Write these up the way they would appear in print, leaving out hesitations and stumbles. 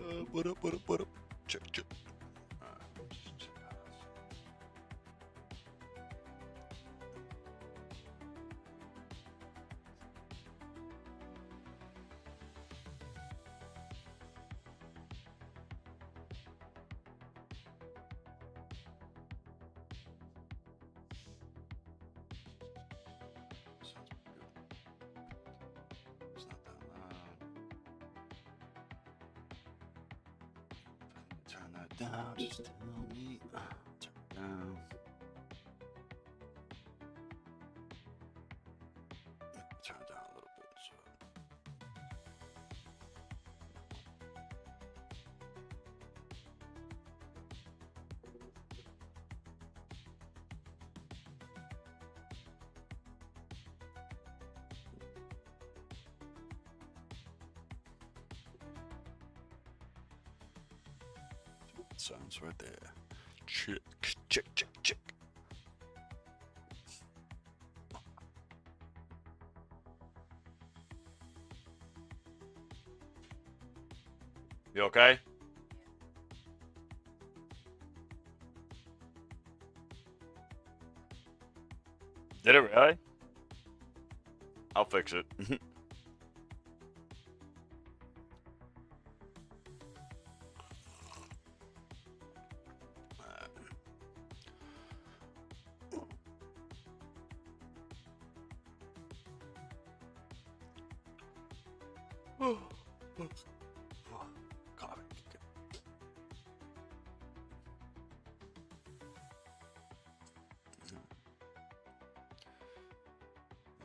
What up? What up? What up? Check, check. Alright, just check out this. Sounds pretty good. It's not that loud. Turn that down. Just tell me. Turn it down. Turn it down a little bit. So. Sounds right there. Check, check, check, check. You okay? Did it really? I'll fix it.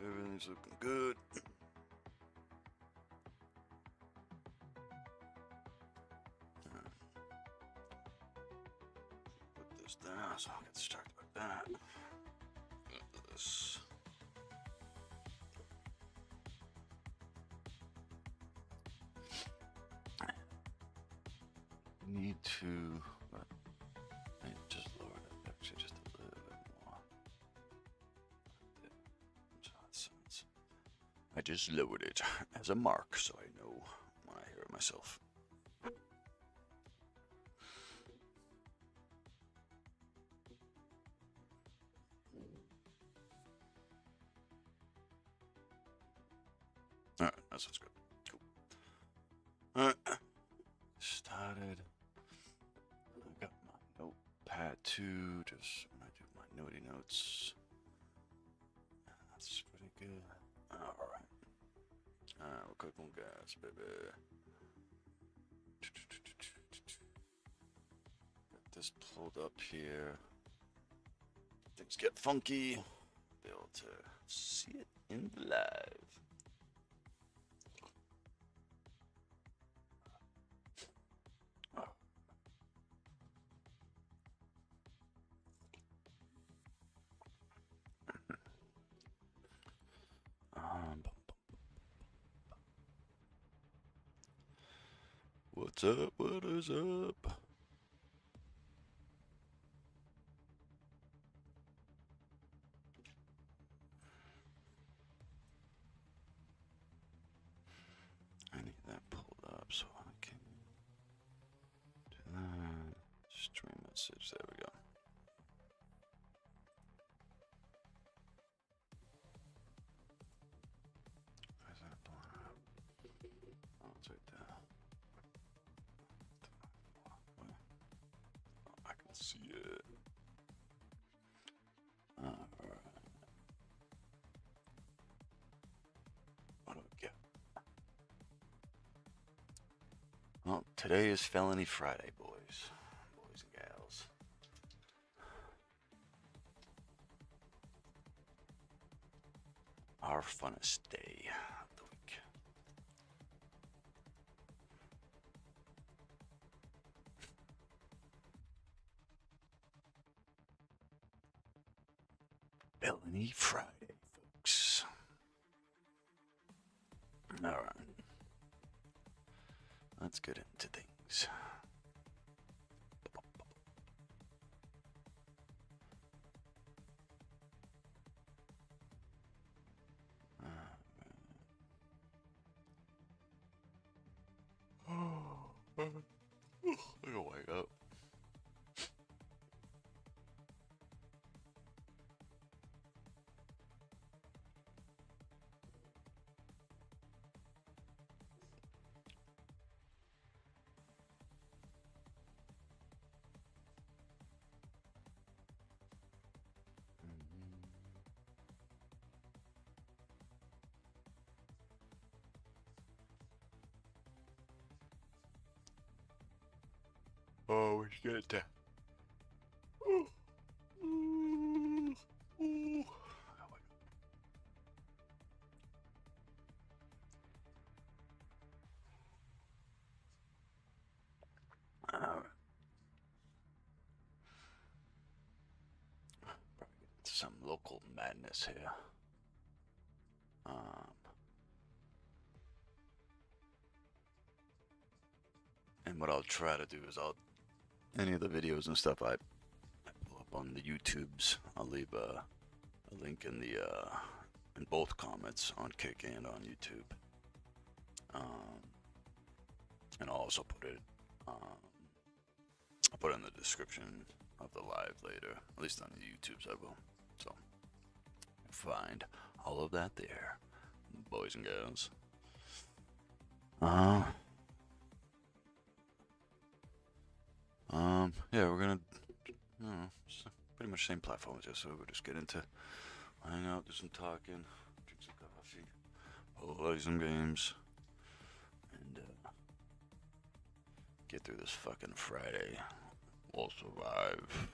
Everything's looking good. Put this down so I'll get started with that. This. Need to just lower it actually just a little bit more. I just lowered it as a mark so I know when I hear it myself. Alright, that sounds good. Cool. Alright. Started. I got my notepad too, just when I do my notey notes. That's pretty good. Alright. We're cooking on gas, baby. Got this pulled up here. Things get funky. Be able to see it in live. What's up? What is up? I need that pulled up so I can do that. Stream message. There we go. Where's that blowing up? Oh, it's right there. Oh, I can see it. Alright. What do we get? Well, today is Felony Friday, boys. Boys and gals. Our funnest day of the week. Felony Friday, folks. All right. Let's get into things. Oh. always get that. Ooh. Ooh. Ooh. Alright. Probably get into some local madness here. And what I'll try to do is any of the videos and stuff I pull up on the YouTubes, I'll leave a link in the in both comments on Kick and on YouTube. And I'll also put it I'll put it in the description of the live later, at least on the YouTubes I will. So find all of that there, boys and girls. Yeah, we're gonna, pretty much same platform as this, so we'll just get into, hang out, do some talking, drink some coffee, play some games, and get through this fucking Friday. We'll survive.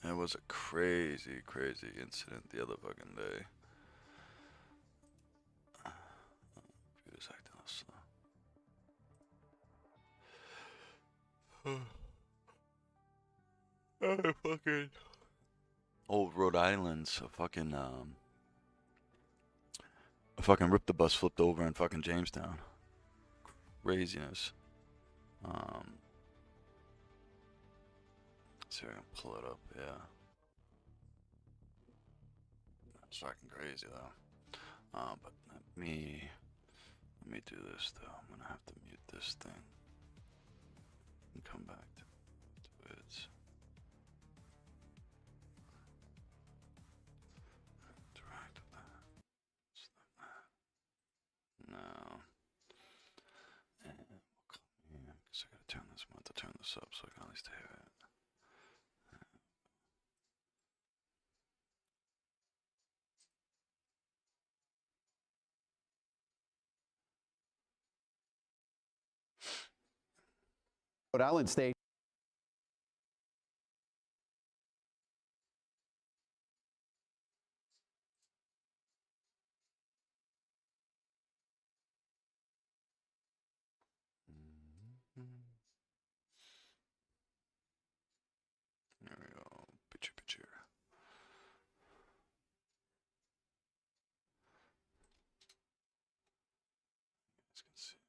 It was a crazy, crazy incident the other fucking day. Computer's acting slow. Fucking old Rhode Island's a fucking ripped the bus, flipped over in fucking Jamestown. Craziness. See if I can pull it up. Yeah. That's fucking crazy though. But let me do this though. I'm gonna have to mute this thing and come back to it. Interact with that. Stop that. No. And we'll come here because I gotta turn this. I'm going to turn this up so I can at least hear it. Rhode Island State. There we go. Picture. You guys can see it.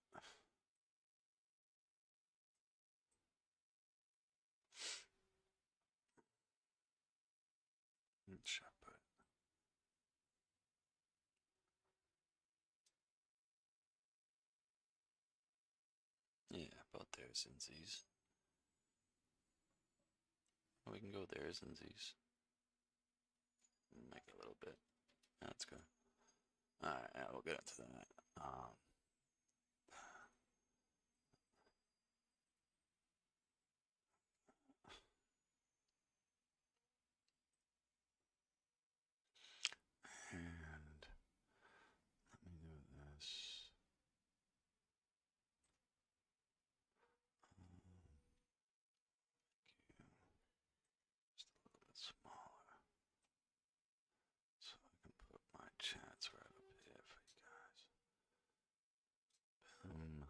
Shop it. Yeah, about there's and Z's. We can go there's and Z's. Make it a little bit. That's good. Alright, yeah, we'll get into that. And let me do this. Just a little bit smaller. So I can put my chats right up here for you guys. Boom.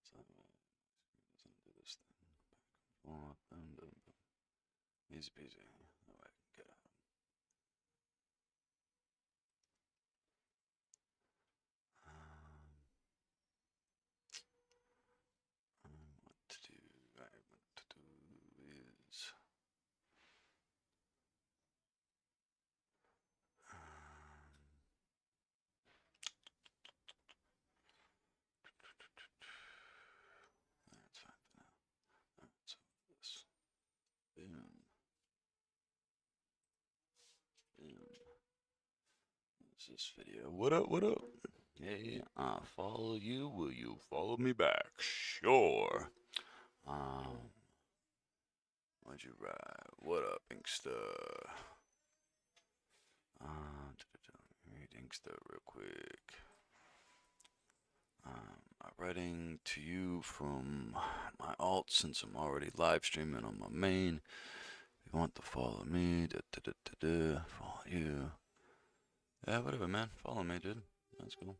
So I'm gonna do this thing. Back and forth. Boom, boom, boom. Easy peasy. That way I can get out. I want to do is that's fine for now. Alright, so this. Boom. Boom. What's this video? What up, what up? Hey, I follow you. Will you follow me back? Sure. What'd you write? What up, Inkster? Read Inkster real quick. Writing to you from my alt since I'm already live streaming on my main. If you want to follow me, follow you. Yeah, whatever, man. Follow me, dude. That's cool.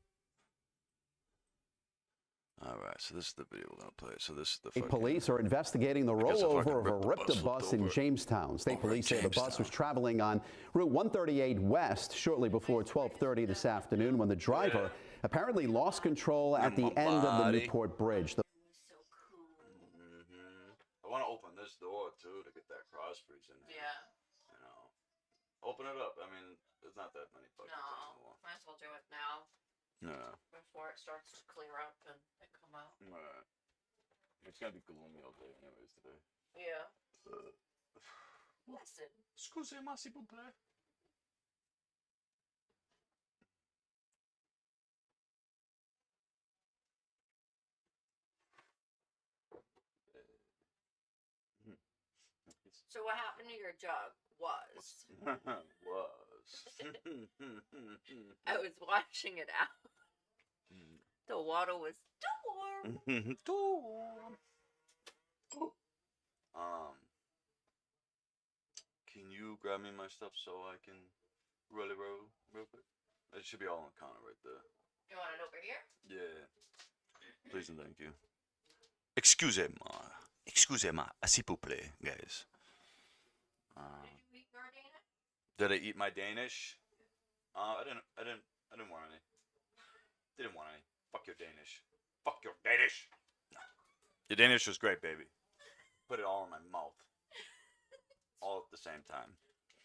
Alright, so this is the video we're gonna play. So this is the State police are investigating the rollover of a ripped bus in Jamestown. State police say the bus was traveling on Route 138 West shortly before 12:30 this afternoon when the driver apparently lost control at the end of the Newport Bridge. I want to open this door too to get that cross breeze in there. Yeah. You know, open it up. I mean, there's not that many fucking things anymore. Might as well do it now. Yeah. Before it starts to clear up and it come out. Alright. It's gonna be gloomy all day, anyways, today. Yeah. Listen. Excusez-moi, s'il vous plaît. So what happened to your jug was I was washing it out. The water was warm. Can you grab me my stuff so I can roll real quick? It should be all on the counter right there. You want it over here? Yeah. Please and thank you. Excusez-moi. Excusez-moi. S'il vous plaît, guys. Did you eat your Danish? Did I eat my Danish? I didn't want any. Didn't want any. Fuck your Danish. Fuck your Danish. No. Your Danish was great, baby. Put it all in my mouth. All at the same time.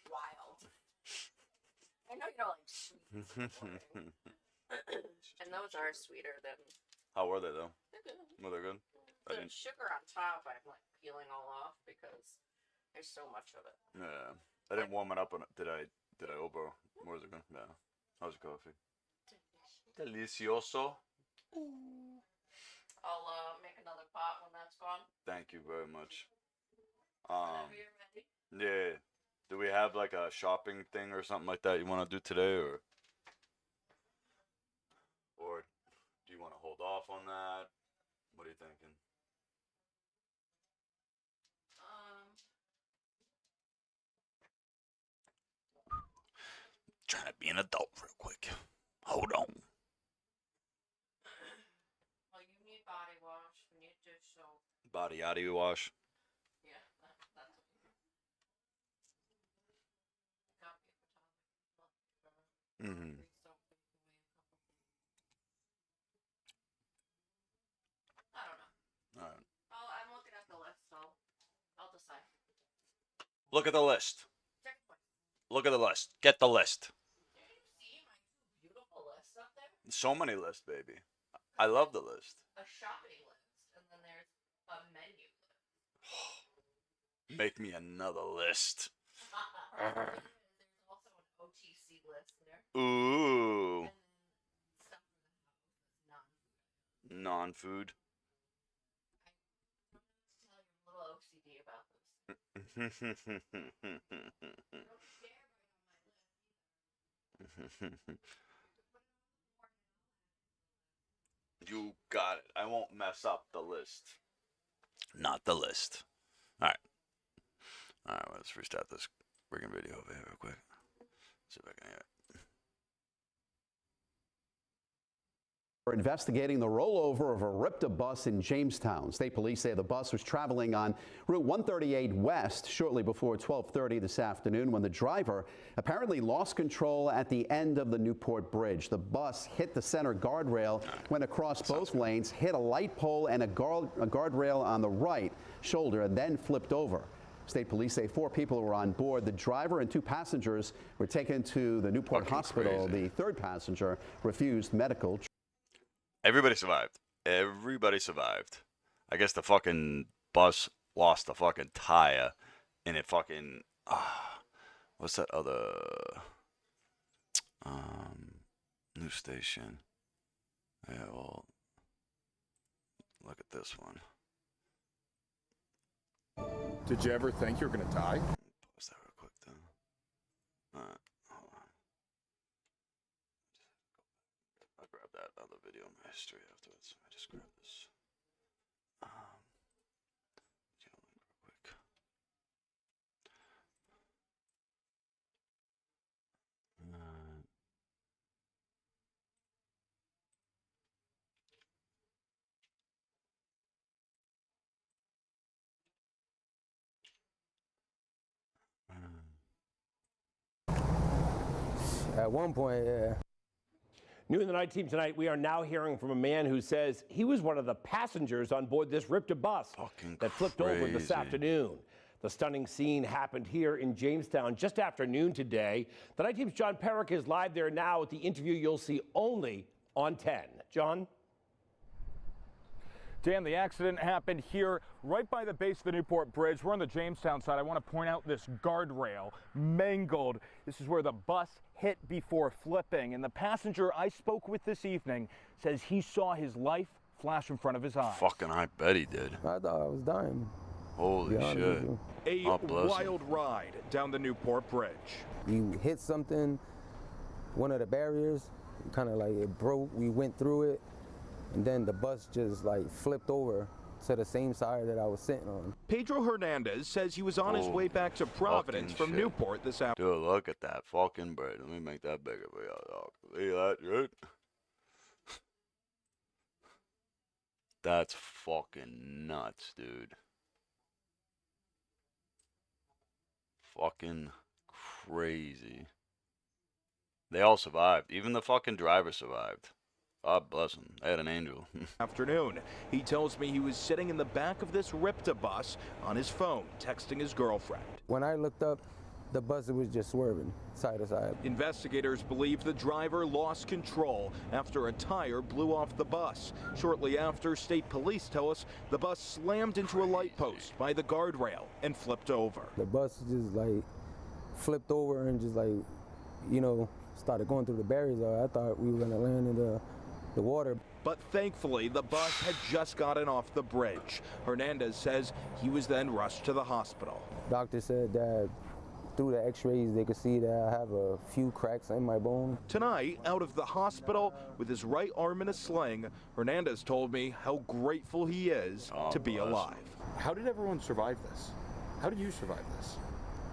Wild. I know you don't like sweet. And those are sweeter than. How were they though? They're good. Were they good? The sugar on top, I'm like peeling all off because there's so much of it. Yeah. I didn't warm it up. Did I? Obo? Where was it going? Yeah. How's the coffee? Delicioso. I'll make another pot when that's gone. Thank you very much. Whenever you're ready. Yeah. Do we have like a shopping thing or something like that you want to do today, or do you want to hold off on that? What are you thinking? Trying to be an adult real quick. Hold on. Well, you need body wash. You need dish soap. Body wash. Yeah, that's what you need. Got paper towel. Mm-hmm. Free soap takes away a couple. I don't know. All right. Oh, I'm looking at the list, so I'll decide. Look at the list. Check it twice. Look at the list. Get the list. Did you see my two beautiful lists up there? So many lists, baby. I love the list. A shopping list, and then there's a menu list. Make me another list. There's also an OTC list there. Ooh. And then stuff for the house that's Non-food. non-food. I'm going to tell you a little OCD about this. I don't share right on my list. You got it. I won't mess up the list. Not the list. Alright. Alright, let's restart this friggin' video over here real quick. See if I can hear it. We're investigating the rollover of a ripped bus in Jamestown. State police say the bus was traveling on Route 138 West shortly before 12:30 this afternoon when the driver apparently lost control at the end of the Newport Bridge. The bus hit the center guardrail, went across both lanes, hit a light pole and a guardrail on the right shoulder, and then flipped over. State police say 4 people were on board. The driver and 2 passengers were taken to the Newport Hospital. Crazy. The third passenger refused medical treatment. Everybody survived. Everybody survived. I guess the fucking bus lost a fucking tire and it fucking what's that other news station? Yeah, well, look at this one. Did you ever think you were going to die? Pause that real quick though. Hold on. I'll grab that other another video in my history afterwards. I just grab this. Get a link real quick. At one point, yeah. New in the night team tonight, we are now hearing from a man who says he was one of the passengers on board this RIPTA bus that flipped over this crazy. afternoon. The stunning scene happened here in Jamestown just after noon today. The night team's John Perrick is live there now with the interview you'll see only on 10. John? Dan, the accident happened here right by the base of the Newport Bridge. We're on the Jamestown side. I want to point out this guardrail mangled. This is where the bus hit before flipping. And the passenger I spoke with this evening says he saw his life flash in front of his eyes. Fucking, I bet he did. I thought I was dying. Holy to be honest shit. with you. A God bless him. wild ride down the Newport Bridge. You hit something, one of the barriers, kind of like it broke. We went through it, and then the bus just like flipped over to the same side that I was sitting on. Pedro Hernandez says he was on his way back to Providence from shit. Newport this afternoon. Dude, look at that fucking bird. Let me make that bigger for y'all, dog. See that, dude? That's fucking nuts, dude. Fucking crazy. They all survived. Even the fucking driver survived. God bless him. They had an angel. Afternoon. He tells me he was sitting in the back of this RIPTA bus on his phone, texting his girlfriend. When I looked up, the bus was just swerving side to side. Investigators believe the driver lost control after a tire blew off the bus. Shortly after, state police tell us the bus slammed into a light post by the guardrail and flipped over. The bus just like flipped over and just like, you know, started going through the barriers. I thought we were gonna land in the water. But thankfully, the bus had just gotten off the bridge. Hernandez says he was then rushed to the hospital. Doctor said that through the x-rays, they could see that I have a few cracks in my bone. Tonight, out of the hospital with his right arm in a sling, Hernandez told me how grateful he is to be alive. How did everyone survive this? How did you survive this?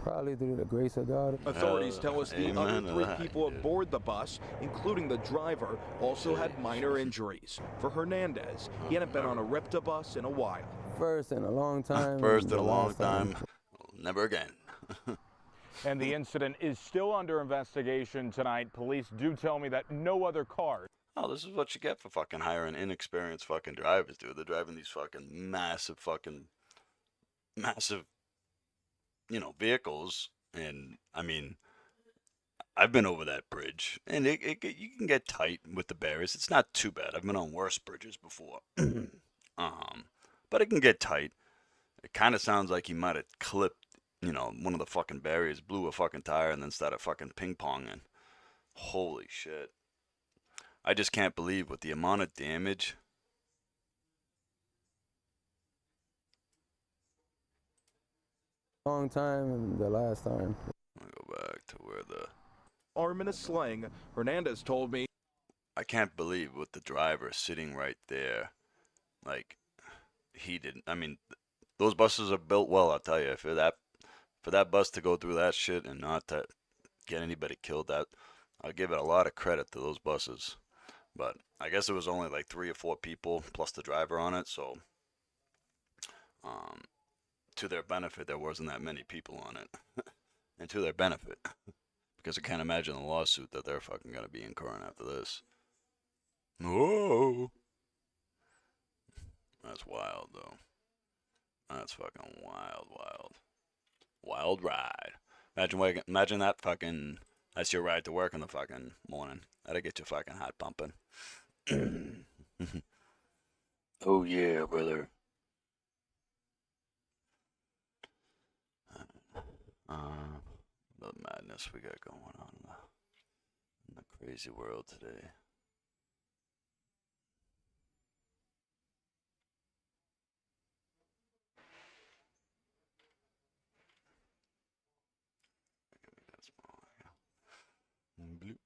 Probably through the grace of God. Authorities tell us the other Amen to 3 that, people dude. aboard the bus, including the driver, also had minor injuries. For Hernandez, he hadn't been on a RIPTA bus in a while. First in a long time. First and in a the long last time. Never again. And the incident is still under investigation tonight. Police do tell me that no other cars. Oh, this is what you get for fucking hiring inexperienced fucking drivers, dude. They're driving these fucking massive, you know, vehicles. And, I mean, I've been over that bridge. And you can get tight with the barriers. It's not too bad. I've been on worse bridges before. But it can get tight. It kind of sounds like he might have clipped, you know, one of the fucking barriers, blew a fucking tire, and then started fucking ping-ponging. Holy shit. I just can't believe with the amount of damage. Long time and the last time. I'll go back to where the... Arm in a sling, Hernandez told me. I can't believe with the driver sitting right there. Like, he didn't... I mean, those buses are built well, I'll tell you. For that bus to go through that shit and not to get anybody killed, I'll give it a lot of credit to those buses. But I guess it was only like 3 or 4 people plus the driver on it, so to their benefit, there wasn't that many people on it. And to their benefit, because I can't imagine the lawsuit that they're fucking gonna be incurring after this. Whoa, that's wild though. That's fucking wild ride. Imagine that fucking. That's your ride to work in the fucking morning. That'll get you fucking hot pumping. Oh yeah, brother. The madness we got going on in the crazy world today. Give me that small, yeah. Bloop.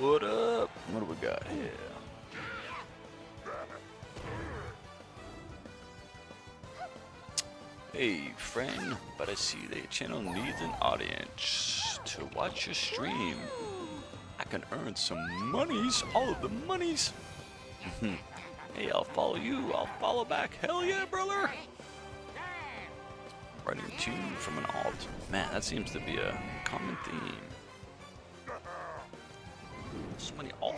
What up? What do we got here? Hey friend, but I see that your channel needs an audience to watch your stream. I can earn some monies, all of the monies. Hey, I'll follow you, I'll follow back. Hell yeah, brother! Writing to you from an alt. Man, that seems to be a common theme. So many alts.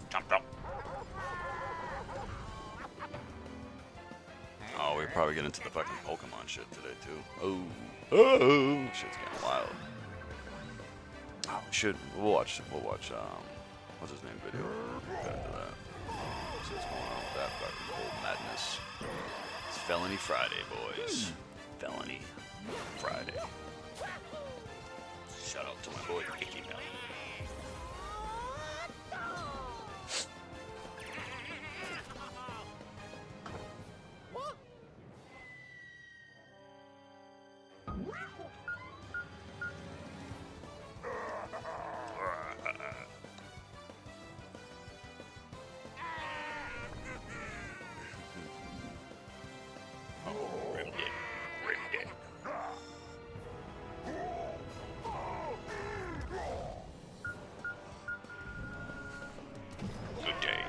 Jump, jump. Oh, we probably get into the fucking Pokemon shit today too. Oh, shit's getting wild. Oh, we should. We'll watch. What's his name? Video. We'll get into that. See what's going on with that fucking whole madness. It's Felony Friday, boys. Felony Friday. Shout out to my boy Icky Belly. Good day.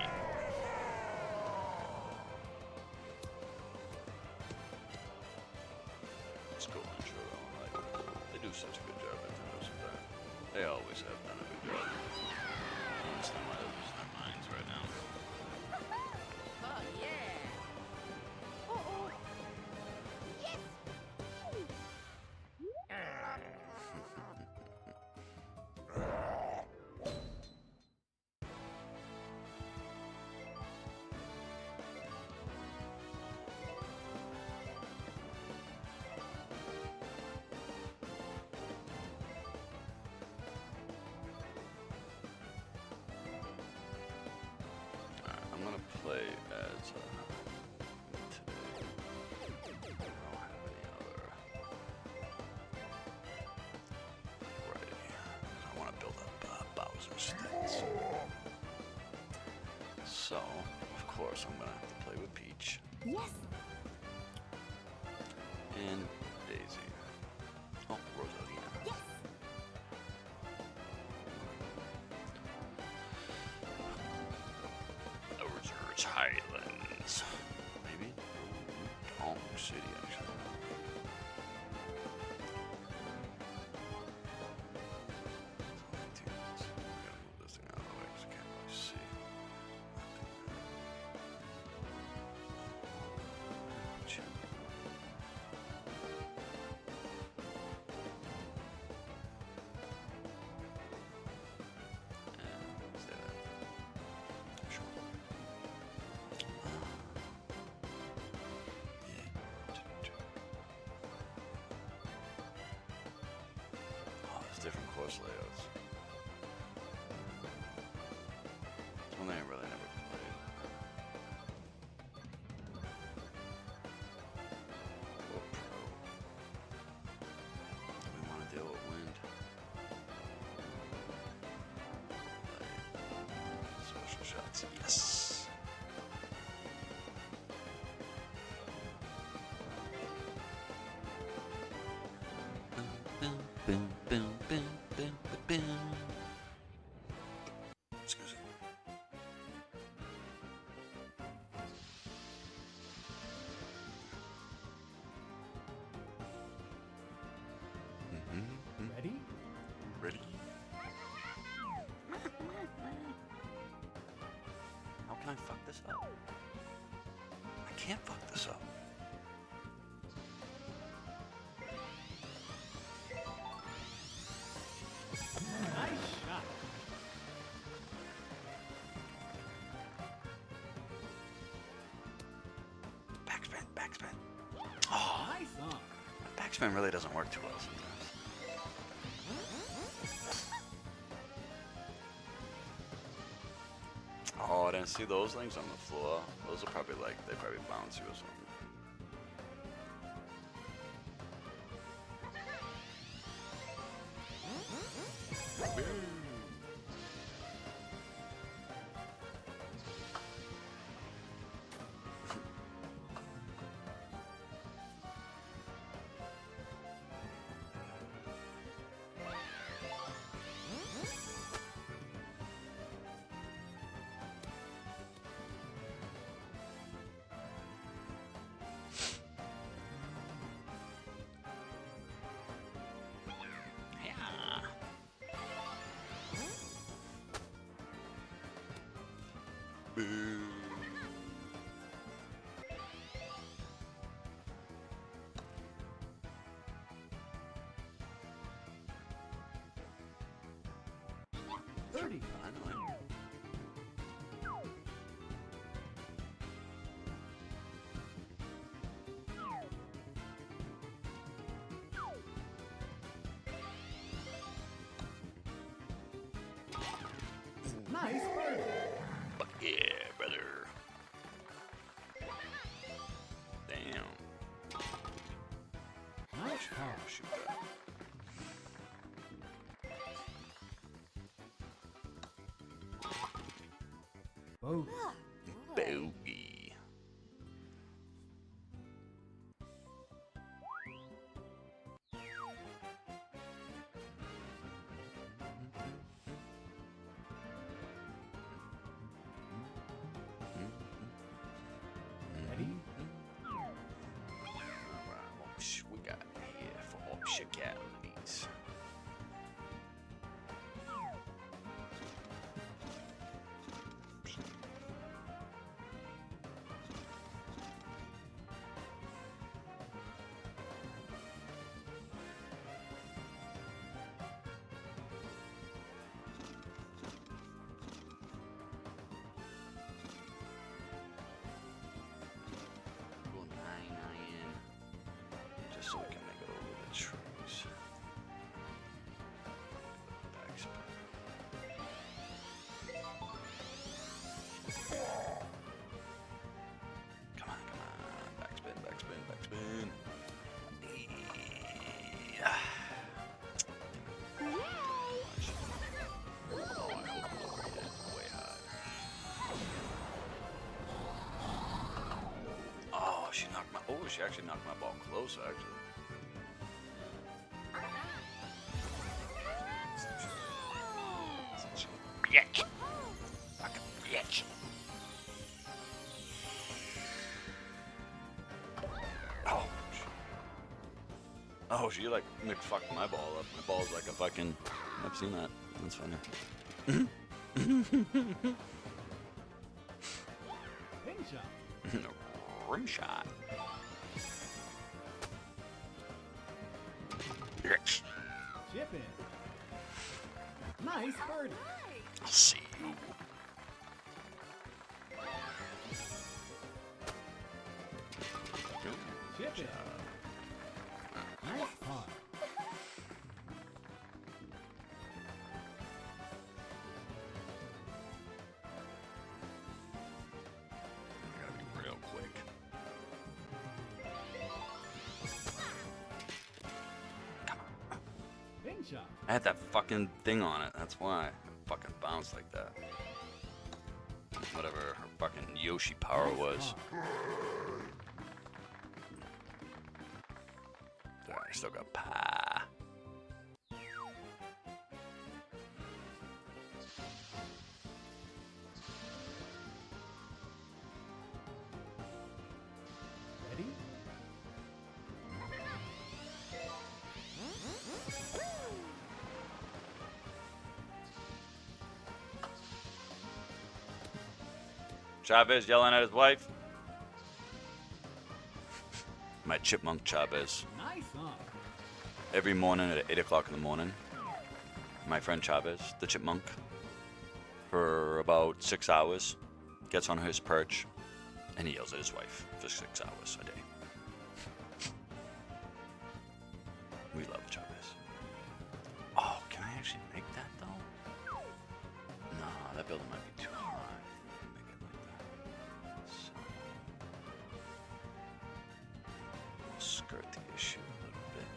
It's cool intro though. Like, they do such a good job at Nintendo sometimes. They always have done a good job. I understand why they're losing their minds right now. Oh yeah. Alright, I'm gonna play as today. I don't have any other ready. I want to build up Bowser's stats. So, of course, I'm gonna have to play with Peach. Yes. And Daisy. Oh, Rosalina. Yes. Ozarks Highlands. Maybe? Dong City, actually. We gotta move this thing out of the way because I can't really see. Nothing. And stay there. Sure. Oh, there's different course layouts. It's one thing I really never played. Or Pro. Do we want to deal with wind? Special shots. Yes. Boom, boom, boom, boom, boom, boom. Excuse me. Ready? Ready? How can I fuck this up? I can't fuck this up. Backspin, backspin. Oh, Nice on. GarageBand really doesn't work too well sometimes. Oh, I didn't see those things on the floor. Those are probably like, they probably bounce you or something. Boo. Nice bird. Fuck yeah, brother. Damn. Nice car. Shoot that. Boat. Bogey. Ready? Alright, what we got here for optionalities? Go 9 iron, just so we can make it over the trees. Backspin. Come on, backspin, backspin, backspin. Yeah. Oh, I hope we lowered it way high. Oh, she knocked my. Oh, she actually knocked my ball closer, actually. Bitch. Fucking bitch. Oh. Oh, she like fucked my ball up. My ball's like a fucking. I've seen that. That's funny. Pin shot. Rim shot. Bitch. Chip in. Nice birdie. I'll see you. Chip in. Nice par. Gotta be real quick. Pin shot. I had that fucking thing on it. That's why it fucking bounced like that. Whatever her fucking Yoshi power was. I still got pie. Ready? Chavez yelling at his wife. My chipmunk Chavez. Nice on. Every morning at 8 o'clock in the morning, my friend Chavez, the chipmunk, for about 6 hours, gets on his perch and he yells at his wife for 6 hours a day. building might be too high. Make it like that. So, skirt the issue a little bit.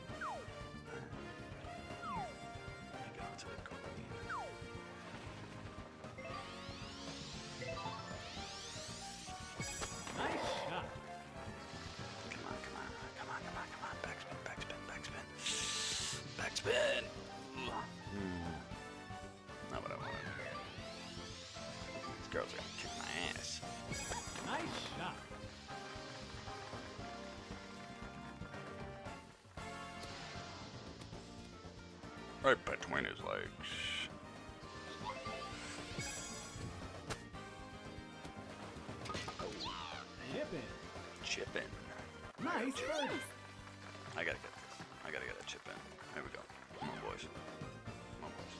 Make it onto the green. Nice shot. Come on, come on, come on, come on, come on. Backspin, backspin, backspin. Backspin! Not what I wanted. These girls are gonna kick my ass. Nice shot. Right between his legs. Chipping. Chipping. Nice birdie. I gotta get this. I gotta get a chip in. There we go. Come on, boys. Come on, boys.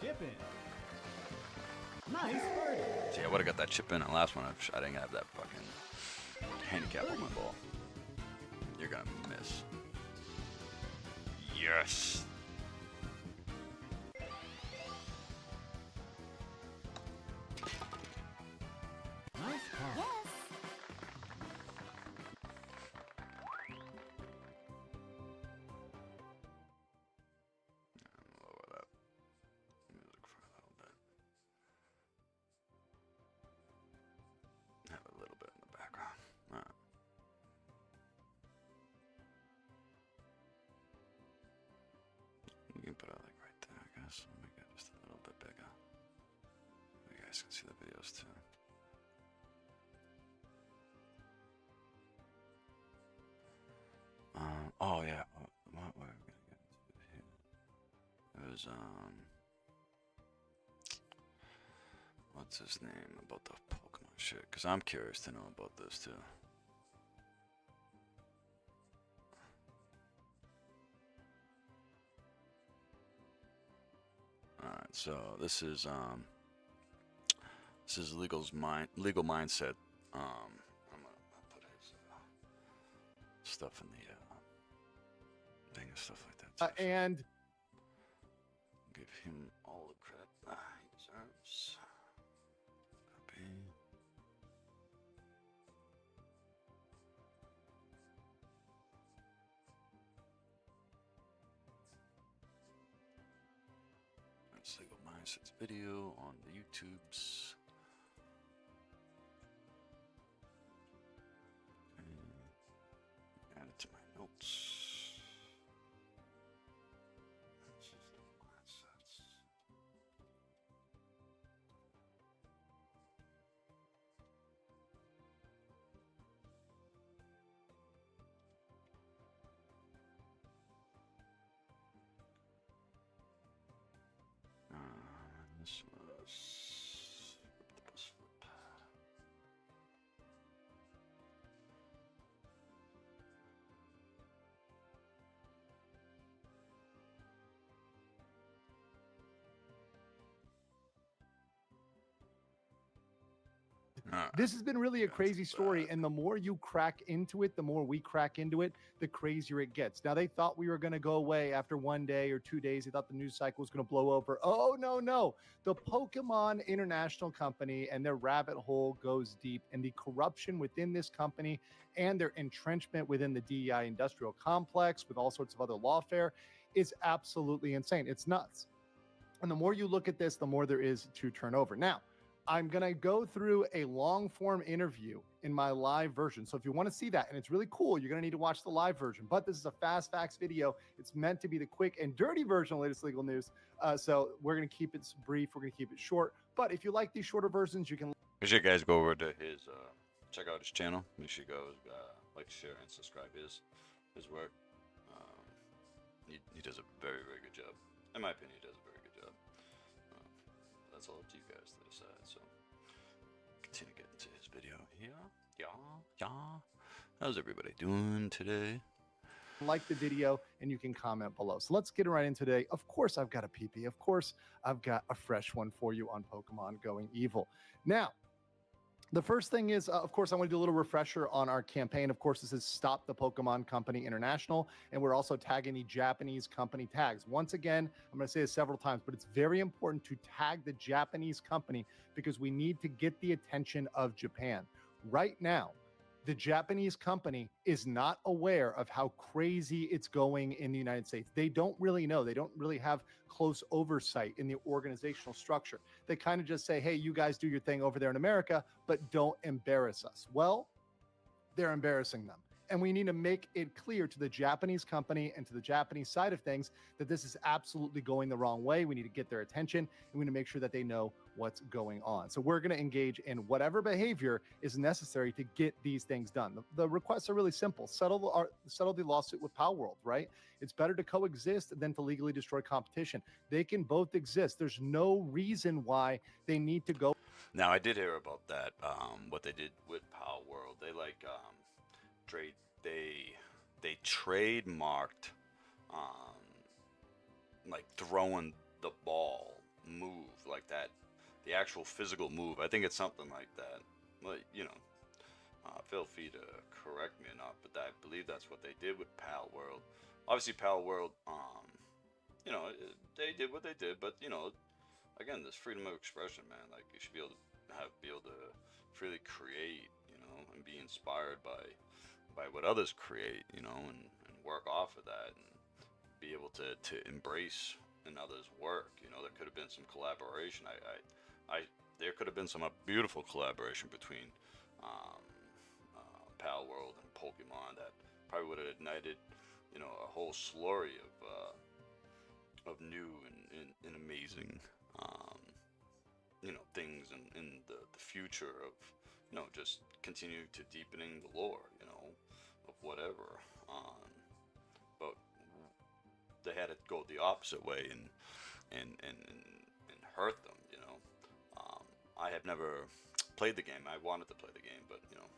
Chipping. Nice birdie. See, I would have got that chip in the last one. I didn't have that fucking handicap on my ball. You're gonna miss. Yes. Nice par. Lower that music for a little bit. Have a little bit in the background. Alright. You can put it like right there, I guess. I'll make it just a little bit bigger. You guys can see the videos too. Oh yeah. What were we gonna get into here? It was what's his name about the Pokemon shit? Cause I'm curious to know about this too. All right, so this is legal mindset. I'm gonna put his stuff in the thing and stuff like that. too. And Give him all the credit he deserves. Copy. That's Legal Mindset's video on the YouTubes. And add it to my notes. This is the mindsets. This was the bus flip. this has been really a crazy story. And the more you crack into it, the more we crack into it, the crazier it gets. Now, they thought we were going to go away after 1 day or 2 days. They thought the news cycle was going to blow over. Oh, no, no. The Pokemon International Company and their rabbit hole goes deep. And the corruption within this company and their entrenchment within the DEI industrial complex with all sorts of other lawfare is absolutely insane. It's nuts. And the more you look at this, the more there is to turn over. Now, I'm going to go through a long form interview in my live version. So if you want to see that, and it's really cool, you're going to need to watch the live version. But this is a fast facts video. It's meant to be the quick and dirty version of latest legal news. So we're going to keep it brief. We're going to keep it short. But if you like these shorter versions, you can. Make sure you guys go over to his, check out his channel. Make sure you go like, share, and subscribe his work. He does a very, very good job. In my opinion, he does a very good job. That's all up to you guys to decide. So continue getting to his video here. Yeah. How's everybody doing today? Like the video and you can comment below. So let's get right in today. Of course, I've got a PP. Of course, I've got a fresh one for you on Pokemon Going Evil. Now, The first thing is, of course, I want to do a little refresher on our campaign. Of course, this is Stop the Pokemon Company International, and we're also tagging the Japanese company tags. Once again, I'm going to say this several times, but it's very important to tag the Japanese company because we need to get the attention of Japan. Right now, the Japanese company is not aware of how crazy it's going in the United States. They don't really know. They don't really have close oversight in the organizational structure. They kind of just say, hey, you guys do your thing over there in America, but don't embarrass us. Well, they're embarrassing them. And we need to make it clear to the Japanese company and to the Japanese side of things that this is absolutely going the wrong way. We need to get their attention, and we need to make sure that they know what's going on. So we're going to engage in whatever behavior is necessary to get these things done. The requests are really simple. Settle the lawsuit with Palworld, right? It's better to coexist than to legally destroy competition. They can both exist. There's no reason why they need to go. Now, I did hear about that, what they did with Palworld. They they trademarked like throwing the ball move, like that, the actual physical move. I think it's something like that. Like, you know, feel free to correct me or not, but I believe that's what they did with Palworld. Obviously, Palworld, you know, they did what they did, but you know, again, this freedom of expression, man. Like, you should be able to freely create, you know, and be inspired by what others create, you know, and work off of that, and be able to embrace another's work. You know, there could have been some collaboration. There could have been some beautiful collaboration between Palworld and Pokemon that probably would have ignited, you know, a whole slurry of new and amazing, you know, things in the future of, you know, just continue to deepening the lore, you know, of whatever. But they had it go the opposite way and hurt them, you know. I have never played the game. I wanted to play the game, but, you know,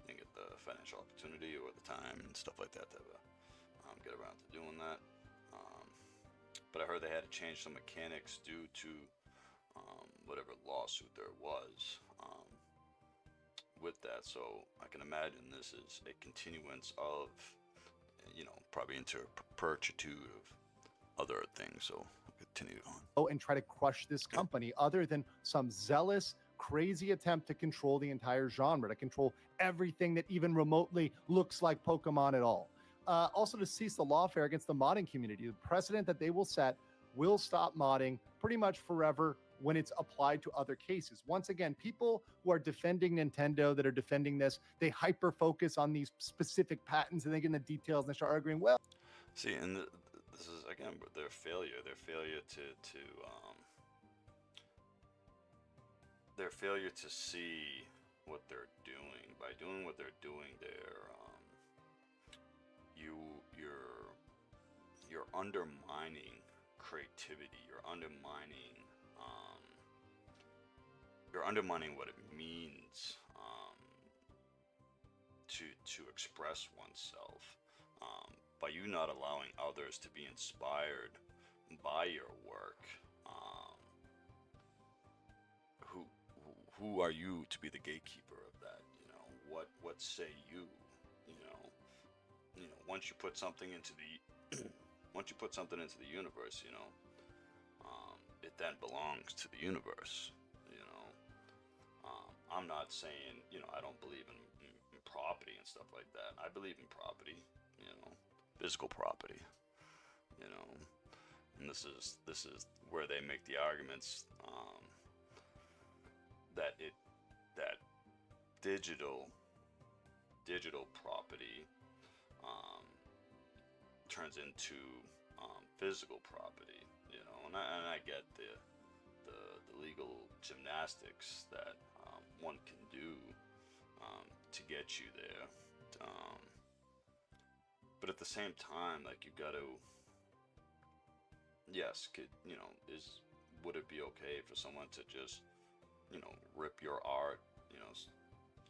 didn't get the financial opportunity or the time and stuff like that to get around to doing that. But I heard they had to change some mechanics due to whatever lawsuit there was with that. So I can imagine this is a continuance of, you know, probably into perpetuity of other things. So we'll continue on. And try to crush this company, other than some zealous, crazy attempt to control the entire genre, to control everything that even remotely looks like Pokemon at all. Also, to cease the lawfare against the modding community. The precedent that they will set will stop modding pretty much forever when it's applied to other cases. Once again, people who are defending Nintendo, that are defending this, they hyper focus on these specific patents and they get in the details and they start arguing, well, see, and this is again their failure to see what they're doing. By doing what they're doing, you're undermining creativity. You're undermining what it means to express oneself, by you not allowing others to be inspired by your work. Who are you to be the gatekeeper of that? You know, what say you? You know, once you put something into the universe, you know, it then belongs to the universe. You know, I'm not saying, you know, I don't believe in property and stuff like that. I believe in property, you know, physical property, you know, and this is where they make the arguments that digital property turns into physical property, you know, and I get the legal gymnastics that one can do to get you there, but at the same time, like, you got to, yes, would it be okay for someone to just, you know, rip your art, you know,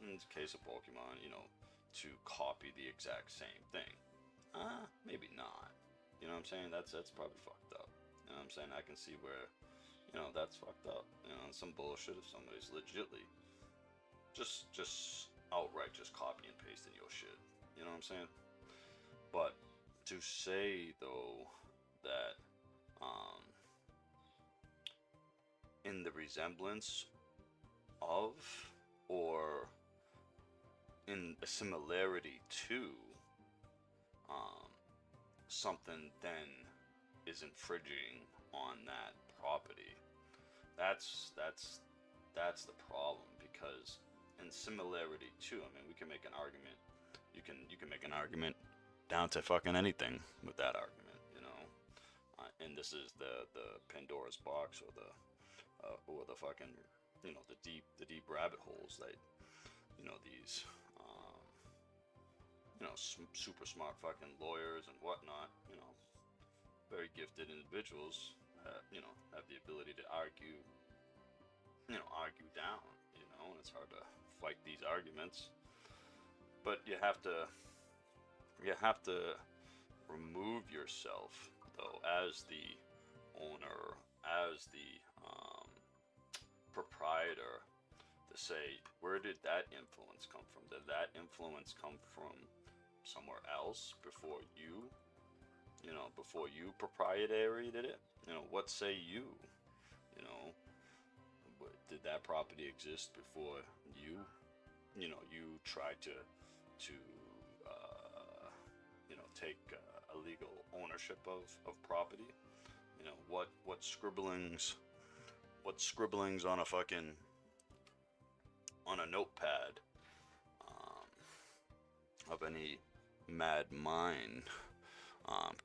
in the case of Pokemon, you know, to copy the exact same thing? Maybe not. You know what I'm saying? That's probably fucked up. You know what I'm saying? I can see where, you know, that's fucked up. You know, some bullshit if somebody's legitly just outright just copy and pasting your shit. You know what I'm saying? But to say though that in the resemblance of or in a similarity to something then is infringing on that property, that's the problem, because in similarity to, I mean, we can make an argument, you can make an argument down to fucking anything with that argument, you know, and this is the Pandora's box, or the fucking, you know, the deep rabbit holes that, you know, these you know, super smart fucking lawyers and whatnot, you know, very gifted individuals, you know, have the ability to argue down, you know, and it's hard to fight these arguments. But you have to remove yourself, though, as the owner, as the proprietor, to say, where did that influence come from? Did that influence come from somewhere else before you, you know, before you proprietaried it? You know, what say you? You know, did that property exist before you, you know, you tried to you know, take illegal ownership of property? You know, what scribblings on a fucking, on a notepad of any mad mind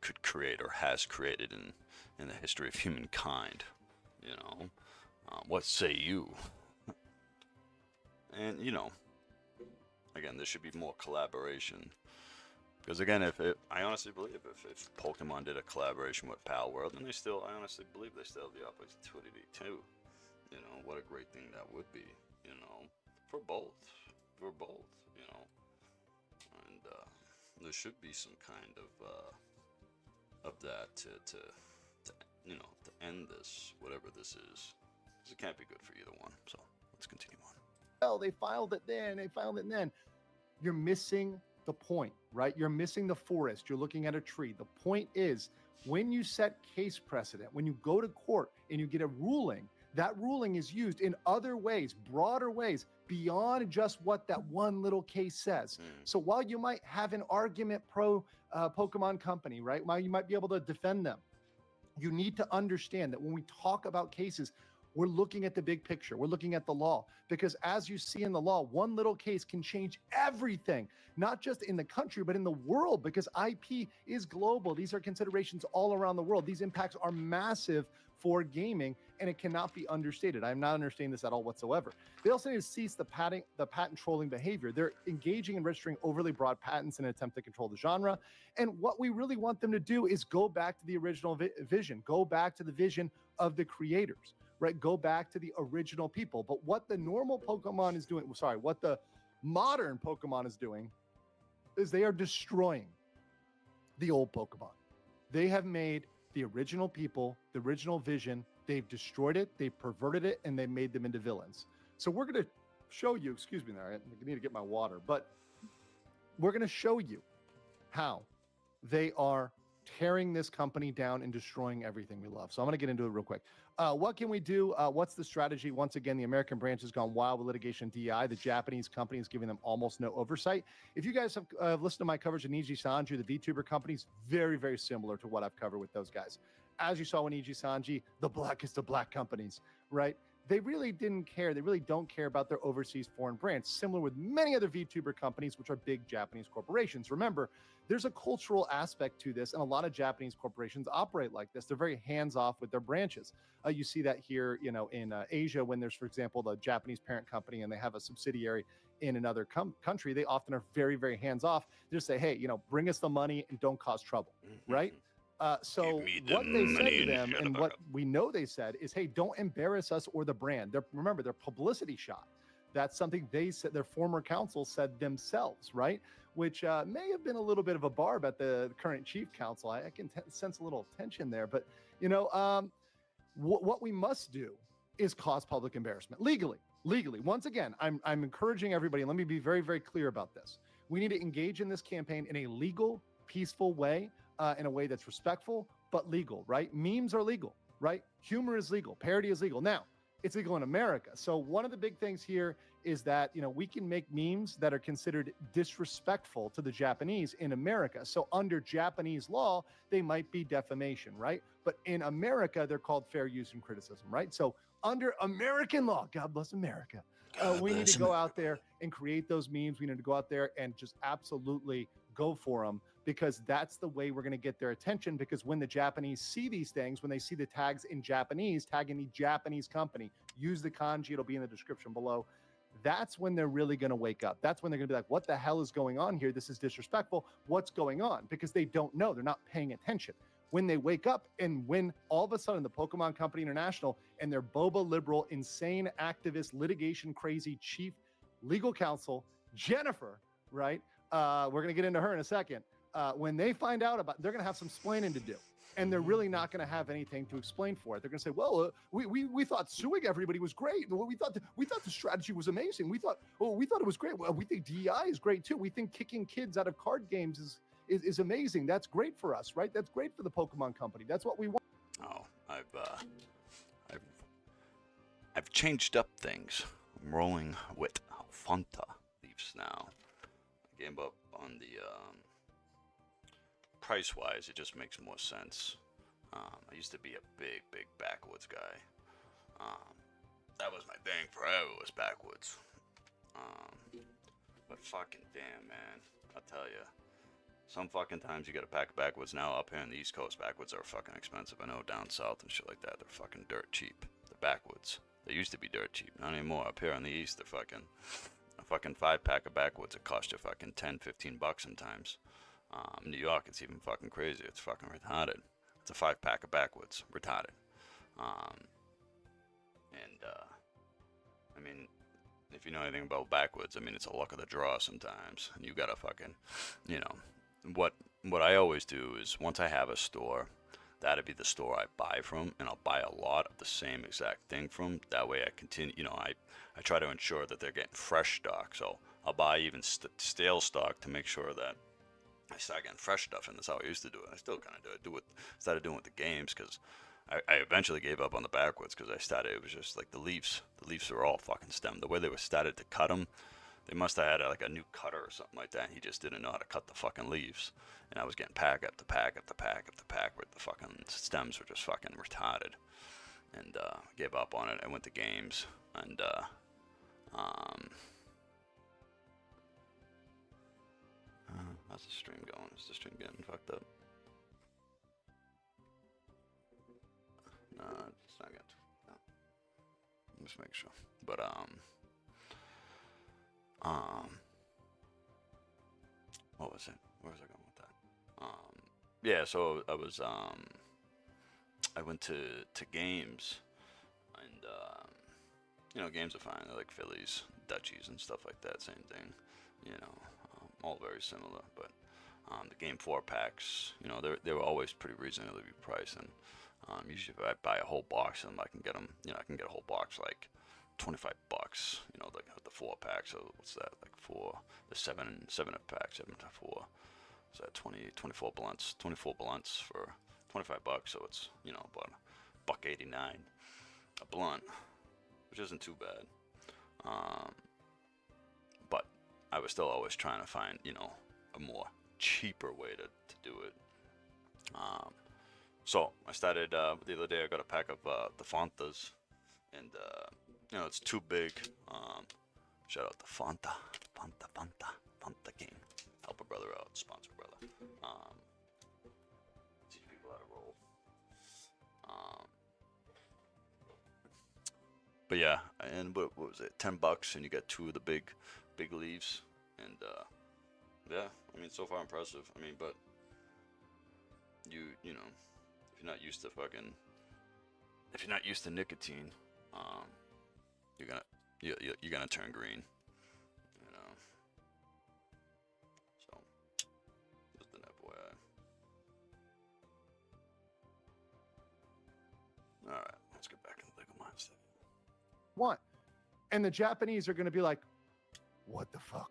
could create or has created in the history of humankind, you know? What say you? And, you know, again, there should be more collaboration. Because again, I honestly believe if Pokemon did a collaboration with Pal World, then I honestly believe they still have the opportunity to. You know, what a great thing that would be, you know, for both, you know. And there should be some kind of that to you know, to end this, whatever this is. Because it can't be good for either one. So let's continue on. Well, they filed it then. You're missing the point, right? You're missing the forest. You're looking at a tree. The point is, when you set case precedent, when you go to court and you get a ruling, that ruling is used in other ways, broader ways, beyond just what that one little case says. So while you might have an argument pro Pokemon Company, right? While you might be able to defend them, you need to understand that when we talk about cases, we're looking at the big picture. We're looking at the law, because as you see in the law, one little case can change everything, not just in the country, but in the world, because IP is global. These are considerations all around the world. These impacts are massive for gaming, and it cannot be understated. I'm not understanding this at all whatsoever. They also need to cease the patent trolling behavior. They're engaging in registering overly broad patents in an attempt to control the genre. And what we really want them to do is go back to the original vision, go back to the vision of the creators, right? Go back to the original people. But what the normal Pokemon is doing, what the modern Pokemon is doing, is they are destroying the old Pokemon. They have made the original people, the original vision, they've destroyed it, they've perverted it, and they made them into villains. So we're going to show you, excuse me there, I need to get my water, but we're going to show you how they are tearing this company down and destroying everything we love. So I'm going to get into it real quick. What can we do? What's the strategy? Once again, the American branch has gone wild with litigation DI. The Japanese company is giving them almost no oversight. If you guys have listened to my coverage of Niji Sanji, the VTuber companies, very, very similar to what I've covered with those guys. As you saw with Niji Sanji, the blackest of black companies, right? They really didn't care. They really don't care about their overseas foreign brands, similar with many other VTuber companies, which are big Japanese corporations. Remember, there's a cultural aspect to this, and a lot of Japanese corporations operate like this. They're very hands-off with their branches. You see that here, you know, in Asia, when there's, for example, the Japanese parent company and they have a subsidiary in another country, they often are very, very hands-off. They just say, hey, you know, bring us the money and don't cause trouble, right? So what they said to them, and what we know they said, is, hey, don't embarrass us or the brand. Remember, they're publicity shot. That's something they said, their former counsel said themselves, right? Which may have been a little bit of a barb at the current chief counsel. I can sense a little tension there. But, you know, what we must do is cause public embarrassment legally. legally. Once again, I'm encouraging everybody, and let me be very, very clear about this. We need to engage in this campaign in a legal, peaceful way, in a way that's respectful, but legal, right? Memes are legal, right? Humor is legal. Parody is legal. Now, it's legal in America. So one of the big things here is that, we can make memes that are considered disrespectful to the Japanese in America. So under Japanese law, they might be defamation, right? But in America, they're called fair use and criticism, right? So under American law, God bless America, we need to go out there and create those memes. We need to go out there and just absolutely go for them, because that's the way we're going to get their attention. Because when the Japanese see these things, when they see the tags in Japanese, tagging the Japanese company, use the kanji, it'll be in the description below. That's when they're really going to wake up. That's when they're going to be like, what the hell is going on here? This is disrespectful. What's going on? Because they don't know. They're not paying attention. When they wake up and when all of a sudden the Pokemon Company International and their boba liberal, insane activist, litigation crazy chief legal counsel, Jennifer, right? We're going to get into her in a second. When they find out about, they're going to have some explaining to do. And they're really not going to have anything to explain for it. They're going to say, well, we thought suing everybody was great. We thought the strategy was amazing. We thought it was great. Well, we think DEI is great too. We think kicking kids out of card games is amazing. That's great for us, right? That's great for the Pokemon Company. That's what we want. Oh, I've changed up things. I'm rolling with Fanta Leafs now. I gave up on the price-wise. It just makes more sense. I used to be a big backwoods guy. That was my thing forever, was backwoods. But fucking damn, man, I'll tell you. Some fucking times you get a pack of backwoods. Now up here on the East Coast, backwoods are fucking expensive. I know down south and shit like that, they're fucking dirt cheap. The backwoods. They used to be dirt cheap, not anymore. Up here on the East, they're fucking a fucking 5-pack of backwoods. It cost you fucking $10-15 sometimes. New York, it's even fucking crazy. It's fucking retarded. It's a 5-pack of backwoods, retarded. I mean, if you know anything about backwoods, I mean, it's a luck of the draw sometimes, and you gotta fucking, what I always do is once I have a store, that'd be the store I buy from, and I'll buy a lot of the same exact thing from. That way I continue, I try to ensure that they're getting fresh stock. So I'll buy even stale stock to make sure that I start getting fresh stuff, and that's how I used to do it. I still kind of do it. Started doing it with the games, because I eventually gave up on the backwoods, because it was just like the Leafs. The Leafs were all fucking stemmed. The way they were started to cut them, they must have had like a new cutter or something like that, and he just didn't know how to cut the fucking leaves. And I was getting pack after pack after pack after pack where the fucking stems were just fucking retarded. And gave up on it. I went to games, and how's the stream going? Is the stream getting fucked up? No, it's not getting fucked up. Just make sure. But what was it? Where was I going with that? Yeah, so I was I went to games, and games are fine. They're like Phillies, Dutchies, and stuff like that. Same thing, all very similar. But the game 4-packs, they were always pretty reasonably priced. And usually if I buy a whole box of them, I can get them. I can get a whole box like $25. Like the 4-pack. So what's that? Like the 7-pack, 7 to 4. So that 24 blunts for $25. So it's about $1.89 a blunt, which isn't too bad. But I was still always trying to find a more cheaper way to do it. So I started the other day. I got a pack of the Fantas, and it's too big. Shout out to Fanta King. Help a brother out, sponsor brother. Teach people how to roll. But yeah, and what was it? $10, and you get 2 of the big leaves, and yeah, I mean, so far impressive. I mean, but if you're not used to nicotine, you're gonna turn green. So just an FYI. All right, let's get back into legal mindset. Want. And the Japanese are going to be like, what the fuck?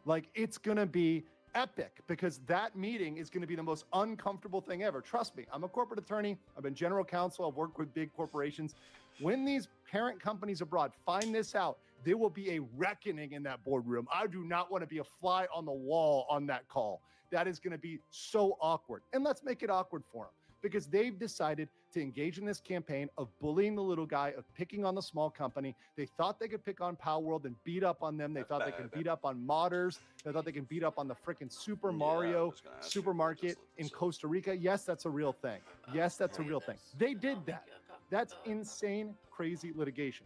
Like, it's going to be epic because that meeting is going to be the most uncomfortable thing ever. Trust me, I'm a corporate attorney. I've been general counsel. I've worked with big corporations. When these parent companies abroad find this out, there will be a reckoning in that boardroom. I do not want to be a fly on the wall on that call. That is going to be so awkward. And let's make it awkward for them because they've decided to engage in this campaign of bullying the little guy, of picking on the small company. They thought they could pick on Power World and beat up on them. They thought they could beat up on modders. They thought they could beat up on the freaking Super Mario supermarket in Costa Rica. Yes, that's a real thing. Yes, that's a real thing. They did that. That's insane, crazy litigation.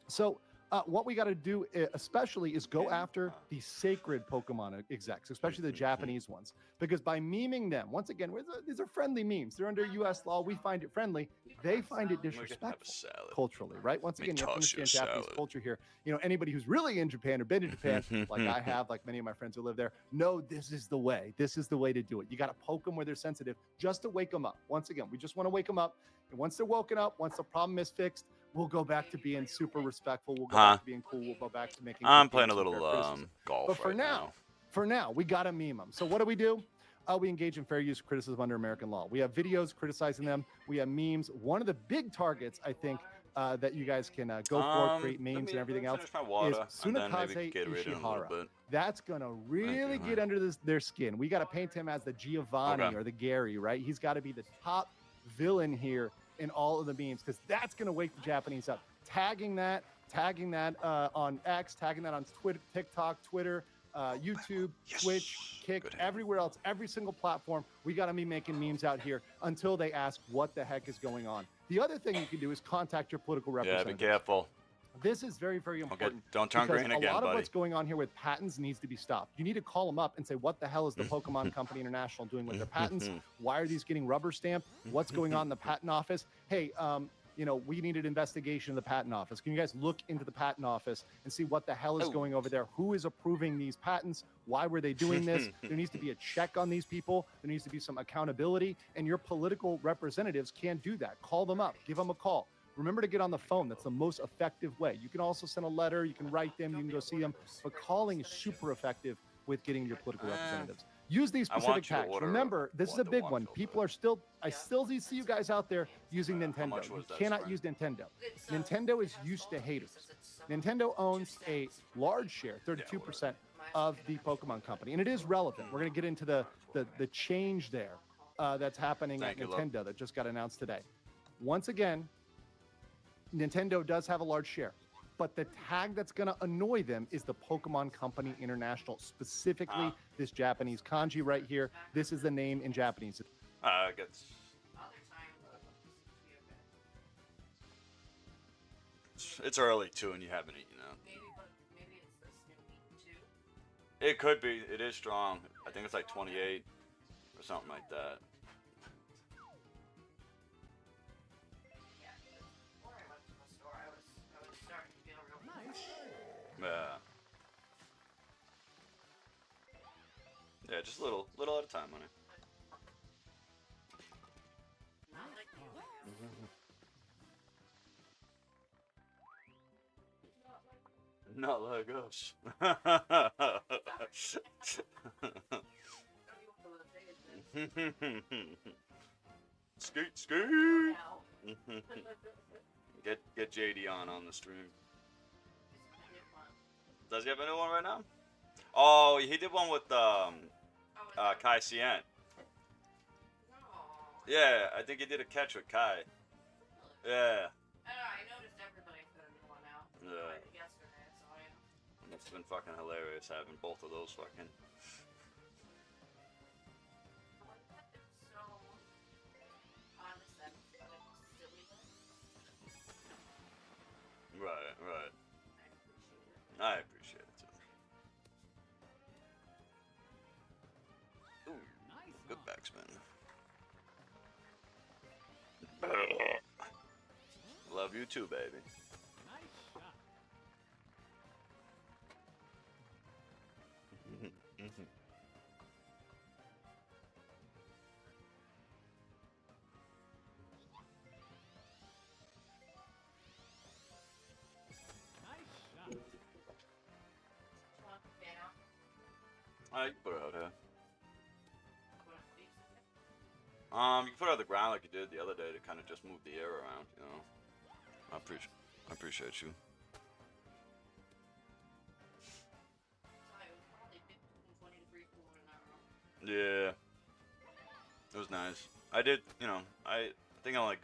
So what we got to do especially is go after the sacred Pokemon execs, especially the Japanese ones, because by memeing them, once again, these are friendly memes. They're under U.S. law. We find it friendly. They find it disrespectful culturally, right? Once again, you have to understand Japanese culture here. You know, anybody who's really in Japan or been to Japan, like I have, like many of my friends who live there, know this is the way. This is the way to do it. You got to poke them where they're sensitive just to wake them up. Once again, we just want to wake them up. And once they're woken up, once the problem is fixed, we'll go back to being super respectful. We'll go back to being cool. We'll go back to making. I'm playing a little golf. But for now, we got to meme them. So what do? We engage in fair use criticism under American law. We have videos criticizing them. We have memes. One of the big targets, I think, that you guys can go for, create memes and everything else, is Tsunekaze Ishihara. That's going to really get under their skin. We got to paint him as the Giovanni or the Gary, right? He's got to be the top villain here in all of the memes because that's going to wake the Japanese up. Tagging that on X, tagging that on Twitter, TikTok, Twitter, YouTube, Twitch, Kick, everywhere else, every single platform. We got to be making memes out here until they ask what the heck is going on. The other thing you can do is contact your political representative. Yeah, be careful. This is very, very important. Don't turn green again, buddy. A lot of what's going on here with patents needs to be stopped. You need to call them up and say, what the hell is the Pokemon Company International doing with their patents? Why are these getting rubber stamped? What's going on in the patent office? Hey, we needed investigation in the patent office. Can you guys look into the patent office and see what the hell is going over there? Who is approving these patents? Why were they doing this? There needs to be a check on these people. There needs to be some accountability. And your political representatives can do that. Call them up. Give them a call. Remember to get on the phone. That's the most effective way. You can also send a letter. You can write them. You can go see them. But calling is super effective with getting your political representatives. Use these specific tags. Remember, this is a big one. People are still, I still see you guys out there using Nintendo. You cannot use Nintendo. Nintendo is used to haters. Nintendo owns a large share, 32%, of the Pokemon Company. And it is relevant. We're going to get into the change there that's happening at Nintendo that just got announced today. Once again, Nintendo does have a large share, but the tag that's going to annoy them is the Pokemon Company International, specifically this Japanese kanji right here. This is the name in Japanese. It's early too, and you haven't eaten out. Maybe it's this new meat too. It could be. It is strong. I think it's like 28 or something like that. Yeah, just a little at a time, honey. Not like us. Scoot. Get JD on the stream. Does he have a new one right now? Oh, he did one with Kai Cien. Yeah, I think he did a catch with Kai. Yeah. I noticed everybody put a new one out. Like yesterday, so I. It's been fucking hilarious having both of those fucking. So honest and silly. Right. I appreciate it too. Ooh, good backspin. Love you too, baby. I can put it out here. You can put it on the ground like you did the other day to kind of just move the air around, you know. I appreciate you. Yeah. It was nice. I did, you know, I think I only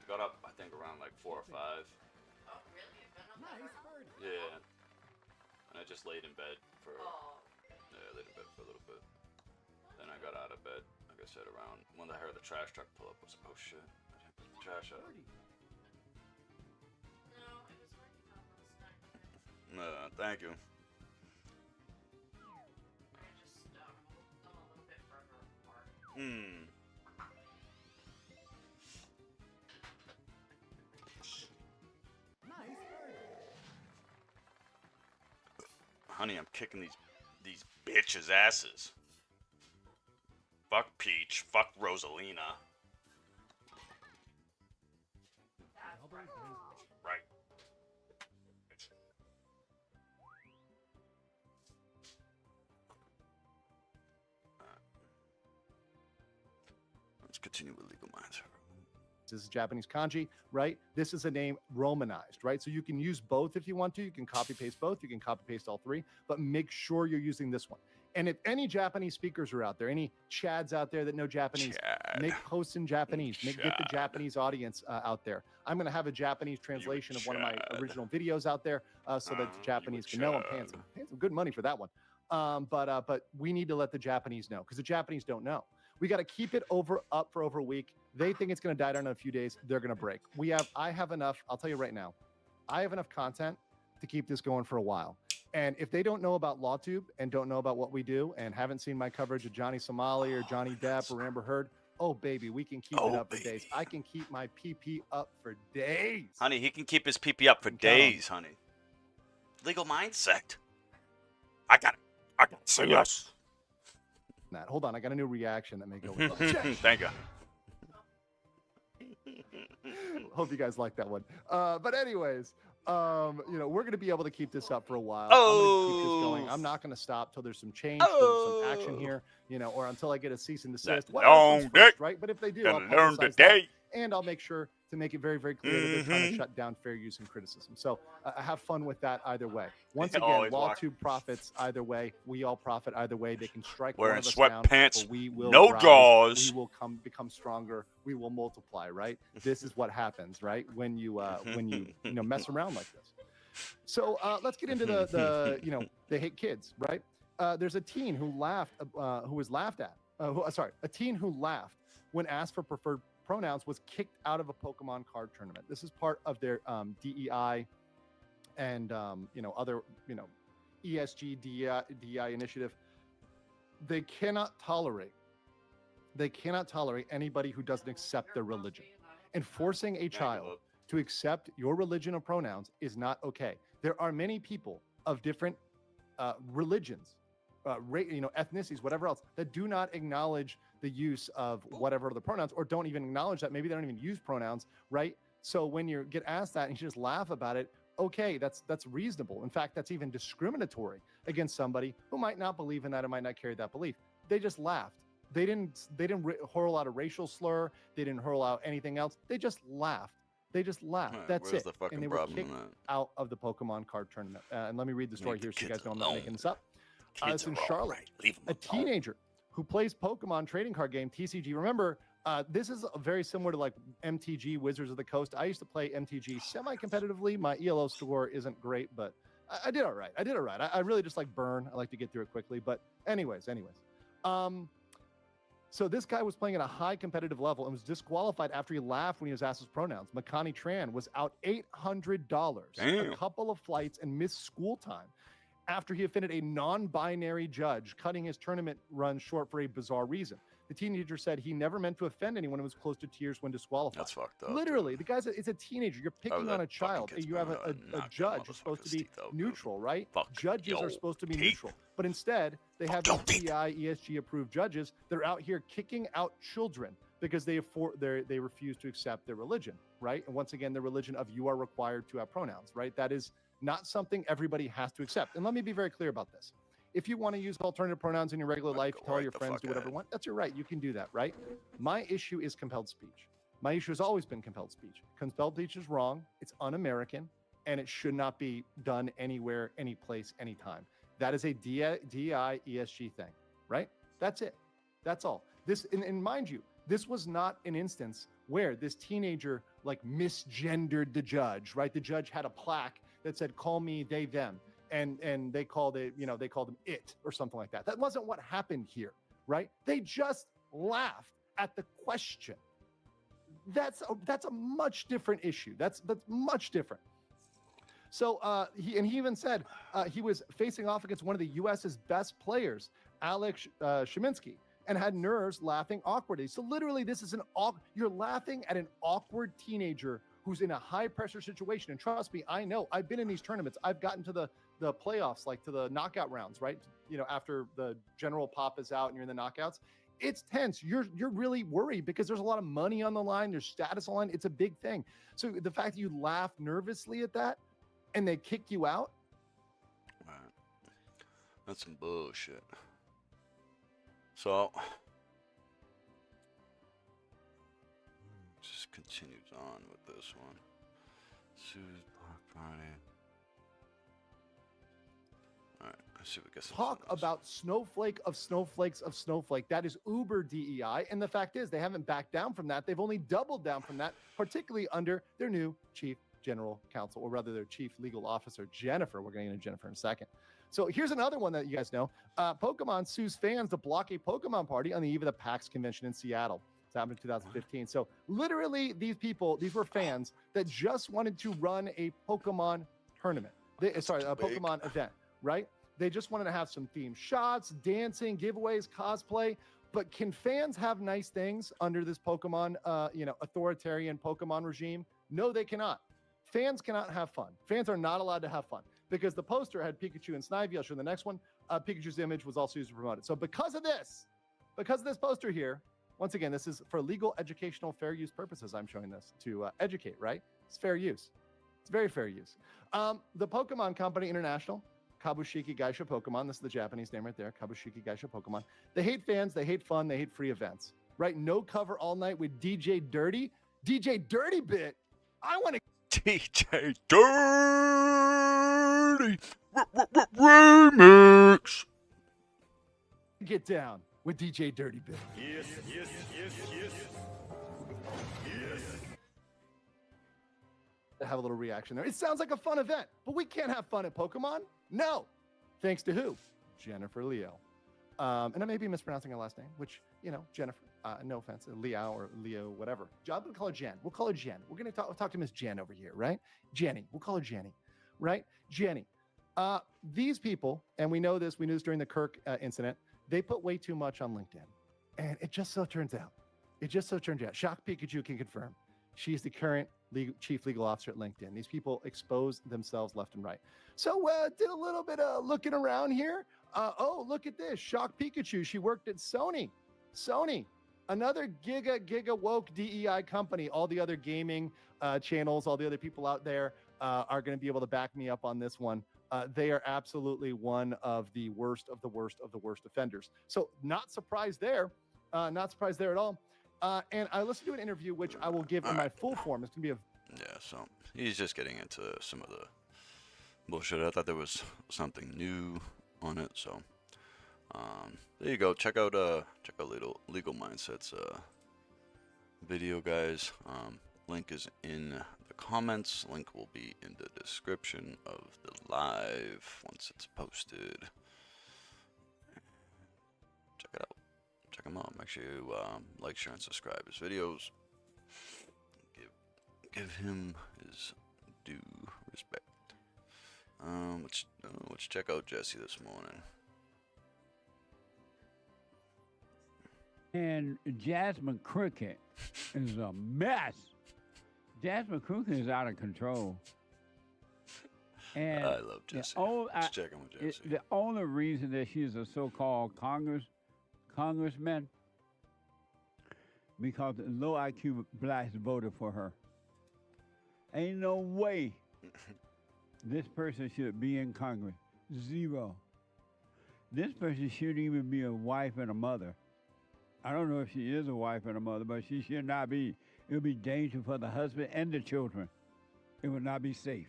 got up, I think, around like 4 or 5. Oh, really? You've been up that early? Yeah. And I just laid in bed for, Oh. yeah, I laid in bed for a little bit. Then I got out of bed, like I said, around when I heard the trash truck pull up. I was like, oh shit, I didn't put the trash out. No, I was working on last night. Thank you. I just moved them a little bit further apart. Nice birdie. Honey, I'm kicking these bitches' asses. Fuck Peach. Fuck Rosalina. Double birdie. Right. Let's continue with Legal Minds. This is Japanese kanji, right? This is a name romanized, right? So you can use both if you want to. You can copy paste both. You can copy paste all three, but make sure you're using this one. And if any Japanese speakers are out there, any Chads out there that know Japanese, Chad. make posts in Japanese. Get the Japanese audience out there. I'm going to have a Japanese translation of one of my Chad. original videos out there so that the Japanese can know. I'm paying some good money for that one. But we need to let the Japanese know because the Japanese don't know. We got to keep it up for over a week. They think it's going to die down in a few days. They're going to break. I have enough. I'll tell you right now, I have enough content to keep this going for a while. And if they don't know about LawTube and don't know about what we do and haven't seen my coverage of Johnny Somali or Johnny Depp or Amber Heard, oh baby, we can keep it up for days. I can keep my PP up for days. Honey, he can keep his PP up for days, honey. Legal Mind Sect. I got it. I got to say yes. Matt, hold on. I got a new reaction that may go with that. Thank you. Hope you guys like that one. But anyways, we're going to be able to keep this up for a while. Oh. I'm going to keep this going. I'm not going to stop till there's some change, till there's some action here, or until I get a cease and desist. That long day. Right? But if they do, Gotta I'll learn publicize today. that, and I'll make sure to make it very, very clear that they're trying to shut down fair use and criticism. So have fun with that either way. Once again, Always LawTube profits either way. We all profit either way. They can strike Wearing one of us down, sweatpants, but we will no rise. jaws. We will become stronger. We will multiply. Right? This is what happens. Right? When you mess around like this. So let's get into the they hate kids. Right? There's a teen who was laughed at. A teen who laughed when asked for preferred pronouns was kicked out of a Pokemon card tournament. This is part of their DEI and other ESG DEI initiative. They cannot tolerate anybody who doesn't accept their religion. And forcing a child to accept your religion or pronouns is not okay. There are many people of different religions, ethnicities, whatever else, that do not acknowledge the use of whatever the pronouns, or don't even acknowledge that. Maybe they don't even use pronouns, right? So when you get asked that and you just laugh about it, okay, that's reasonable. In fact, that's even discriminatory against somebody who might not believe in that and might not carry that belief. They just laughed. They didn't hurl out a racial slur. They didn't hurl out anything else. They just laughed. That's it. And they were kicked out of the Pokemon card tournament. And let me read the story here so you guys know I'm not making this up. It's in Charlotte. A teenager who plays Pokemon trading card game TCG. Remember, this is very similar to like MTG, Wizards of the Coast. I used to play MTG semi-competitively. My ELO score isn't great, but I did all right. I really just like burn. I like to get through it quickly. But anyways. So this guy was playing at a high competitive level and was disqualified after he laughed when he was asked his pronouns. Makani Tran was out $800, a couple of flights, and missed school time after he offended a non-binary judge, cutting his tournament run short for a bizarre reason. The teenager said he never meant to offend anyone and was close to tears when disqualified. That's fucked up. Literally, the guy's it's a teenager. You're picking on a child. You have a judge who's supposed to be neutral, right? Judges are supposed to be neutral. But instead, they have these DEI, ESG-approved judges that are out here kicking out children because they refuse to accept their religion, right? And once again, the religion of you are required to have pronouns, right? That is not something everybody has to accept. And let me be very clear about this. If you want to use alternative pronouns in your regular life, Go tell all right your the friends, fuck do whatever you ahead. want. That's your right. You can do that, right? My issue is compelled speech. My issue has always been compelled speech. Compelled speech is wrong. It's un-American, and it should not be done anywhere, any place, anytime. That is a DI ESG thing, right? That's it. That's all. This, and mind you, this was not an instance where this teenager like misgendered the judge, right? The judge had a plaque that said, "Call me they, them." And they called it, they called him it or something like that. That wasn't what happened here, right? They just laughed at the question. That's a much different issue. That's much different. So he even said he was facing off against one of the U.S.'s best players, Alex Shiminsky, and had nerves laughing awkwardly. So literally, this is you're laughing at an awkward teenager who's in a high pressure situation. And trust me, I know. I've been in these tournaments. I've gotten to the playoffs, like to the knockout rounds, right? After the general pop is out and you're in the knockouts. It's tense. You're really worried because there's a lot of money on the line. There's status on the line. It's a big thing. So the fact that you laugh nervously at that and they kick you out. Right. That's some bullshit. So, just continues on with this one. Sue's Block Party. Alright, let's see if we get some. Talk about snowflake of snowflakes of snowflake. That is uber DEI. And the fact is, they haven't backed down from that. They've only doubled down from that, particularly under their new chief general counsel, or rather their chief legal officer, Jennifer. We're going to get into Jennifer in a second. So here's another one that you guys know. Pokemon sues fans to block a Pokemon party on the eve of the PAX convention in Seattle. It's happened in 2015. So literally these were fans that just wanted to run a Pokemon tournament. A Pokemon event, right? They just wanted to have some themed shots, dancing, giveaways, cosplay. But can fans have nice things under this Pokemon, authoritarian Pokemon regime? No, they cannot. Fans cannot have fun. Fans are not allowed to have fun because the poster had Pikachu and Snivy. I'll show the next one. Pikachu's image was also used to promote it. So because of this poster here, once again, this is for legal, educational, fair use purposes. I'm showing this to educate, right? It's fair use. It's very fair use. The Pokemon Company International, Kabushiki Gaisha Pokemon. This is the Japanese name right there. Kabushiki Gaisha Pokemon. They hate fans. They hate fun. They hate free events, right? No cover all night with DJ Dirty. DJ Dirty Bit. I want to. DJ Dirty Remix. Get down with DJ Dirty Bit. Yes, yes, yes, yes. Yes. To have a little reaction there. It sounds like a fun event, but we can't have fun at Pokemon. No. Thanks to who? Jennifer Leo. And I may be mispronouncing her last name, which, Jennifer, no offense, Leo or Leo, whatever. I'm going to call her Jen. We'll call her Jen. We're going to talk to Miss Jen over here, right? Jenny. We'll call her Jenny, right? Jenny. These people, and we know this during the Kirk incident, they put way too much on LinkedIn. And it just so turns out, Shock Pikachu can confirm, she's the current chief legal officer at LinkedIn. These people expose themselves left and right. So did a little bit of looking around here. Look at this. Shock Pikachu. She worked at Sony. Another giga woke DEI company. All the other gaming channels, all the other people out there are going to be able to back me up on this one. They are absolutely one of the worst of the worst of the worst offenders. So not surprised there. Not surprised there at all. And I listened to an interview, which I will give in my full form. It's going to be Yeah, so he's just getting into some of the bullshit. I thought there was something new on it, so there you go. Check out Legal Mindsets video, guys. Link is in the comments. Link will be in the description of the live once it's posted. Check it out. Check him out. Make sure you like, share, and subscribe his videos. Give him his due respect. Let's check out Jesse this morning. And Jasmine Cricket is a mess. Jasmine Cricket is out of control. And I love Jesse. Let's check in with Jesse. The only reason that she's a so-called congressman because the low IQ blacks voted for her. Ain't no way this person should be in Congress. Zero. This person shouldn't even be a wife and a mother. I don't know if she is a wife and a mother, but she should not be. It would be dangerous for the husband and the children. It would not be safe.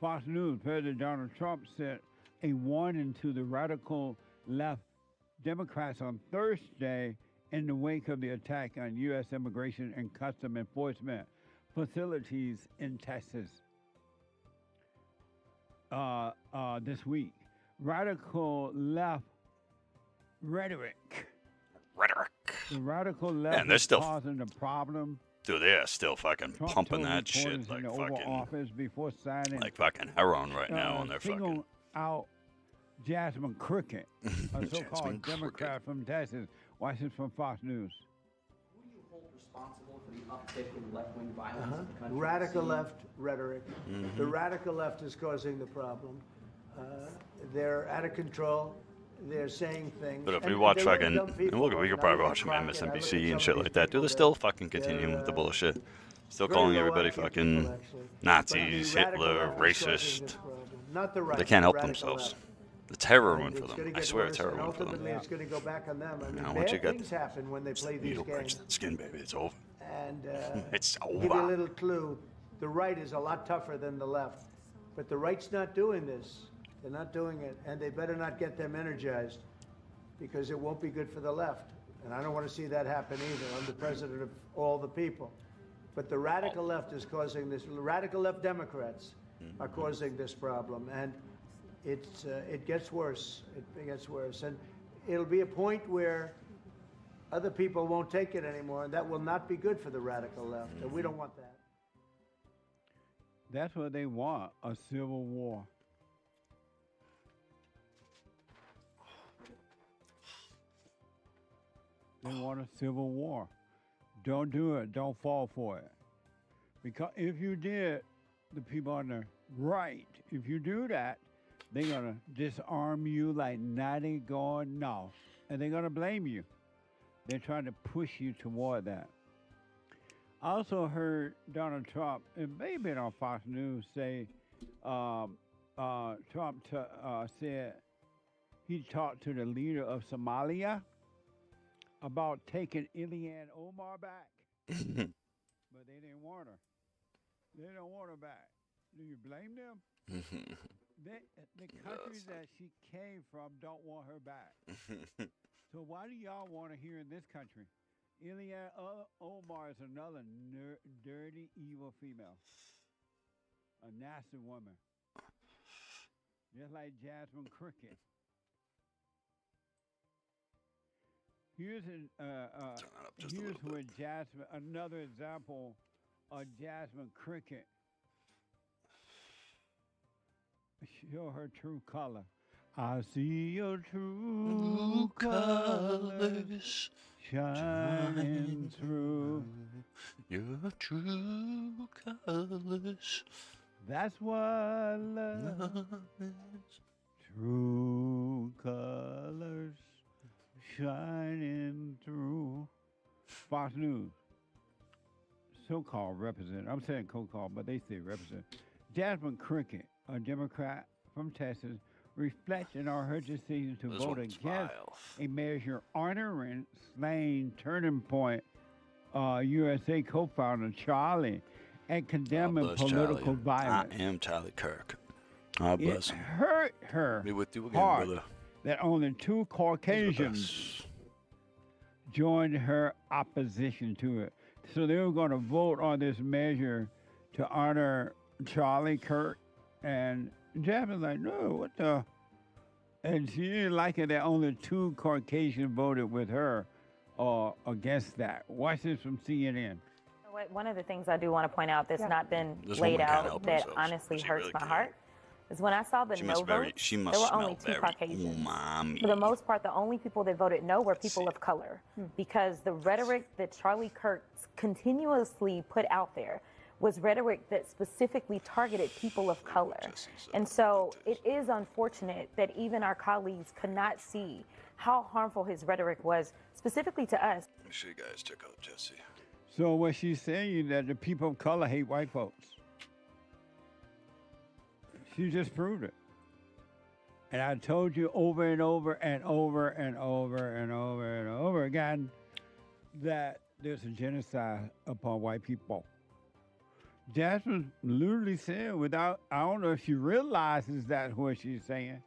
Fox News, President Donald Trump sent a warning to the radical left Democrats on Thursday in the wake of the attack on U.S. immigration and custom enforcement facilities in Texas this week. Radical left rhetoric. The radical left and they're is still causing the problem. Dude, they are still fucking Trump pumping told that shit reporters in like the Oval fucking Office before signing heroin right now on their singled fucking. out Jasmine Crockett, a Jasmine so-called Democrat from Texas. Watch this from Fox News. Who do you hold responsible for the uptick in left-wing violence in the country? Radical left rhetoric. The radical left is causing the problem. They're out of control. They're saying things. But if we and watch they let fucking, dumb people we could vote. probably Now watch some look at Crockett, I look at MSNBC and some shit of like these that. Dude, people they're still fucking continuing they're, with the bullshit. Still very calling low everybody IQ fucking people, actually. Nazis, But the radical Hitler, left is causing racist. this problem. Not the right. They can't help the radical themselves. left. It's heroin And for it's them. gonna I get swear worse, it's and heroin for them. ultimately, it's going to go back on them. I mean, Now, once you bad get things happen when they play these needle breaks games. that skin, baby, it's over. And It's give you a over. little clue. The right is a lot tougher than the left. But the right's not doing this. They're not doing it. And they better not get them energized because it won't be good for the left. And I don't want to see that happen either. I'm the president of all the people. But the radical left is causing this. Radical left Democrats are causing this problem. And it gets worse. It gets worse. And it'll be a point where other people won't take it anymore. And that will not be good for the radical left. And we don't want that. That's what they want, a civil war. They want a civil war. Don't do it. Don't fall for it. Because if you did, the people on the right, if you do that, they're going to disarm you like Natty going no. And they're going to blame you. They're trying to push you toward that. I also heard Donald Trump, it may have been on Fox News, say Trump said he talked to the leader of Somalia about taking Ilhan Omar back. But they didn't want her. They don't want her back. Do you blame them? The countries that she came from don't want her back. So why do y'all want her here in this country? Ilhan Omar is another dirty, evil female. A nasty woman. Just like Jasmine Crockett. Here's where Jasmine, another example of Jasmine Crockett. Show her true color. I see your true colors shining through your true colors. That's what love is. True colors shining through. Fox News. So-called representative. I'm saying co-called, but they say representative. Jasmine Crockett, a Democrat from Texas, reflecting on her decision to vote against a measure honoring slain Turning Point USA co-founder Charlie and condemning political violence. I am Charlie Kirk. God bless him. It hurt her Be with you again, heart brother. that only two Caucasians joined her opposition to it. So they were going to vote on this measure to honor Charlie Kirk, and Jasmine's like, no, what the? And she didn't like it that only two Caucasians voted with her against that. Watch this from CNN. One of the things I do want to point out that's not been This laid woman can't out help that herself. honestly She hurts really my can't. heart is when I saw the She no must votes, she must there were smell only two very Caucasians. umami. For the most part, the only people that voted no were people of color because the rhetoric that Charlie Kirk continuously put out there was rhetoric that specifically targeted people of color. And so it is unfortunate that even our colleagues could not see how harmful his rhetoric was, specifically to us. Make sure you guys check out Jesse. So what she's saying is that the people of color hate white folks. She just proved it. And I told you over and over and over and over and over and over again that there's a genocide upon white people. Jasmine literally said, without, I don't know if she realizes that's what she's saying,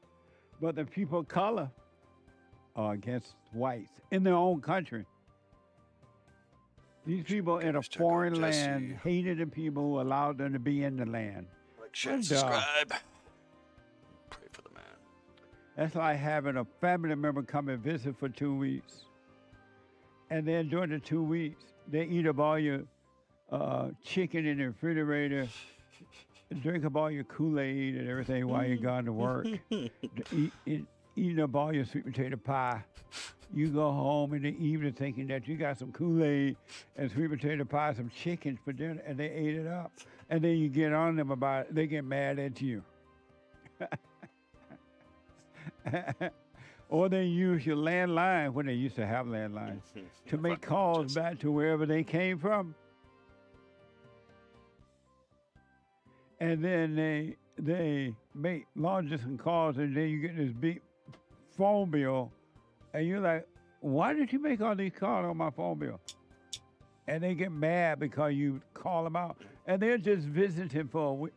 but the people of color are against whites in their own country. These people in a foreign land hated the people who allowed them to be in the land. Like, share, subscribe. Pray for the man. That's like having a family member come and visit for 2 weeks. And then during the 2 weeks, they eat up all your chicken in the refrigerator, drink up all your Kool-Aid and everything while you're gone to work, eating up all your sweet potato pie. You go home in the evening thinking that you got some Kool-Aid and sweet potato pie, some chicken for dinner, and they ate it up. And then you get on them about it, they get mad at you. Or they use your landline, when they used to have landlines, to make calls back to wherever they came from. And then they make long distance calls, and then you get this big phone bill, and you're like, why did you make all these calls on my phone bill? And they get mad because you call them out, and they're just visiting for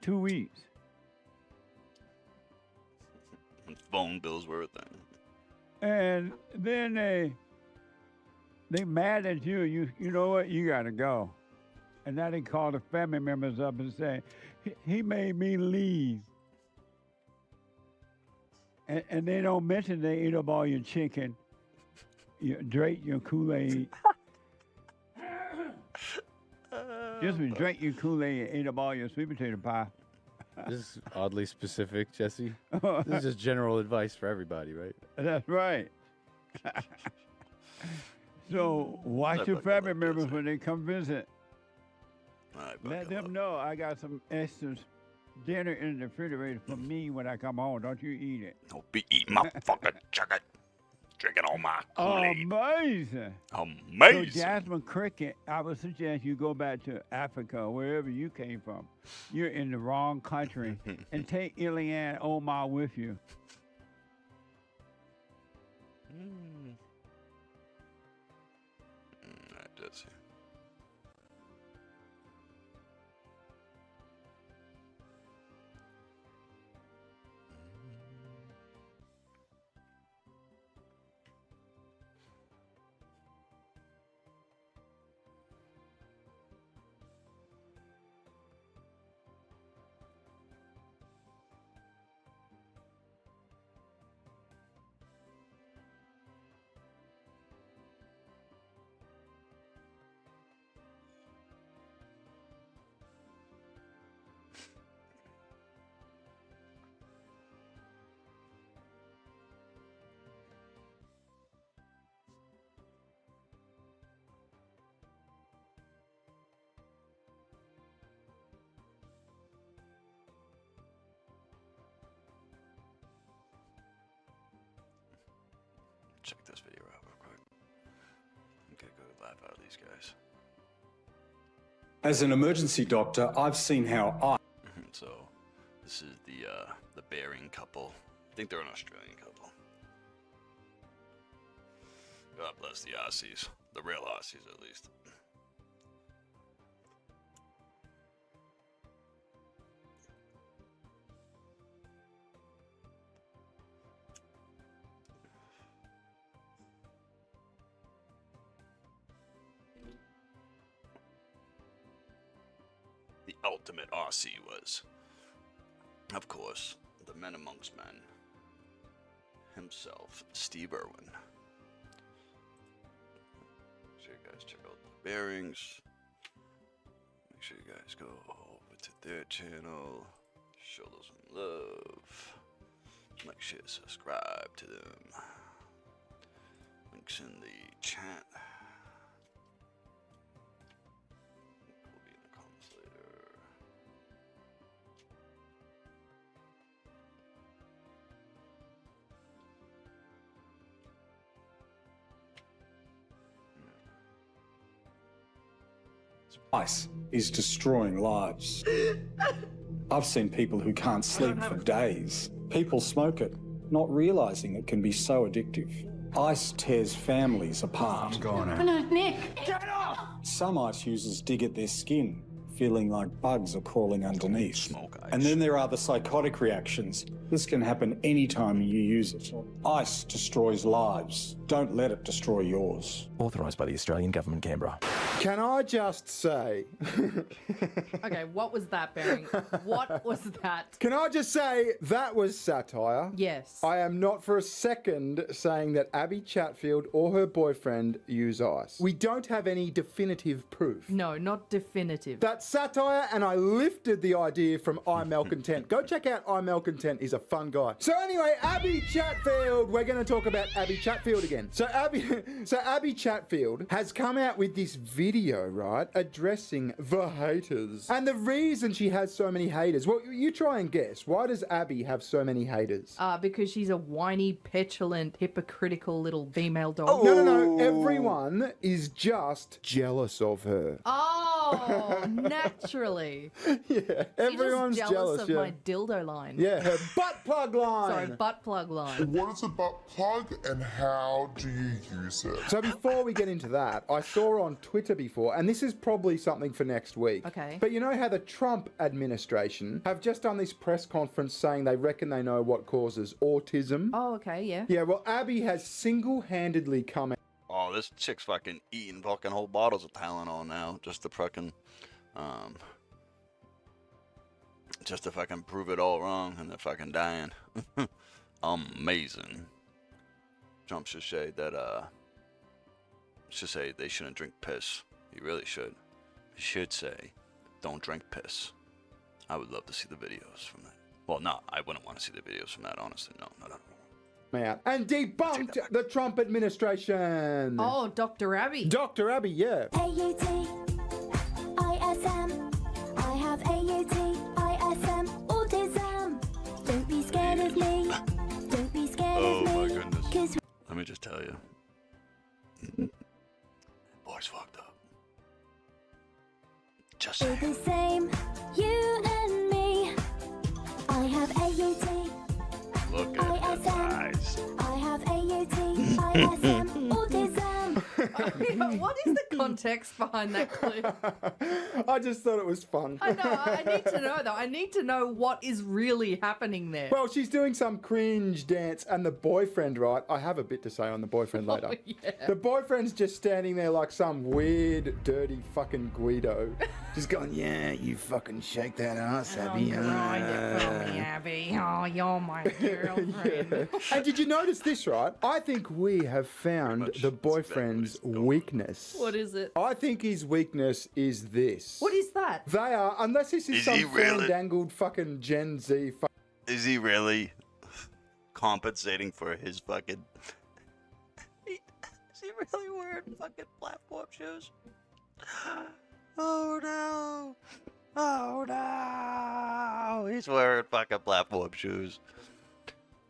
2 weeks. Phone bills were a thing. And then they mad at you. You know what? You got to go. And now they call the family members up and say, he made me leave. And they don't mention they ate up all your chicken, drank your Kool-Aid. Just drank your Kool-Aid and ate up all your sweet potato pie. This is oddly specific, Jesse. This is just general advice for everybody, right? That's right. So watch your family members when they come visit. Let them know I got some extra dinner in the refrigerator for me when I come home. Don't you eat it. Don't be eating my fucking chicken. Drinking all my Kool-Aid. Amazing. Amazing. So Jasmine Cricket, I would suggest you go back to Africa or wherever you came from. You're in the wrong country. And take Ilhan Omar with you. All right, Jesse. Check this video out real quick. Get a good laugh out of these guys. As an emergency doctor, I've seen how So, this is the Bering couple. I think they're an Australian couple. God bless the Aussies. The real Aussies, at least. The ultimate Aussie was, of course, the men amongst men himself, Steve Irwin. Make sure you guys check out the Bearings. Make sure you guys go over to their channel, show them some love. Make sure to subscribe to them. Links in the chat. Will be in the comments later. ice is destroying lives. I've seen people who can't sleep for days People smoke it, not realizing it can be so addictive. Ice tears families apart. I'm going out. No, Nick, get off! Some ice users dig at their skin, feeling like bugs are crawling underneath. Smoke ice. And then there are the psychotic reactions. This can happen anytime you use it. Ice destroys lives. Don't let it destroy yours. Authorised by the Australian Government, Canberra. Can I just say... Okay, what was that, Barry? What was that? Can I just say that was satire? Yes. I am not for a second saying that Abby Chatfield or her boyfriend use ice. We don't have any definitive proof. No, not definitive. That's satire, and I lifted the idea from iMalcontent. Go check out iMalcontent. He's a fun guy. So anyway, Abby Chatfield. We're going to talk about Abby Chatfield again. So Abby Chatfield has come out with this video, right, addressing the haters. And the reason she has so many haters, well, you try and guess. Why does Abby have so many haters? Because she's a whiny, petulant, hypocritical little female dog. Oh. No. Everyone is just jealous of her. Oh, naturally. Yeah, everyone's just jealous of my dildo line. Yeah, her butt plug line. Sorry, butt plug line. What is a butt plug and how do you use it? So before we get into that, I saw on Twitter before, and this is probably something for next week. Okay. But you know how the Trump administration have just done this press conference saying they reckon they know what causes autism? Oh, okay, yeah. Yeah, well, Abby has single-handedly come out. Oh, this chick's fucking eating fucking whole bottles of Tylenol now, just to fucking, prove it all wrong, and they're fucking dying. Amazing. Trump should say that, they shouldn't drink piss. He really should. He should say, don't drink piss. I would love to see the videos from that. Well, no, I wouldn't want to see the videos from that, honestly. No. Out and debunked the Trump administration. Oh, Dr. Abby. Dr. Abby, yeah. AUT, ISM. I have AUT, ISM, autism. Don't be scared of me. Don't be scared of me. Oh my goodness. Let me just tell you. Boy's fucked up. Just we're the same, you and me. I have AUT. Look at his eyes. I have AUT, ISM, autism. What is the context behind that clip? I just thought it was fun. I know. I need to know, though. I need to know what is really happening there. Well, she's doing some cringe dance, and the boyfriend, right? I have a bit to say on the boyfriend later. Oh, yeah. The boyfriend's just standing there like some weird, dirty fucking Guido. Just going, yeah, you fucking shake that ass, Abby. Oh, you feel me, Abby. Oh, you're my girlfriend. Yeah. And did you notice this, right? I think we have found the boyfriend's weakness. What is it? I think his weakness is this. What is that? They are, unless this is some fandangled fucking Gen Z. Is he really compensating for his fucking... Is he really wearing fucking platform shoes? Oh no! Oh no! He's wearing fucking platform shoes.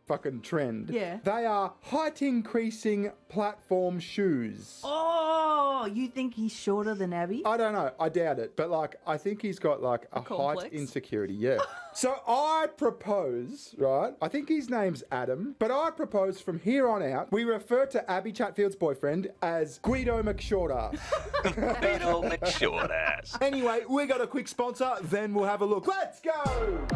Fucking trend. Yeah. They are height increasing platform shoes. Oh, you think he's shorter than Abby? I don't know. I doubt it. But like, I think he's got like a height insecurity. Yeah. So I propose, right? I think his name's Adam. But I propose from here on out, we refer to Abby Chatfield's boyfriend as Guido McShortass. Guido McShortass. Anyway, we got a quick sponsor. Then we'll have a look. Let's go!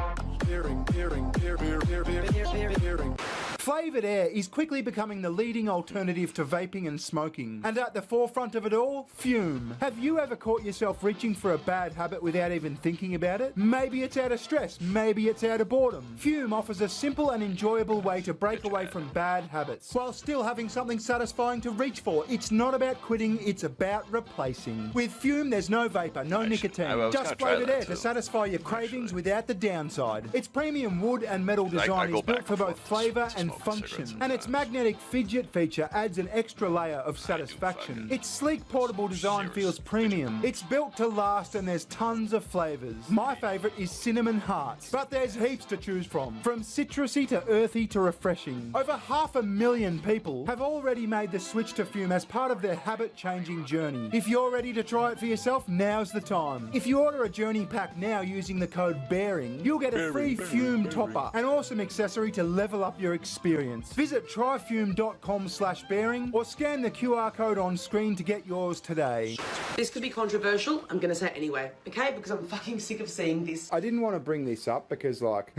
Flavoured Air is quickly becoming the leading alternative to vaping and smoking. And at the forefront of it all, Fume. Have you ever caught yourself reaching for a bad habit without even thinking about it? Maybe it's out of stress, maybe it's out of boredom. Fume offers a simple and enjoyable way to break away from bad habits, while still having something satisfying to reach for. It's not about quitting, it's about replacing. With Fume, there's no vapor, no nicotine, just flavoured air to satisfy your cravings without the downside. Its premium wood and metal design is built for both flavour and function, and its magnetic fidget feature adds an extra layer of satisfaction. Its sleek portable design feels premium. It's built to last and there's tons of flavours. My favourite is Cinnamon Heart. parts. But there's heaps to choose from citrusy to earthy to refreshing. Over 500,000 people have already made the switch to Fume as part of their habit-changing journey. If you're ready to try it for yourself, now's the time. If you order a journey pack now using the code BEARING, you'll get a free Fume topper, an awesome accessory to level up your experience. Visit tryfume.com/bearing or scan the QR code on screen to get yours today. This could be controversial, I'm gonna say it anyway, okay? Because I'm fucking sick of seeing this. I didn't want to bring this up because, like,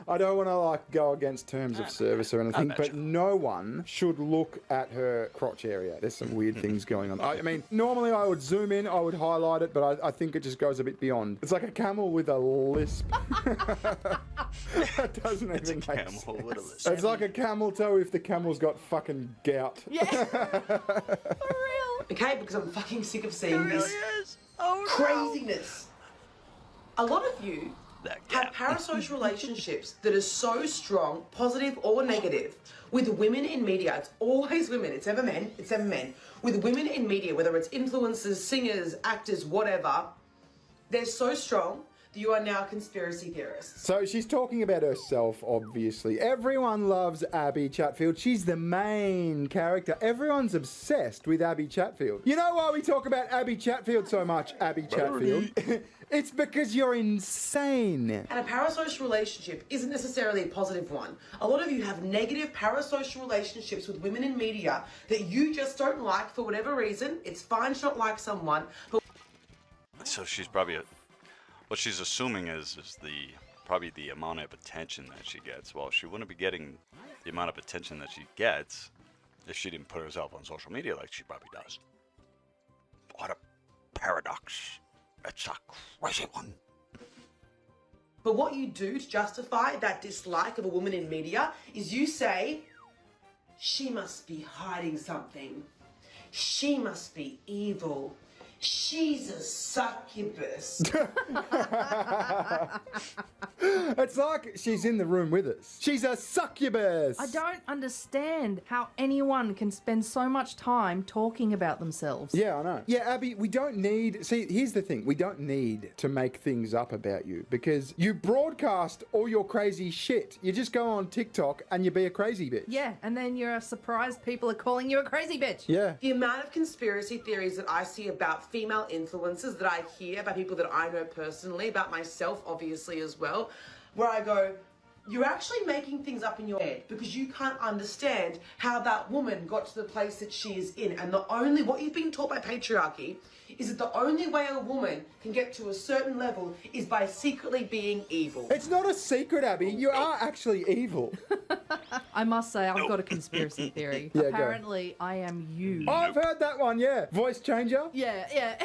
I don't want to, like, go against terms of service or anything, but no one should look at her crotch area. There's some weird things going on. I mean, normally I would zoom in, I would highlight it, but I think it just goes a bit beyond. It's like a camel with a lisp. That doesn't even make sense. With a lisp. It's like a camel toe if the camel's got fucking gout. Okay, because I'm fucking sick of seeing this craziness. A lot of you have parasocial relationships that are so strong, positive or negative, with women in media. It's always women. It's never men. It's never men. With women in media, whether it's influencers, singers, actors, whatever, they're so strong that you are now conspiracy theorists. So she's talking about herself, obviously. Everyone loves Abby Chatfield. She's the main character. Everyone's obsessed with Abby Chatfield. You know why we talk about Abby Chatfield so much, Abby Chatfield? It's because you're insane. And a parasocial relationship isn't necessarily a positive one. A lot of you have negative parasocial relationships with women in media that you just don't like for whatever reason. It's fine to not like someone, but... So she's probably what she's assuming is probably the amount of attention that she gets. Well, she wouldn't be getting the amount of attention that she gets if she didn't put herself on social media like she probably does. What a paradox. It's a crazy one. But what you do to justify that dislike of a woman in media is you say, she must be hiding something. She must be evil. She's a succubus. It's like she's in the room with us. She's a succubus. I don't understand how anyone can spend so much time talking about themselves. Yeah, I know. Yeah, Abby, we don't need... See, here's the thing. We don't need to make things up about you because you broadcast all your crazy shit. You just go on TikTok and you be a crazy bitch. Yeah, and then you're surprised people are calling you a crazy bitch. Yeah. The amount of conspiracy theories that I see about female influencers, that I hear about people that I know personally, about myself obviously as well, where I go, you're actually making things up in your head because you can't understand how that woman got to the place that she is in. And what you've been taught by patriarchy is that the only way a woman can get to a certain level is by secretly being evil. It's not a secret, Abby. You are actually evil. I must say, I've got a conspiracy theory. Yeah, go. Apparently, I am you. Oh, I've heard that one, yeah. Voice changer? Yeah. Yeah.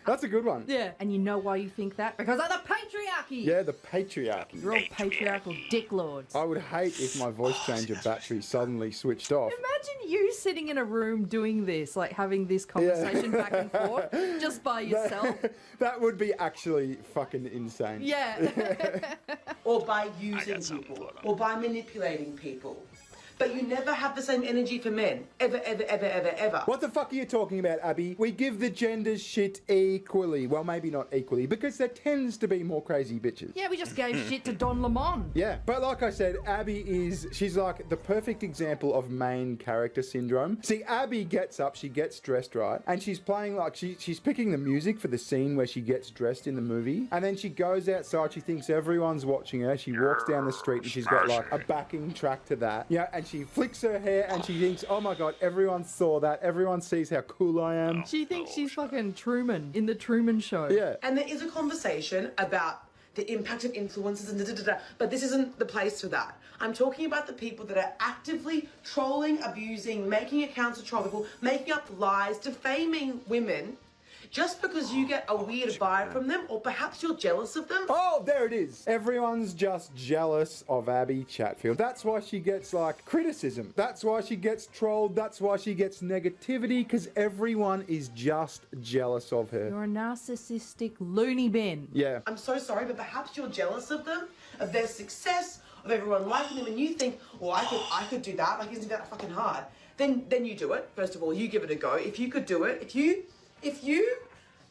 That's a good one. Yeah. And you know why you think that? Because of the patriarchy. Yeah, the patriarchy. You're all patriarchal dick lords. I would hate if my voice changer battery suddenly switched off. Imagine you sitting in a room doing this, like having this conversation back and forth, just by yourself. That would be actually fucking insane. Yeah. Or by using people. Or by manipulating people. But you never have the same energy for men. Ever, ever, ever, ever, ever. What the fuck are you talking about, Abby? We give the genders shit equally. Well, maybe not equally, because there tends to be more crazy bitches. Yeah, we just gave shit to Don Lemon. Yeah, but like I said, she's like the perfect example of main character syndrome. See, Abby gets up, she gets dressed right, and she's playing like, she's picking the music for the scene where she gets dressed in the movie, and then she goes outside, she thinks everyone's watching her, she walks down the street and she's got like a backing track to that. Yeah, and she flicks her hair and she thinks, oh my god, everyone saw that, everyone sees how cool I am. She thinks she's fucking Truman in the Truman Show. Yeah. And there is a conversation about the impact of influencers and but this isn't the place for that. I'm talking about the people that are actively trolling, abusing, making accounts to troll people, making up lies, defaming women, just because you get a weird vibe from them, or perhaps you're jealous of them. Oh, there it is. Everyone's just jealous of Abby Chatfield. That's why she gets, like, criticism. That's why she gets trolled. That's why she gets negativity, because everyone is just jealous of her. You're a narcissistic loony bin. Yeah. I'm so sorry, but perhaps you're jealous of them, of their success, of everyone liking them, and you think, well, I could do that. Like, isn't that fucking hard? Then you do it. First of all, you give it a go. If you could do it, if you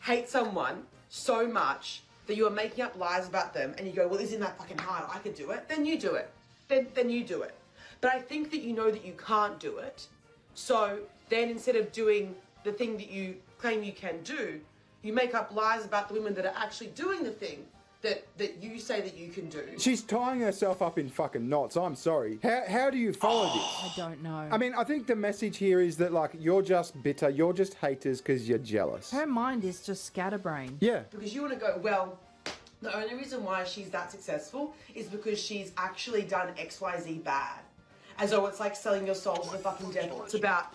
hate someone so much that you are making up lies about them and you go, well, isn't that fucking hard? I could do it. Then you do it. Then you do it. But I think that you know that you can't do it. So then instead of doing the thing that you claim you can do, you make up lies about the women that are actually doing the thing that you say that you can do. She's tying herself up in fucking knots. I'm sorry. How do you follow this? I don't know. I mean, I think the message here is that, like, you're just bitter, you're just haters because you're jealous. Her mind is just scatterbrain. Yeah. Because you want to go, well, the only reason why she's that successful is because she's actually done XYZ bad. As though it's like selling your soul to the fucking devil. It's about,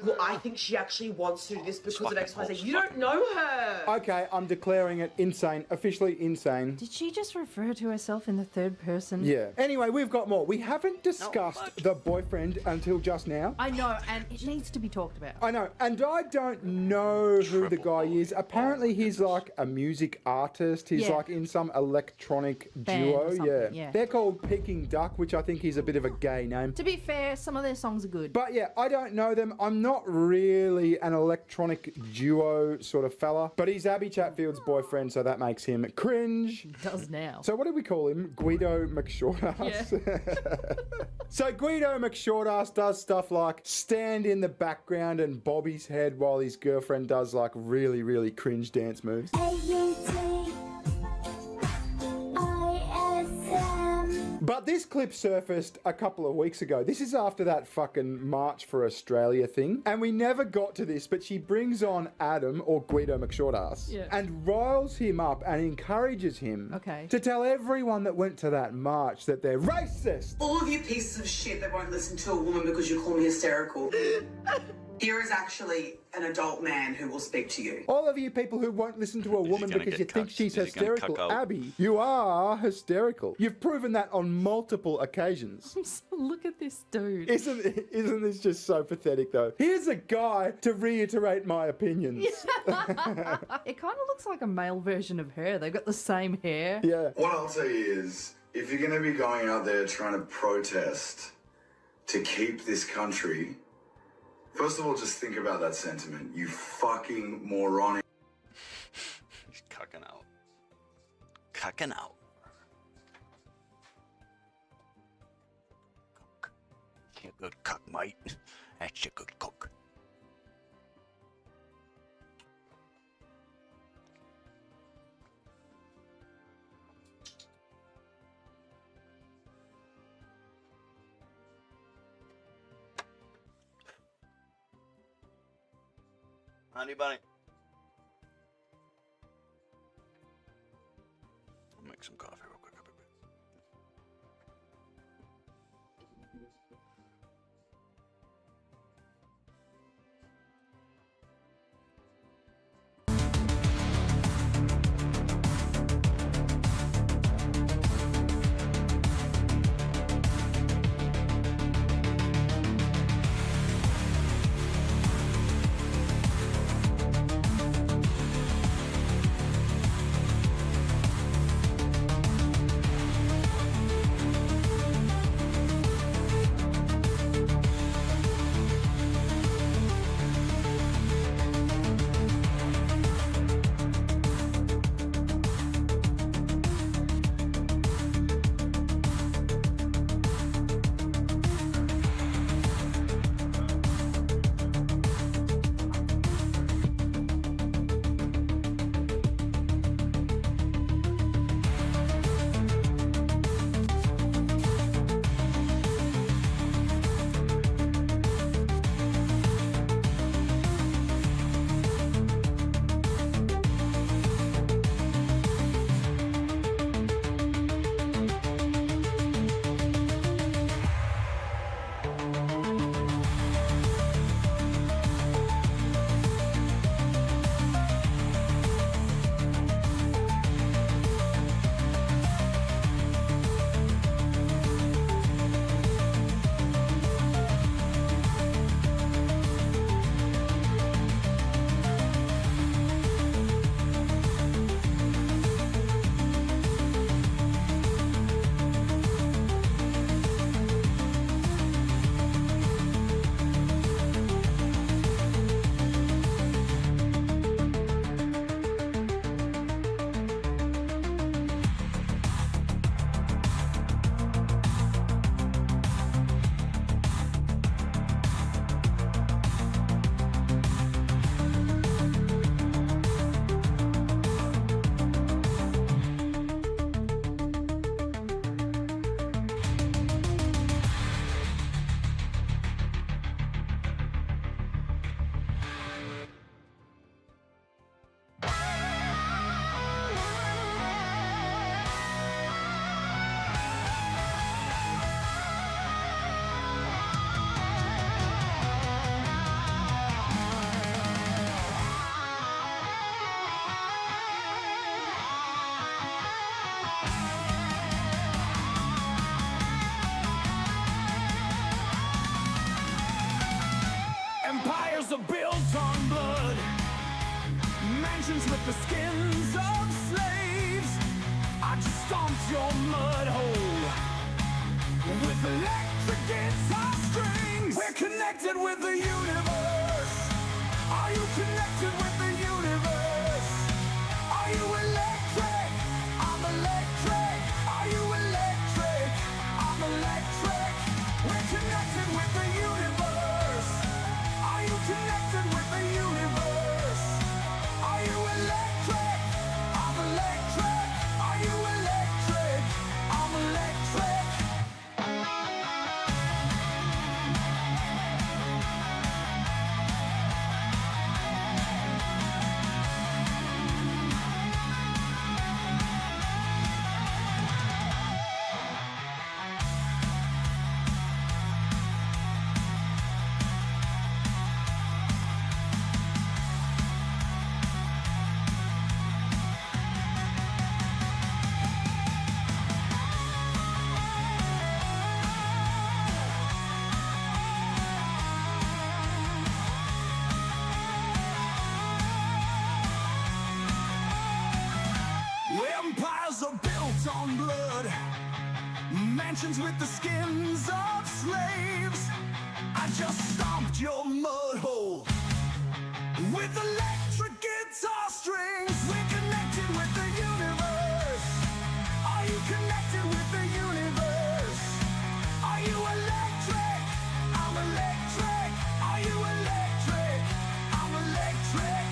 well, I think she actually wants to do this because of XYZ. You don't know her. Okay, I'm declaring it insane, officially insane. Did she just refer to herself in the third person? Yeah. Anyway, we've got more. We haven't discussed the boyfriend until just now. I know, and it needs to be talked about. I know, and I don't know who the guy is. Apparently, he's like a music artist. He's Yeah. like in some electronic Band or duo. something, Yeah. yeah. They're called Peking Duck, which I think is a bit of a gay name. To be fair, some of their songs are good. But yeah, I don't know them. I'm not really an electronic duo sort of fella. But he's Abby Chatfield's boyfriend, so that makes him cringe. He does now. So what do we call him? Guido McShortass. So Guido McShortass does stuff like stand in the background and bob his head while his girlfriend does like really, really cringe dance moves. But this clip surfaced a couple of weeks ago. This is after that fucking March for Australia thing. And we never got to this, but she brings on Adam, or Guido McShortass, Yeah. and riles him up and encourages him to tell everyone that went to that march that they're racist. All of you pieces of shit that won't listen to a woman because you call me hysterical. Here is actually an adult man who will speak to you. All of you people who won't listen to a woman gonna because get you think cucked? she's Is he gonna hysterical. cuck out? Abby, you are hysterical. You've proven that on multiple occasions. Look at this dude. Isn't this just so pathetic though? Here's a guy to reiterate my opinions. It kind of looks like a male version of her. They've got the same hair. Yeah. What I'll tell you is, if you're going to be going out there trying to protest to keep this country, first of all, just think about that sentiment. You fucking moron. He's cucking out. Cucking out. Cook. You're a good cook, mate. That's a good cook. Honey bunny. I'll make some coffee real quick. Empires are built on blood, mansions with the skins of slaves. I just stomped your mud hole with electric guitar strings. We're connected with the universe. Are you connected with the universe? Are you electric? I'm electric. Are you electric? I'm electric. We're connected with the universe. Are you connected with the universe? Are you electric? I'm electric. Are you electric? I'm electric. Empires are built on blood, mansions with the skins of slaves. I just stomped your mud hole with electric guitar strings. We're connected with the universe. Are you connected with the universe? Are you electric? I'm electric. Are you electric? I'm electric.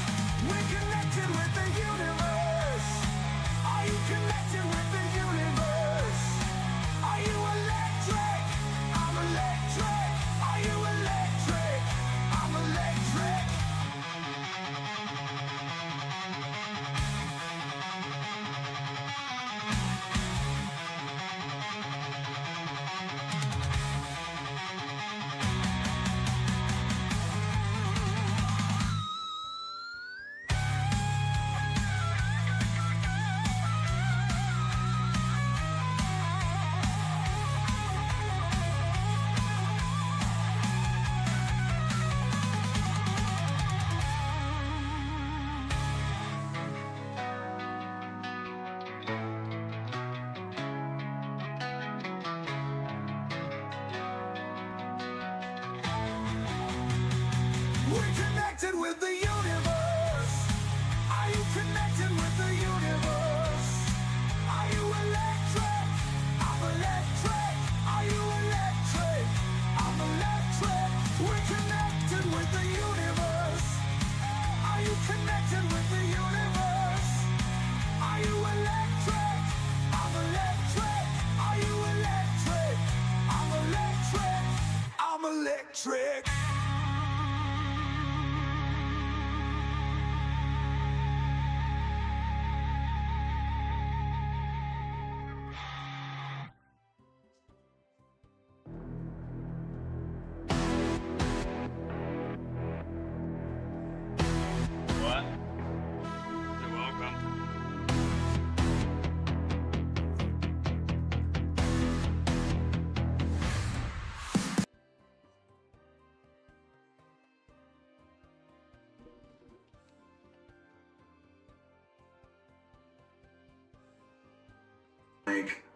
We're connected with the universe. Are you connected with the universe? Are you electric? I'm electric. Are you electric? I'm electric. We're connected with the universe. Are you connected with the universe? Are you electric? I'm electric. Are you electric? I'm electric. We're connected with the universe. Are you connected with the universe? Are you electric? I'm electric. Are you electric? I'm electric. I'm electric. What? You're welcome.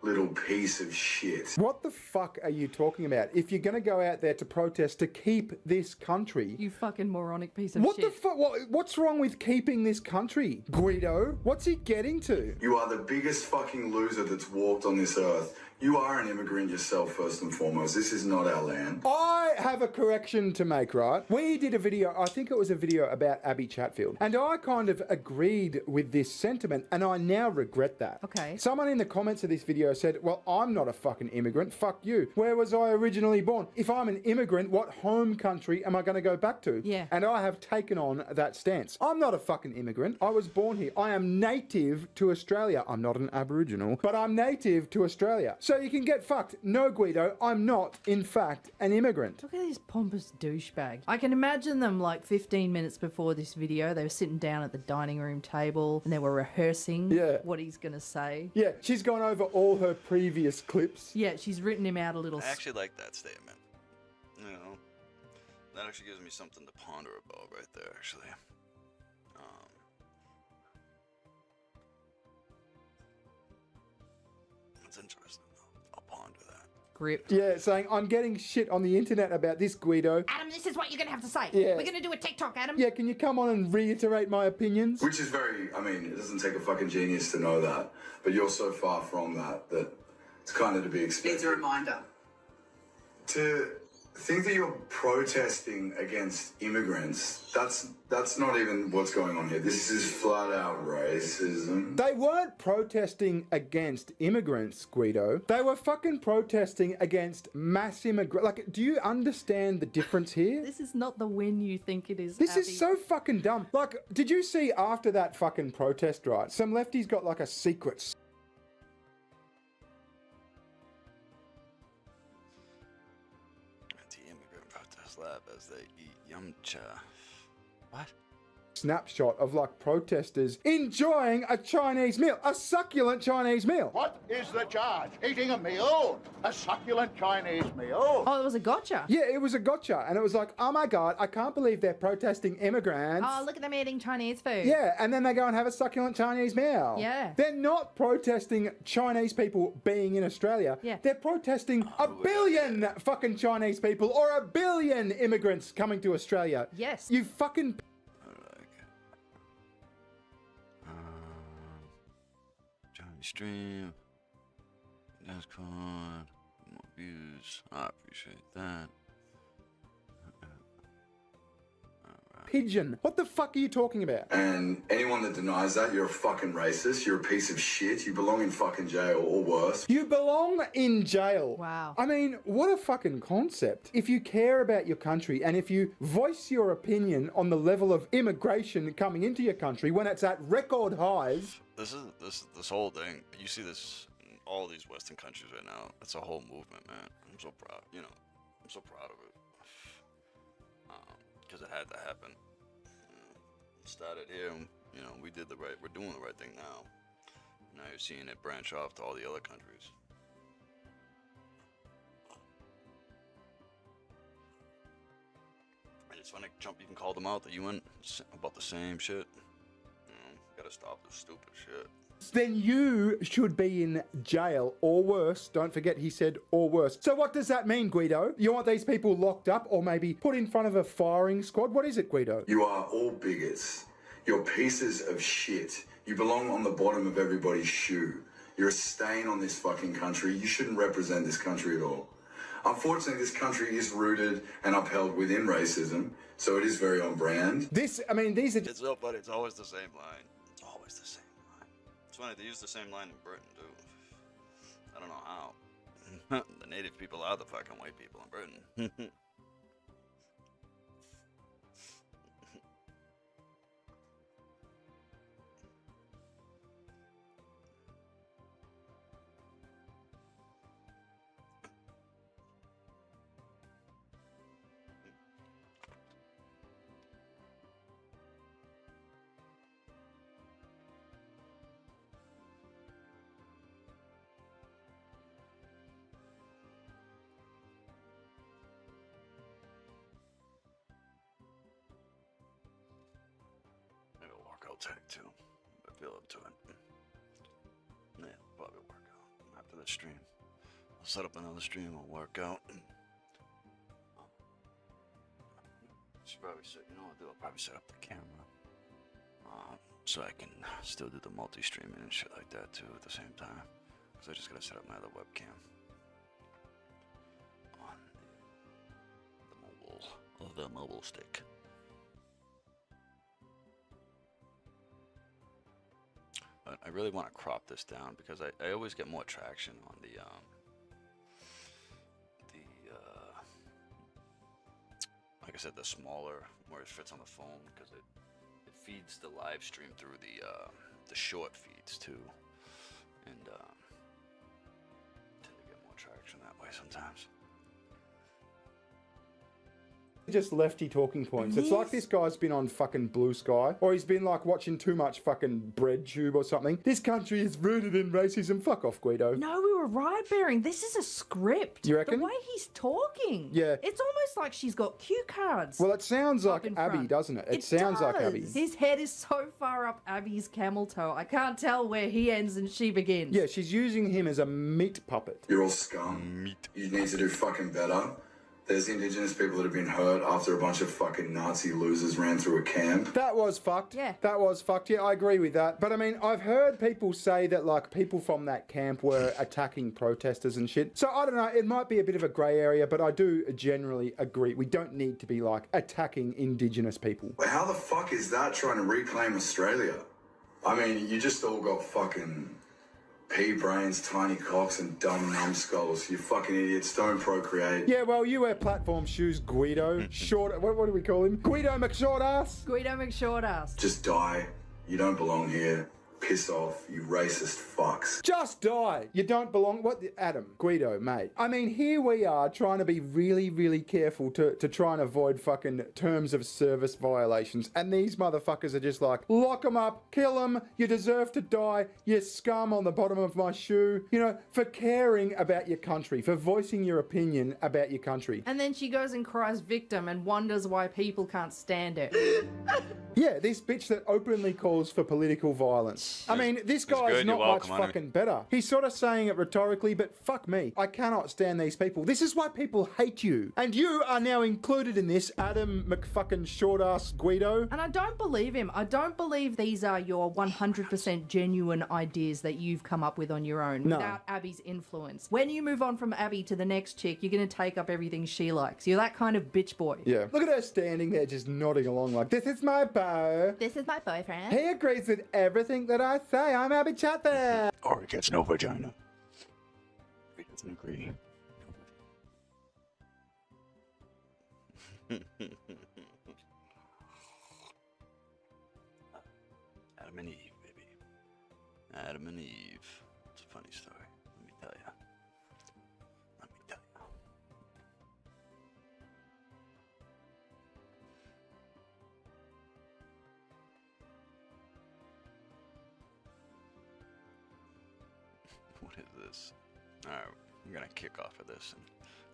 Little piece of shit. What the fuck are you talking about? If you're going to go out there to protest to keep this country, You fucking moronic piece of what shit. the fuck? What's wrong with keeping this country, Guido? What's he getting to? You are the biggest fucking loser that's walked on this earth. You are an immigrant yourself, first and foremost. This is not our land. I have a correction to make, right? We did a video, I think it was a video about Abby Chatfield, and I kind of agreed with this sentiment, and I now regret that. Okay. Someone in the comments of this video said, well, I'm not a fucking immigrant, fuck you. Where was I originally born? If I'm an immigrant, what home country am I going to go back to? Yeah. And I have taken on that stance. I'm not a fucking immigrant. I was born here. I am native to Australia. I'm not an Aboriginal, but I'm native to Australia. So you can get fucked. No, Guido, I'm not, in fact, an immigrant. Look at this pompous douchebag. I can imagine them like 15 minutes before this video. They were sitting down at the dining room table and they were rehearsing what he's going to say. Yeah, she's gone over all her previous clips. Yeah, she's written him out a little. I actually like that statement. You know, that actually gives me something to ponder about right there, actually. That's interesting. I'll ponder that. Gripped. Yeah, saying, I'm getting shit on the internet about this, Guido. Adam, this is what you're going to have to say. Yeah. We're going to do a TikTok, Adam. Yeah, can you come on and reiterate my opinions? Which is very, I mean, it doesn't take a fucking genius to know that, but you're so far from that it's kind of to be expected. Needs a reminder. To think that you're protesting against immigrants, that's not even what's going on here. This is flat out racism. They weren't protesting against immigrants, Guido. They were fucking protesting against mass immigrant. Like, do you understand the difference here? This is not the win you think it is. This Abby. is so fucking dumb. Like, did you see after that fucking protest, right? Some lefties got like a secret Anti-immigrant protest lab as they eat yumcha. What? snapshot of like protesters enjoying a Chinese meal, a succulent Chinese meal. What is the charge? Eating a meal? A succulent Chinese meal? Oh, it was a gotcha. Yeah, it was a gotcha. And it was like, oh my God, I can't believe they're protesting immigrants. Oh, look at them eating Chinese food. Yeah, and then they go and have a succulent Chinese meal. Yeah. They're not protesting Chinese people being in Australia. Yeah. They're protesting a billion fucking Chinese people or a billion immigrants coming to Australia. Yes. You fucking... Johnny Stream, Discord, more views. I appreciate that. Pigeon. What the fuck are you talking about? And anyone that denies that, you're a fucking racist. You're a piece of shit. You belong in fucking jail or worse. You belong in jail. Wow. I mean, what a fucking concept. If you care about your country and if you voice your opinion on the level of immigration coming into your country when it's at record highs. This whole thing. You see this in all these Western countries right now. It's a whole movement, man. I'm so proud. I'm so proud of it. Because it had to happen. Started here, and, we're doing the right thing now. Now you're seeing it branch off to all the other countries. And it's funny, Trump even called them out, the UN, about the same shit. Gotta stop this stupid shit. Then you should be in jail or worse. Don't forget he said or worse. So what does that mean, Guido? You want these people locked up or maybe put in front of a firing squad? What is it, Guido? You are all bigots. You're pieces of shit. You belong on the bottom of everybody's shoe. You're a stain on this fucking country. You shouldn't represent this country at all. Unfortunately, this country is rooted and upheld within racism, so it is very on brand. These are... It's so funny, it's always the same line. It's always the same line. It's funny, they use the same line in Britain, too. I don't know how. The native people are the fucking white people in Britain. Tag too. I feel up to it. Yeah, probably work out after the stream. I'll set up another stream. I'll work out. Should probably set. You know what I'll do? I'll probably set up the camera, so I can still do the multi-streaming and shit like that too at the same time. So I just gotta set up my other webcam on the mobile stick. I really want to crop this down because I always get more traction on the like I said, the smaller where it fits on the phone because it feeds the live stream through the short feeds too, and tend to get more traction that way sometimes. Just lefty talking points. It's like this guy's been on fucking Blue Sky, or he's been like watching too much fucking BreadTube or something. This country is rooted in racism. Fuck off, Guido. No, we were right, Bearing. This is a script. You reckon? The way he's talking. Yeah. It's almost like she's got cue cards. Well, it sounds up like in Abby, front. doesn't it? It sounds like Abby. His head is so far up Abby's camel toe. I can't tell where he ends and she begins. Yeah, she's using him as a meat puppet. You're all scum. You need to do fucking better. There's indigenous people that have been hurt after a bunch of fucking Nazi losers ran through a camp. That was fucked. Yeah. That was fucked. Yeah, I agree with that. But I mean, I've heard people say that like people from that camp were attacking protesters and shit. So I don't know, it might be a bit of a grey area, but I do generally agree. We don't need to be like attacking indigenous people. How the fuck is that trying to reclaim Australia? I mean, you just all got fucking pea brains, tiny cocks, and dumb numbskulls. You fucking idiots, don't procreate. Yeah, well, you wear platform shoes, Guido. Short, what do we call him? Guido McShortass? Guido McShortass. Just die. You don't belong here. Piss off, you racist fucks. Just die. You don't belong. What, Adam, Guido, mate. I mean, here we are trying to be really, really careful to try and avoid fucking terms of service violations. And these motherfuckers are just like, lock them up, kill them, you deserve to die, you scum on the bottom of my shoe. You know, for caring about your country, for voicing your opinion about your country. And then she goes and cries victim and wonders why people can't stand her. Yeah, this bitch that openly calls for political violence. I mean, this guy's good, not you're much welcome, honey. fucking better. He's sort of saying it rhetorically, but fuck me. I cannot stand these people. This is why people hate you. And you are now included in this, Adam McFucking short-ass Guido. And I don't believe him. I don't believe these are your 100% genuine ideas that you've come up with on your own No. without Abby's influence. When you move on from Abby to the next chick, you're going to take up everything she likes. You're that kind of bitch boy. Yeah. Look at her standing there just nodding along like, this is my beau. This is my boyfriend. He agrees with everything that I say. I'm Abby Chatter. Or he gets no vagina. He doesn't agree. Adam and Eve, baby. Adam and Eve. It's a funny story. Let me tell you. Let me tell you. What is this? Alright, I'm gonna kick off of this and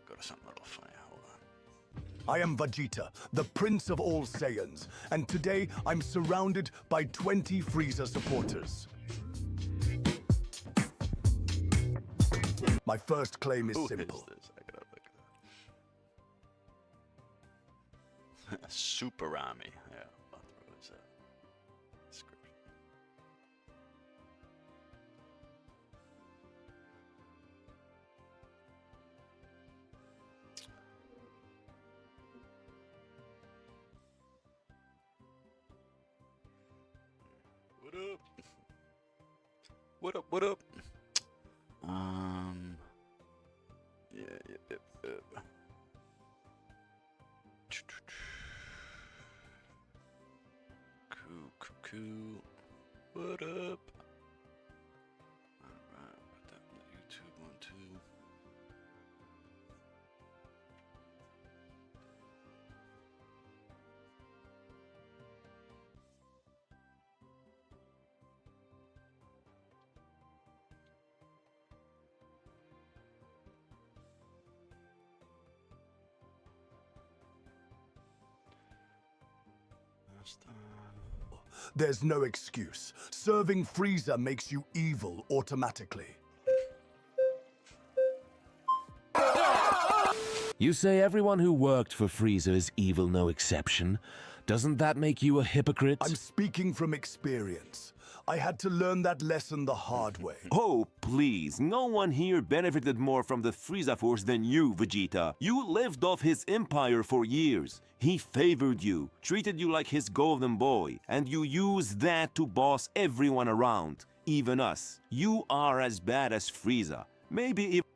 go to something a little funny. Hold on. I am Vegeta, the Prince of all Saiyans, and today I'm surrounded by 20 Frieza supporters. My first claim is simple. Who is this? I gotta look at that. Superami. Yeah, I'll throw his description. What up? What up? What up? Yeah. Cool. What up? Alright, put that on the YouTube one too. There's no excuse. Serving Frieza makes you evil automatically. You say everyone who worked for Frieza is evil, no exception. Doesn't that make you a hypocrite? I'm speaking from experience. I had to learn that lesson the hard way. Oh, please. No one here benefited more from the Frieza Force than you, Vegeta. You lived off his empire for years. He favored you, treated you like his golden boy, and you used that to boss everyone around, even us. You are as bad as Frieza. Maybe even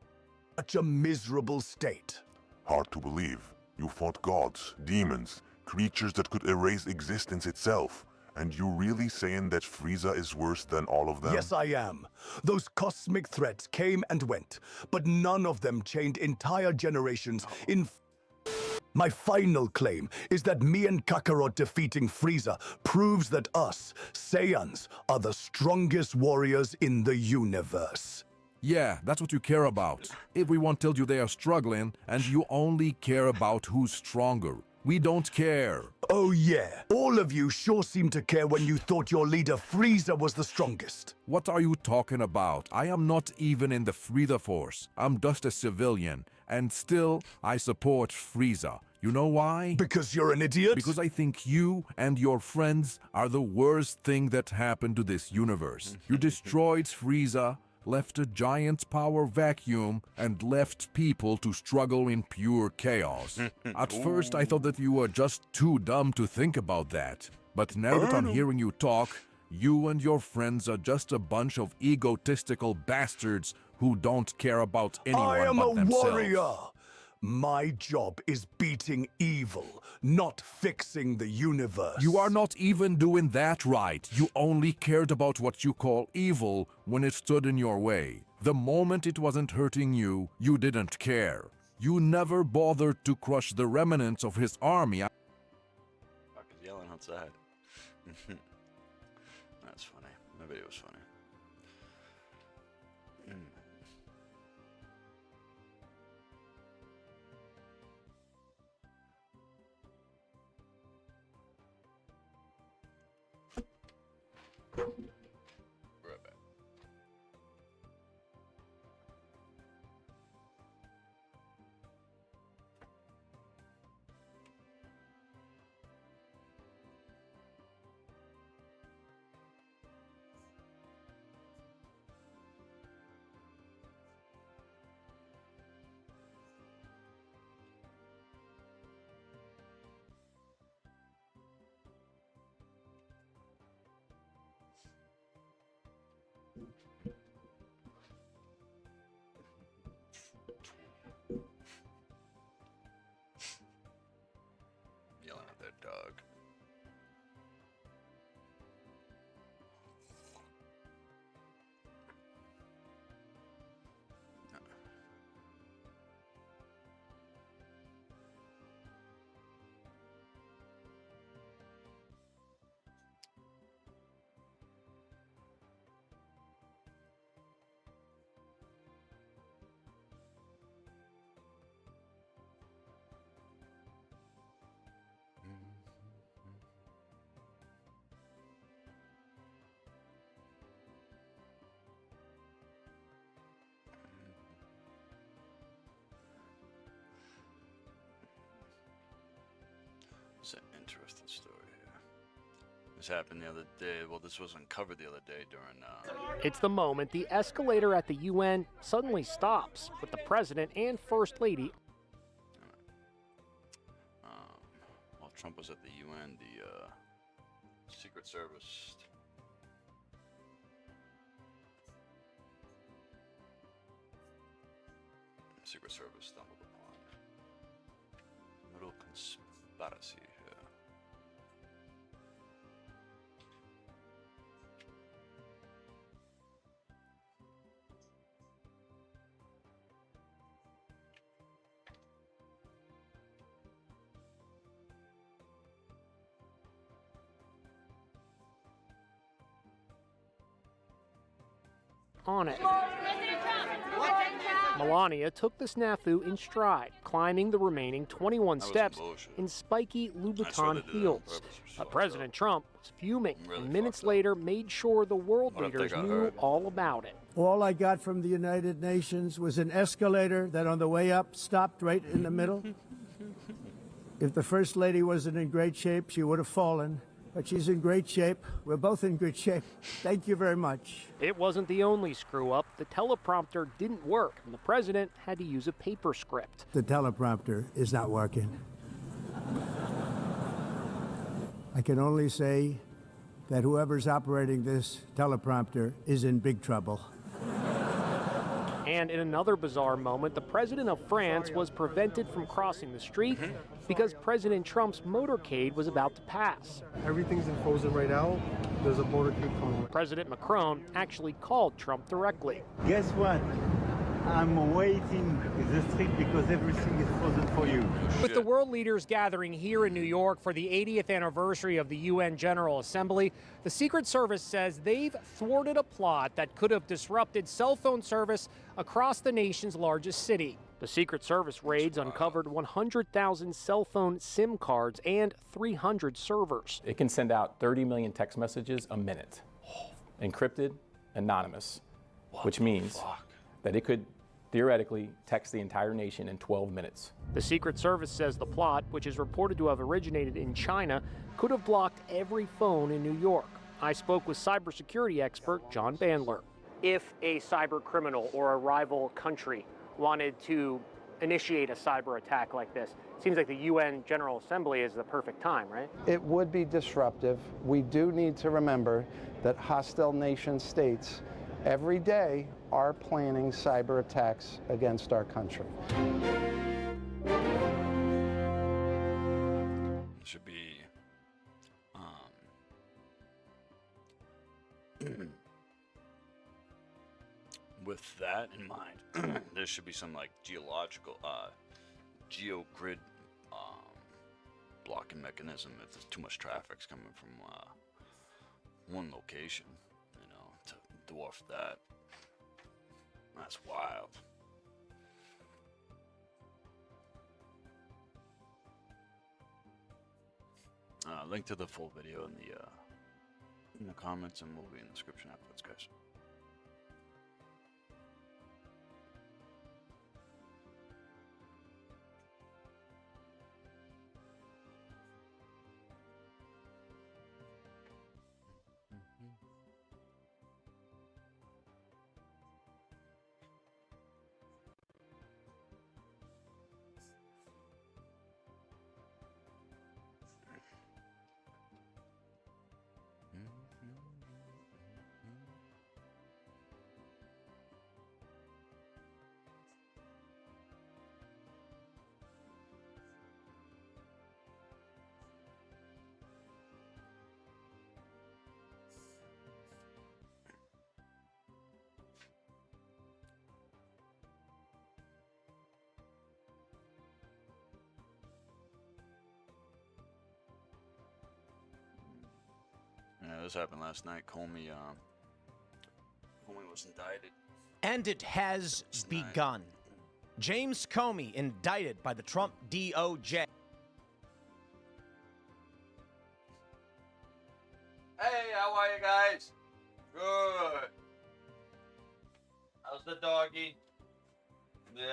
such a miserable state. Hard to believe. You fought gods, demons, creatures that could erase existence itself. And you really saying that Frieza is worse than all of them? Yes, I am. Those cosmic threats came and went, but none of them chained entire generations in My final claim is that me and Kakarot defeating Frieza proves that us, Saiyans, are the strongest warriors in the universe. Yeah, that's what you care about. Everyone tells you they are struggling, and you only care about who's stronger. We don't care. Oh yeah, all of you sure seem to care when you thought your leader Frieza was the strongest. What are you talking about? I am not even in the Frieza Force. I'm just a civilian, and still, I support Frieza. You know why? Because you're an idiot? Because I think you and your friends are the worst thing that happened to this universe. You destroyed Frieza, left a giant power vacuum, and left people to struggle in pure chaos. At first, I thought that you were just too dumb to think about that. But now that I'm hearing you talk, you and your friends are just a bunch of egotistical bastards who don't care about anyone I am but a themselves. warrior. My job is beating evil, not fixing the universe. You are not even doing that right. You only cared about what you call evil when it stood in your way. The moment it wasn't hurting you, you didn't care. You never bothered to crush the remnants of his army. Fuck is yelling outside. That's funny. The video was funny. Right back. Yelling at that dog. It's an interesting story here. This happened the other day. Well, this wasn't covered the other day during. It's the moment the escalator at the UN suddenly stops with the president and first lady. While Trump was at the UN, the Secret Service. Secret Service stumbled upon a little conspiracy here. On it. Melania took the snafu in stride, climbing the remaining 21 steps in spiky Louboutin heels. President Trump was fuming, and minutes later made sure the world leaders knew all about it. All I got from the United Nations was an escalator that on the way up stopped right in the middle. If the First Lady wasn't in great shape, she would have fallen. But she's in great shape. We're both in good shape. Thank you very much. It wasn't the only screw-up. The teleprompter didn't work, and the president had to use a paper script. The teleprompter is not working. I can only say that whoever's operating this teleprompter is in big trouble. And in another bizarre moment, the president of France was prevented from crossing the street because President Trump's motorcade was about to pass. Everything's in frozen right now. There's a motorcade coming. President Macron actually called Trump directly. Guess what? I'm waiting the street because everything is frozen for you. With the world leaders gathering here in New York for the 80th anniversary of the UN General Assembly, the Secret Service says they've thwarted a plot that could have disrupted cell phone service across the nation's largest city. The Secret Service raids uncovered 100,000 cell phone SIM cards and 300 servers. It can send out 30 million text messages a minute, encrypted, anonymous, which means that it could theoretically text the entire nation in 12 minutes. The Secret Service says the plot, which is reported to have originated in China, could have blocked every phone in New York. I spoke with cybersecurity expert John Bandler. If a cyber criminal or a rival country wanted to initiate a cyber attack like this, it seems like the UN General Assembly is the perfect time, right? It would be disruptive. We do need to remember that hostile nation states every day are planning cyber attacks against our country. It should be with that in mind, there should be some like geological geogrid blocking mechanism if there's too much traffic's coming from one location, you know, to dwarf that. That's wild. Link to the full video in the comments, and we'll be in the description afterwards, guys. Yeah, this happened last night. Comey was indicted. And it has begun. James Comey indicted by the Trump DOJ. Hey, how are you guys? Good. How's the doggy? Yeah.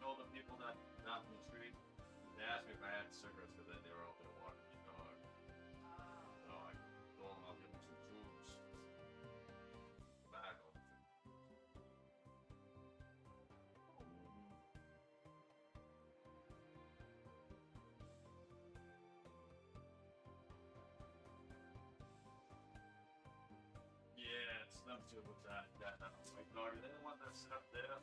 All the people that out in the street, they asked me if I had cigarettes because they were out there walking the dog. So I told them I'll give them some tubes, tobacco. Yeah, it's them too with that my daughter. They didn't want that sit up there.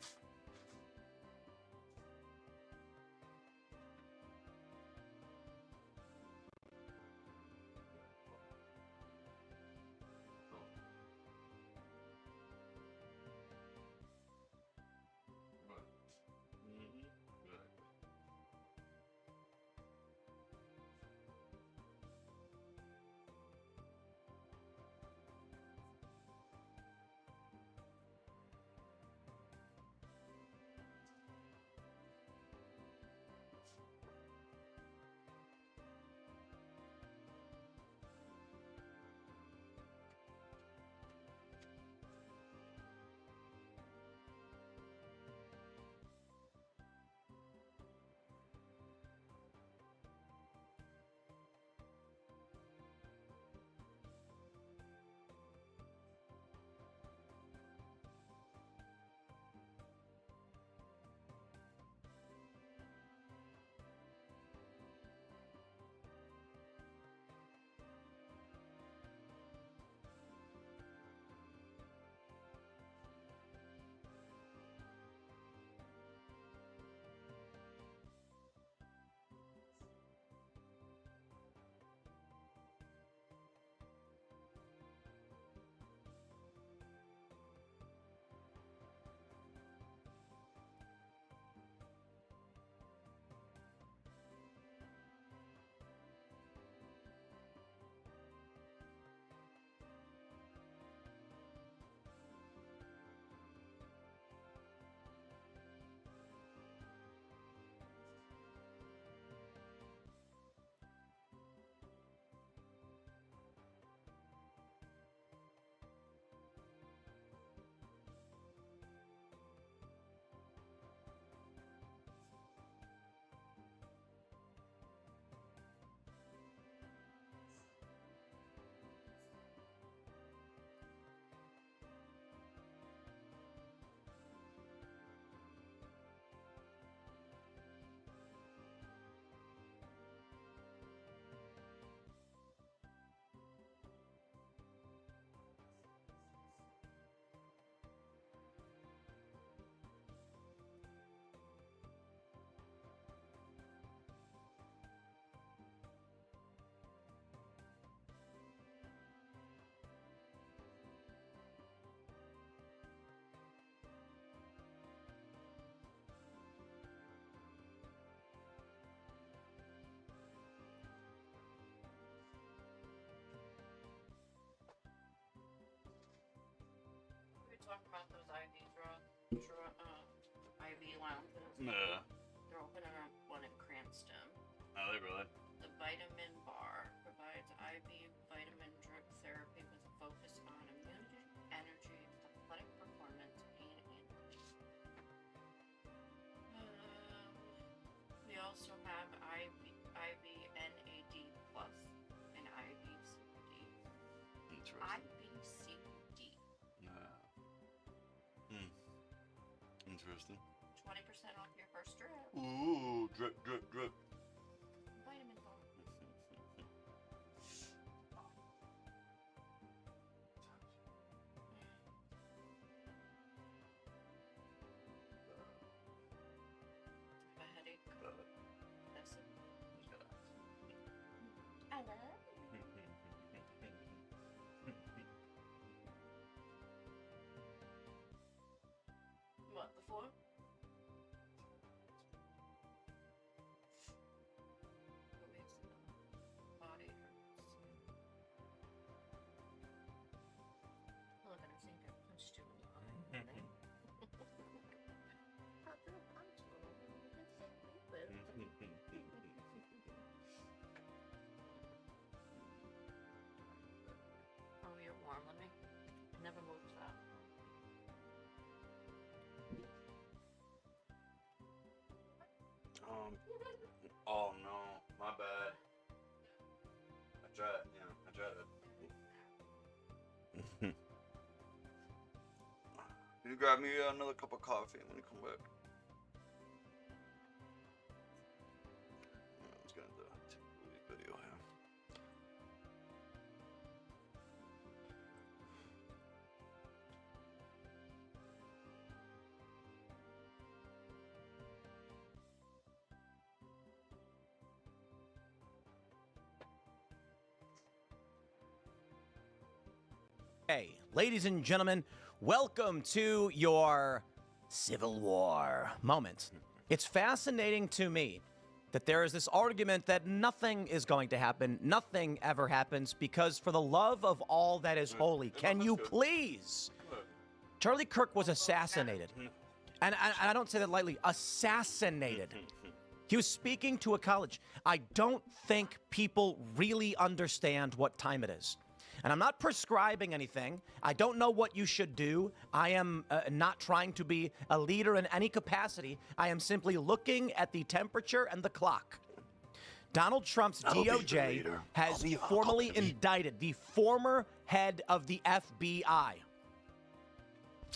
Yeah. They're opening up one in Cranston. Are they really? The Vitamin Bar provides IV vitamin drip therapy with a focus on immunity, energy, athletic performance, pain, and we also have IV NAD plus and IBCD. Interesting. IBCD. Yeah. Interesting. 20% off your first drip. Ooh, drip, drip, drip. Vitamin Bar. A headache. That's it. I love What, before? Body hurts. Look, I think I punched you in the eye. I feel punched a little bit. Oh, you're warm. Let me. It never moves that. Oh no, my bad. I tried it. You grab me another cup of coffee when you come back. Let's get into the video here. Hey, ladies and gentlemen, welcome to your Civil War moment. It's fascinating to me that there is this argument that nothing is going to happen, nothing ever happens, because for the love of all that is holy, can you please? Charlie Kirk was assassinated. And I don't say that lightly, assassinated. He was speaking to a college. I don't think people really understand what time it is. And I'm not prescribing anything. I don't know what you should do. I am not trying to be a leader in any capacity. I am simply looking at the temperature and the clock. Donald Trump's DOJ has formally indicted the former head of the FBI.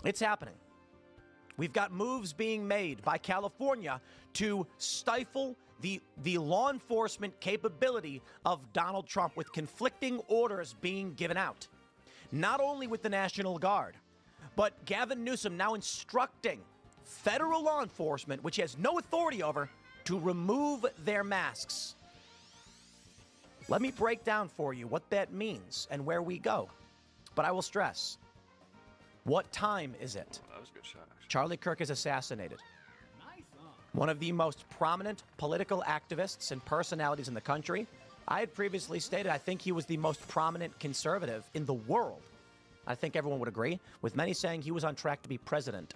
It's happening. We've got moves being made by California to stifle the law enforcement capability of Donald Trump, with conflicting orders being given out. Not only with the National Guard, but Gavin Newsom now instructing federal law enforcement, which he has no authority over, to remove their masks. Let me break down for you what that means and where we go. But I will stress, what time is it? That was a good shot, actually. Charlie Kirk is assassinated. One of the most prominent political activists and personalities in the country. I had previously stated I think he was the most prominent conservative in the world. I think everyone would agree, with many saying he was on track to be president.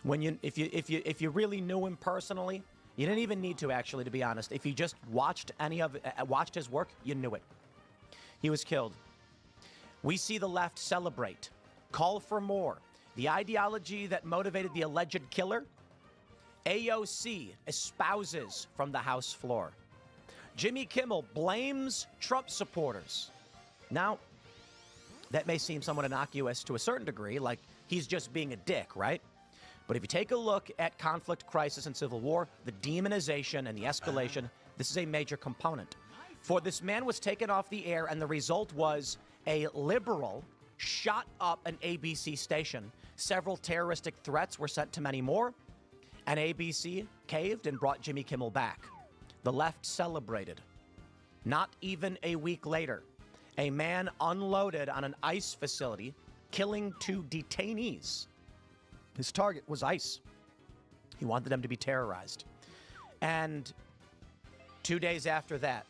If you really knew him personally, you didn't even need to, actually, to be honest. If you just watched watched his work, you knew it. He was killed. We see the left celebrate, call for more. The ideology that motivated the alleged killer, AOC espouses from the House floor. Jimmy Kimmel blames Trump supporters. Now, that may seem somewhat innocuous to a certain degree, like he's just being a dick, right? But if you take a look at conflict, crisis, and civil war, the demonization and the escalation, this is a major component. For this man was taken off the air, and the result was a liberal shot up an ABC station. Several terroristic threats were sent to many more, and ABC caved and brought Jimmy Kimmel back. The left celebrated. Not even a week later, a man unloaded on an ICE facility, killing 2 detainees. His target was ICE. He wanted them to be terrorized. And 2 days after that,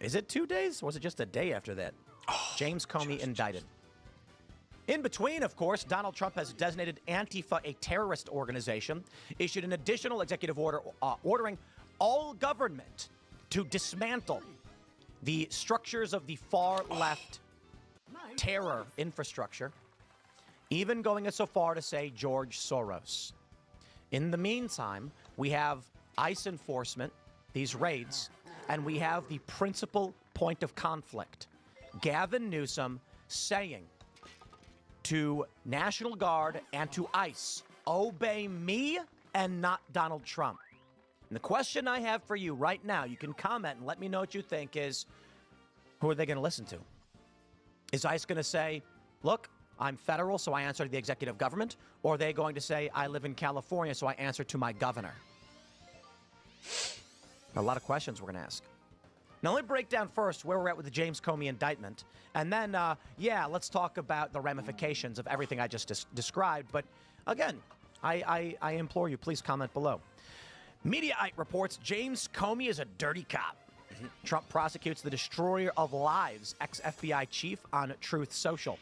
is it 2 days? Or was it just a day after that? James Comey indicted. In between, of course, Donald Trump has designated Antifa a terrorist organization, issued an additional executive order ordering all government to dismantle the structures of the far-left terror infrastructure, even going so far to say George Soros. In the meantime, we have ICE enforcement, these raids, and we have the principal point of conflict, Gavin Newsom saying to National Guard and to ICE, obey me and not Donald Trump. And the question I have for you right now, you can comment and let me know what you think, is who are they going to listen to? Is ICE going to say, look, I'm federal, so I answer to the executive government? Or are they going to say, I live in California, so I answer to my governor? A lot of questions we're going to ask. Now, let me break down first where we're at with the James Comey indictment. And then, let's talk about the ramifications of everything I just described. But again, I implore you, please comment below. Mediaite reports James Comey is a dirty cop. Trump prosecutes the destroyer of lives, ex-FBI chief, on Truth Social.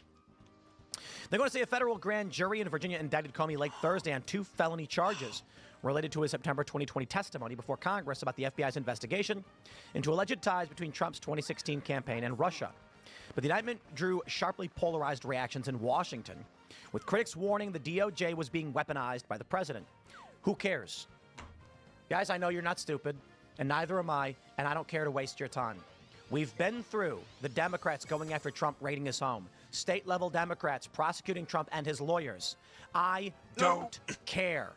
They're going to say a federal grand jury in Virginia indicted Comey late Thursday on 2 felony charges related to his September 2020 testimony before Congress about the FBI's investigation into alleged ties between Trump's 2016 campaign and Russia. But the indictment drew sharply polarized reactions in Washington, with critics warning the DOJ was being weaponized by the president. Who cares? Guys, I know you're not stupid, and neither am I, and I don't care to waste your time. We've been through the Democrats going after Trump, raiding his home, state-level Democrats prosecuting Trump and his lawyers. I don't care.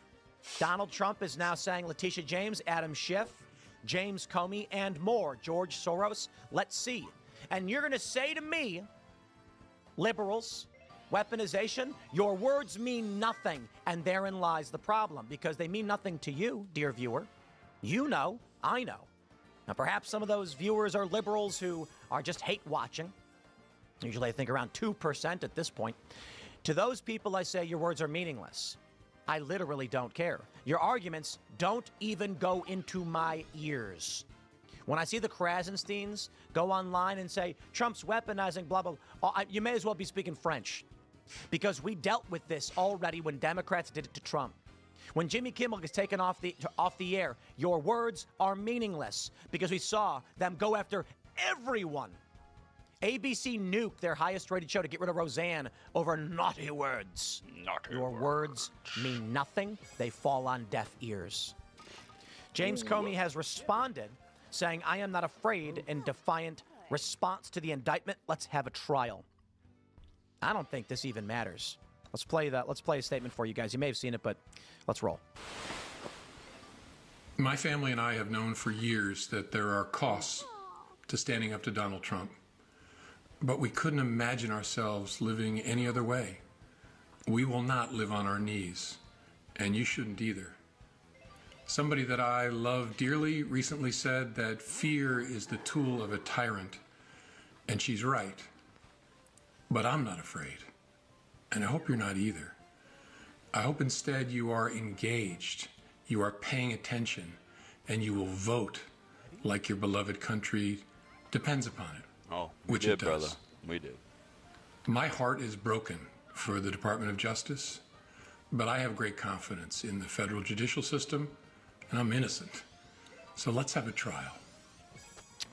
Donald Trump is now saying Letitia James, Adam Schiff, James Comey, and more. George Soros, let's see. And you're going to say to me, liberals, weaponization, your words mean nothing, and therein lies the problem, because they mean nothing to you, dear viewer. You know, I know. Now, perhaps some of those viewers are liberals who are just hate-watching. Usually, I think around 2% at this point. To those people, I say your words are meaningless. I literally don't care. Your arguments don't even go into my ears. When I see the Krasensteins go online and say, Trump's weaponizing, blah, blah, blah, you may as well be speaking French. Because we dealt with this already when Democrats did it to Trump. When Jimmy Kimmel gets taken off the air, your words are meaningless because we saw them go after everyone. ABC nuked their highest-rated show to get rid of Roseanne over naughty words. Your words mean nothing. They fall on deaf ears. James Comey has responded, saying, I am not afraid, in defiant response to the indictment. Let's have a trial. I don't think this even matters. Let's play a statement for you guys. You may have seen it, but let's roll. My family and I have known for years that there are costs to standing up to Donald Trump. But we couldn't imagine ourselves living any other way. We will not live on our knees, and you shouldn't either. Somebody that I love dearly recently said that fear is the tool of a tyrant, and she's right. But I'm not afraid, and I hope you're not either. I hope instead you are engaged, you are paying attention, and you will vote like your beloved country depends upon it. Oh, which we did, it does. brother. We did. My heart is broken for the Department of Justice, but I have great confidence in the federal judicial system, and I'm innocent. So let's have a trial.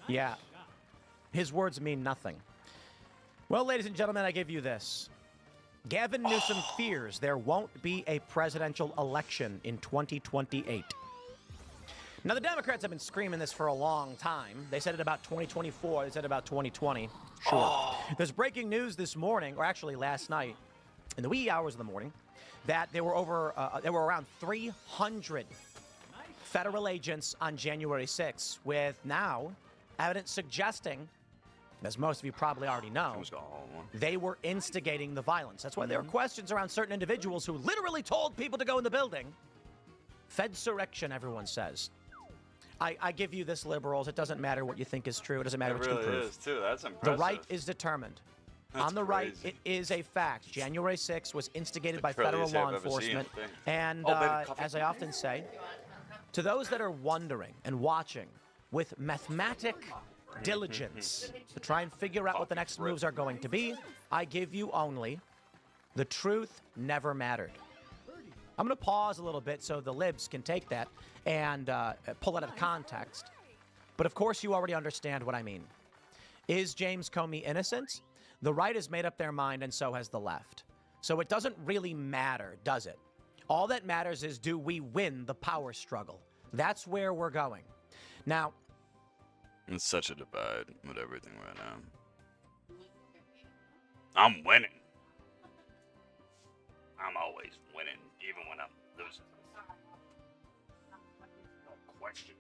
Yeah. His words mean nothing. Well, ladies and gentlemen, I give you this. Gavin Newsom fears there won't be a presidential election in 2028. Now, the Democrats have been screaming this for a long time. They said it about 2024. They said about 2020. Sure. There's breaking news this morning, or actually last night, in the wee hours of the morning, that there were around 300 federal agents on January 6th, with now evidence suggesting, as most of you probably already know, they were instigating the violence. That's why there are questions around certain individuals who literally told people to go in the building. Fedsurrection, everyone says. I give you this, liberals. It doesn't matter what you think is true. It doesn't matter what you can prove. It really is, too. That's impressive. The right is determined. That's on the right, crazy. it is a fact. January 6th was instigated by federal law enforcement. And as I often say, to those that are wondering and watching with mathematic diligence to try and figure out what the next moves are going to be, I give you only The truth never mattered. I'm going to pause a little bit so the libs can take that and pull it out of context. But of course, you already understand what I mean. Is James Comey innocent? The right has made up their mind, and so has the left. So it doesn't really matter, does it? All that matters is, do we win the power struggle? That's where we're going. Now, it's such a divide with everything right now. I'm winning. I'm always winning, even when I'm losing. No question.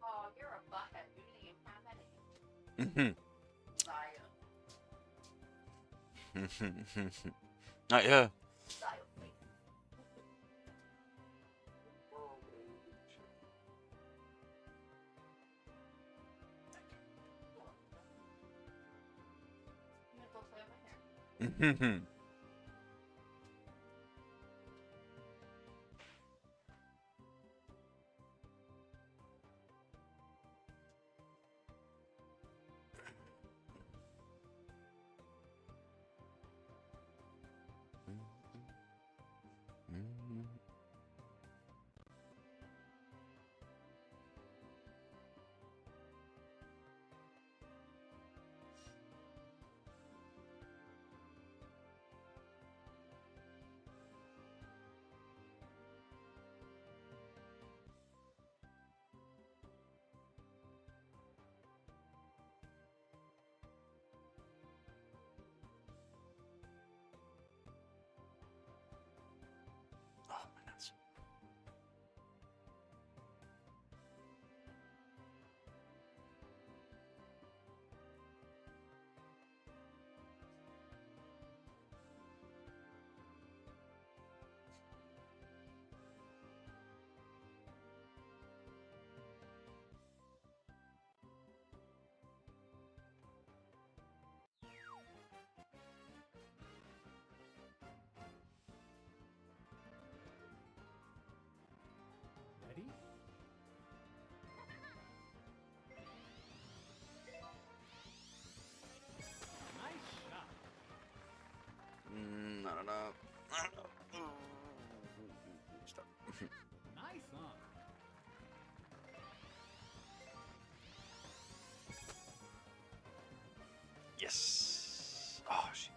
Oh, you're a butthead. You didn't even have any. Not yet. Ready? Nice shot. I don't know. Stop. Nice on. Yes. Oh, shit.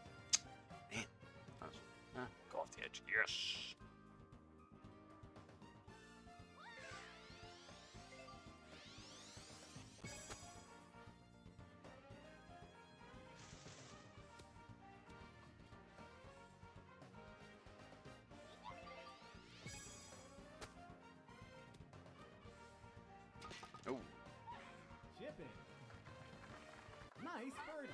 Man. Go off the edge. Yes. Oh. Chipping. Nice birdie.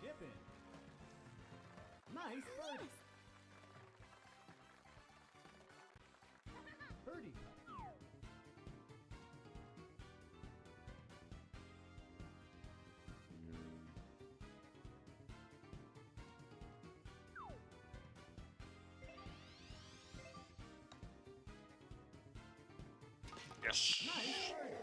Chipping. Nice birdie. Birdie. Yes. Nice birdie.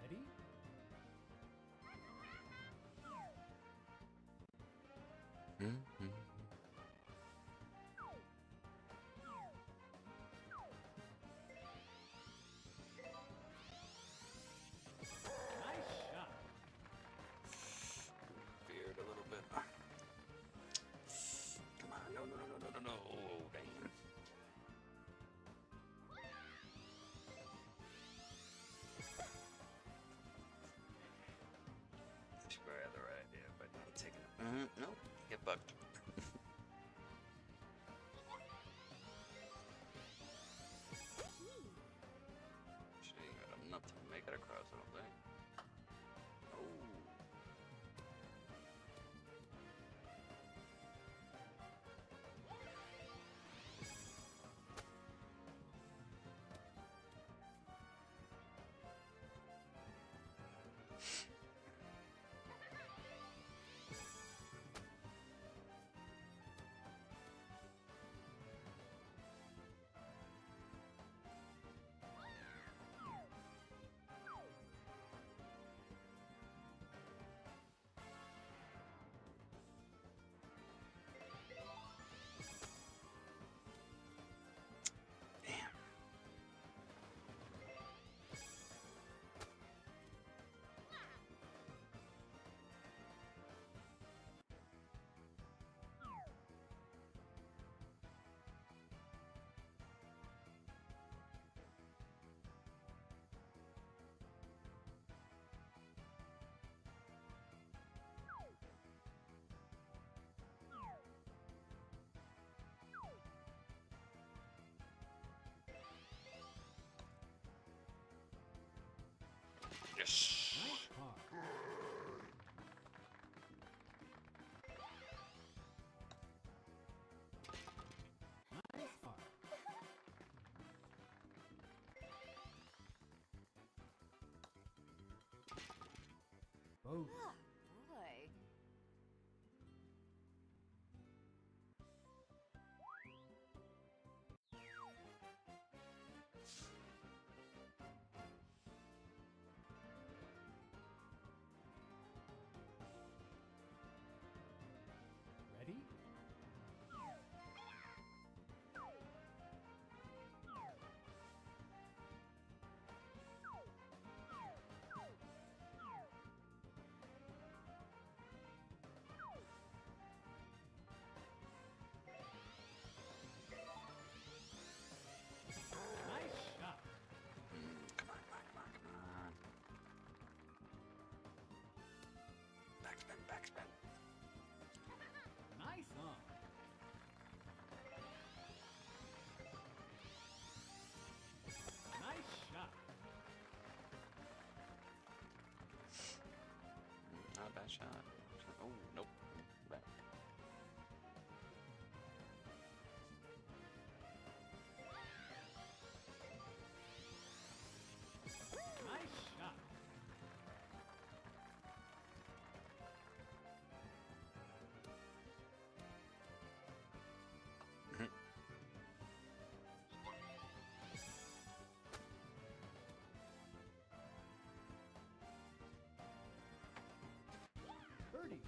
Ready? No, get bugged. She ain't got enough to make it across, I don't think. Oh. Yes. Both. Oh, boy. Ready? Nice shot. Come on, come on, come on, come on. Backspin, backspin. Nice on. Nice shot. Not a bad shot. Oh, nope. Back. Nice shot. Birdie.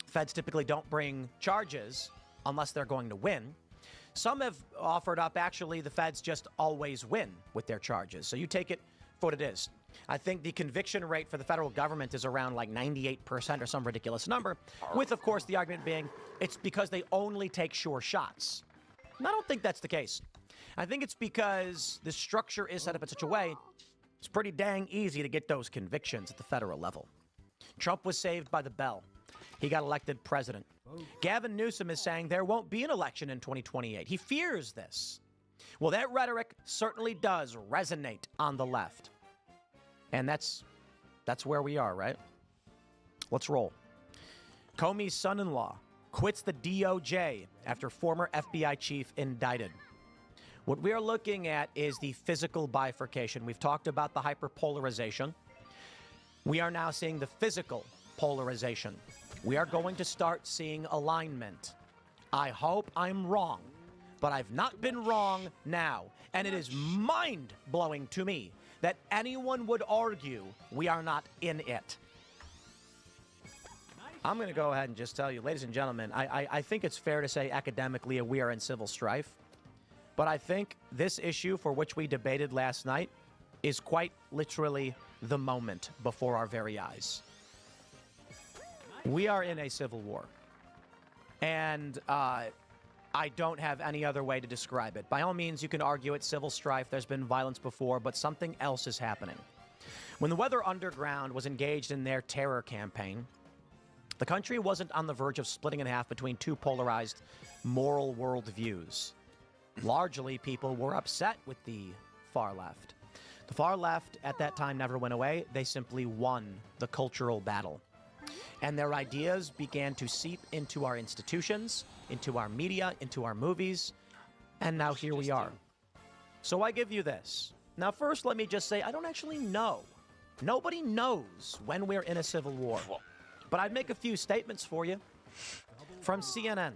Feds typically don't bring charges unless they're going to win. Some have offered up, actually, the feds just always win with their charges. So you take it for what it is. I think the conviction rate for the federal government is around like 98% or some ridiculous number, with, of course, the argument being it's because they only take sure shots. And I don't think that's the case. I think it's because the structure is set up in such a way it's pretty dang easy to get those convictions at the federal level. Trump was saved by the bell. He got elected president. Gavin Newsom is saying there won't be an election in 2028. He fears this. Well, that rhetoric certainly does resonate on the left. And that's where we are, right? Let's roll. Comey's son-in-law quits the DOJ after former FBI chief indicted. What we are looking at is the physical bifurcation. We've talked about the hyperpolarization. We are now seeing the physical polarization. We are going to start seeing alignment. I hope I'm wrong, but I've not been wrong now. And it is mind-blowing to me that anyone would argue we are not in it. I'm going to go ahead and just tell you, ladies and gentlemen, I think it's fair to say academically we are in civil strife. But I think this issue for which we debated last night is quite literally the moment before our very eyes. We are in a civil war. And I don't have any other way to describe it. By all means, you can argue it's civil strife. There's been violence before, but something else is happening. When the Weather Underground was engaged in their terror campaign, the country wasn't on the verge of splitting in half between two polarized moral worldviews. Largely, people were upset with the far left. The far left at that time never went away. They simply won the cultural battle. And their ideas began to seep into our institutions, into our media, into our movies, and now here we are. So I give you this. Now, first, let me just say, I don't actually know. Nobody knows when we're in a civil war. But I'd make a few statements for you. From CNN,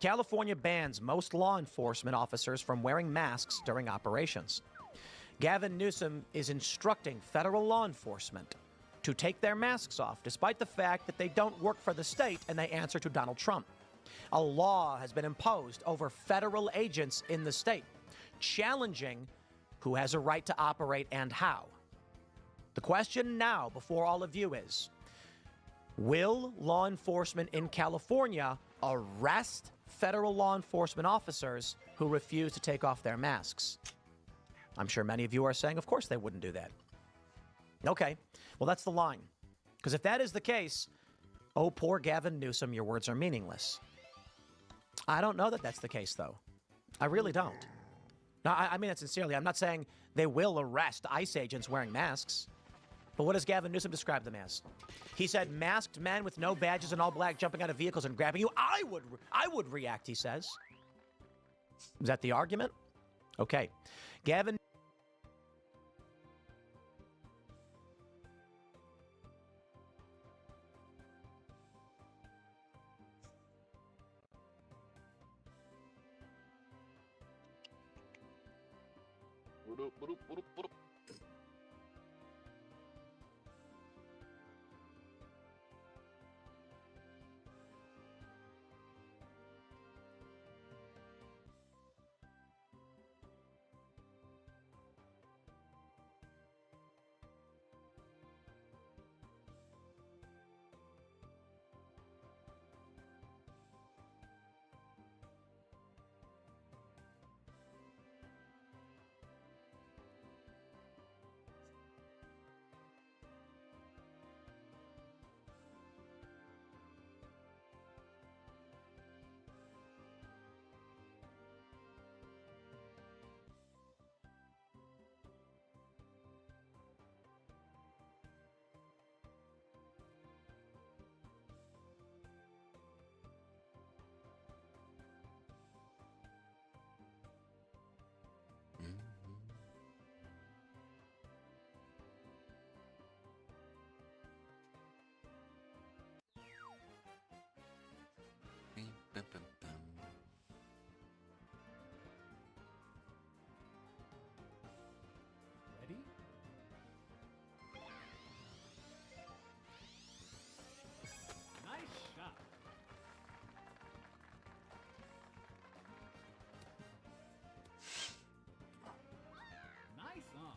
California bans most law enforcement officers from wearing masks during operations. Gavin Newsom is instructing federal law enforcement to take their masks off, despite the fact that they don't work for the state and they answer to Donald Trump. A law has been imposed over federal agents in the state, challenging who has a right to operate and how. The question now before all of you is, will law enforcement in California arrest federal law enforcement officers who refuse to take off their masks? I'm sure many of you are saying, of course they wouldn't do that. Okay, well, that's the line. Because if that is the case, oh, poor Gavin Newsom, your words are meaningless. I don't know that that's the case, though. I really don't. No, I mean that sincerely. I'm not saying they will arrest ICE agents wearing masks. But what does Gavin Newsom describe them as? He said, masked men with no badges and all black jumping out of vehicles and grabbing you. I would react, he says. Is that the argument? Okay. Gavin... Ready? Nice shot. Nice on.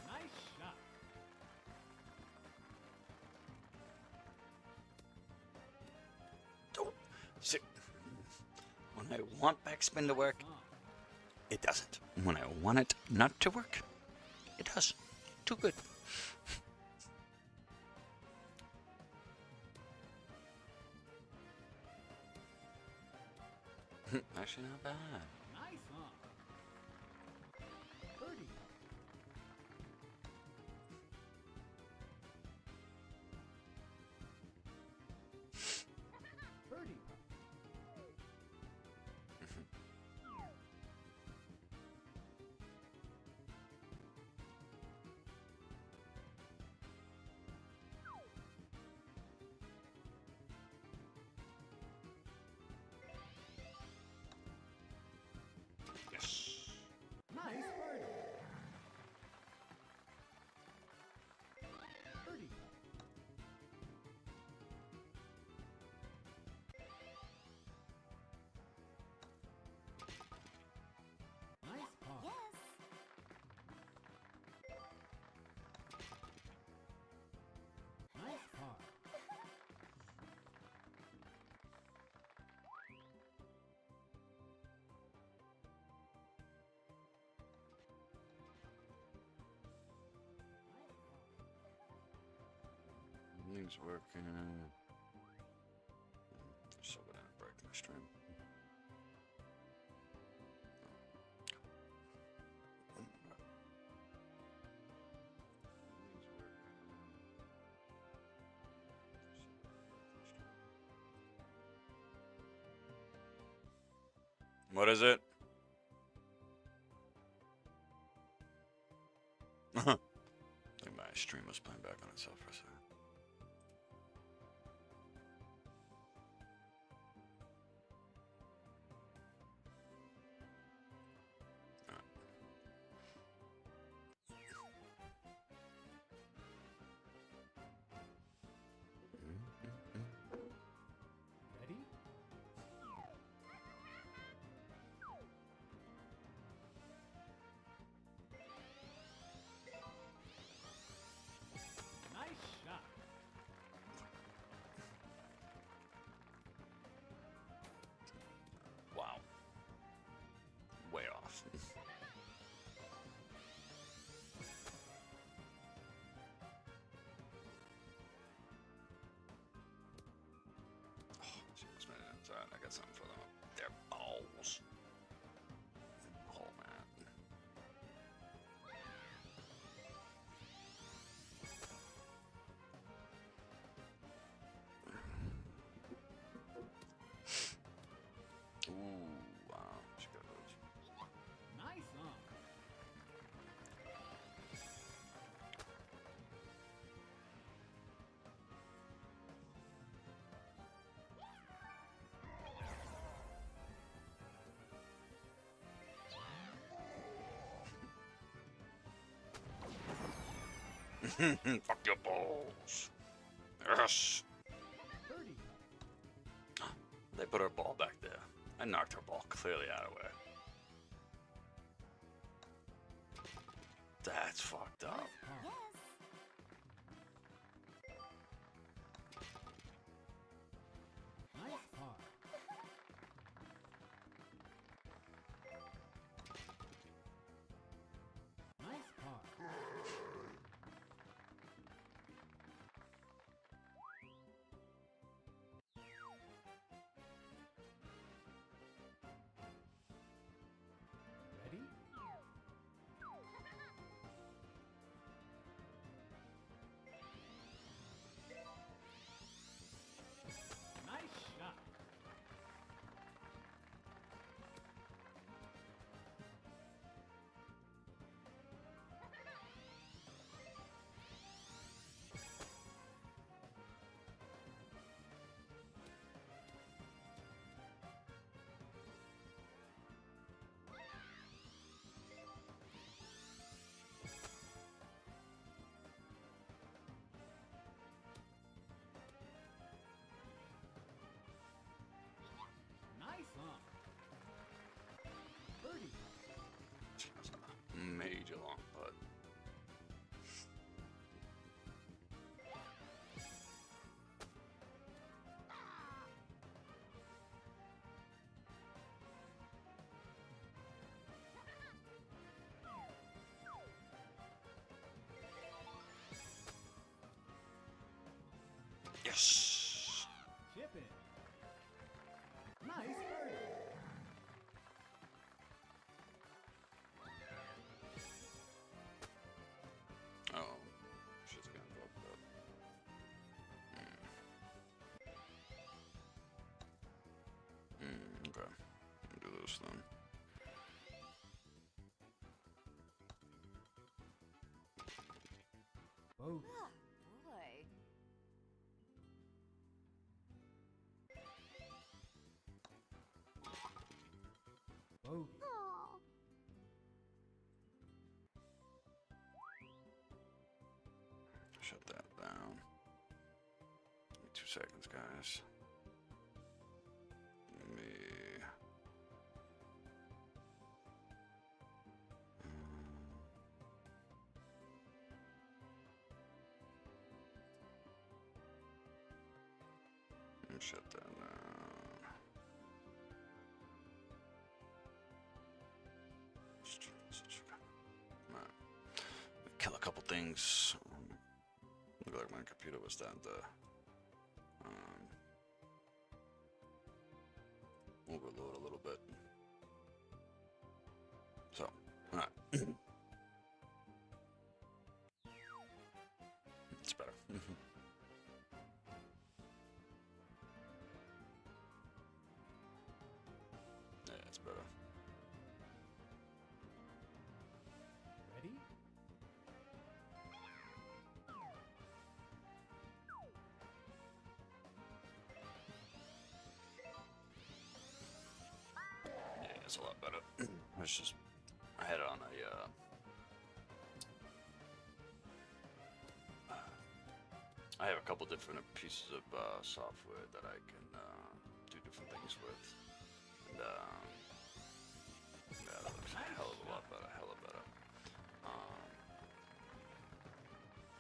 Nice shot. See, when I want backspin to work, it doesn't. When I want it not to work, it does. Too good. Actually, not bad. Nice on. Birdie. Birdie. Everything's working. So we're gonna break my stream. What is it? I think my stream was playing back on itself for a second. Ready? Nice shot. Wow. Way off. Jeez, man. I got something for them. Their balls. Oh, man. Ooh, wow. She got those. Nice on. Fuck your balls. Yes. Birdie. They put her ball back there. I knocked her ball clearly out of the way. That's fucked up. Nice par. Nice par. Ready? Nice shot. Nice on. Birdie. Major long putt. Yes. Chip in. Nice birdie. Oh, shit's gonna fuck up. Okay. I'll do this then. Bogey. Boy. Bogey. Shut that down. Give me 2 seconds, guys. Give me. Shut that down. Kill a couple things. Looked like my computer was starting to overload a little bit. So, alright. It's better. Yeah, it's better. Ready? Yeah, it's a lot better. It's just, I had it on a, I have a couple different pieces of software that I can do different things with. And, yeah, that looks a hell of a lot better, hella better.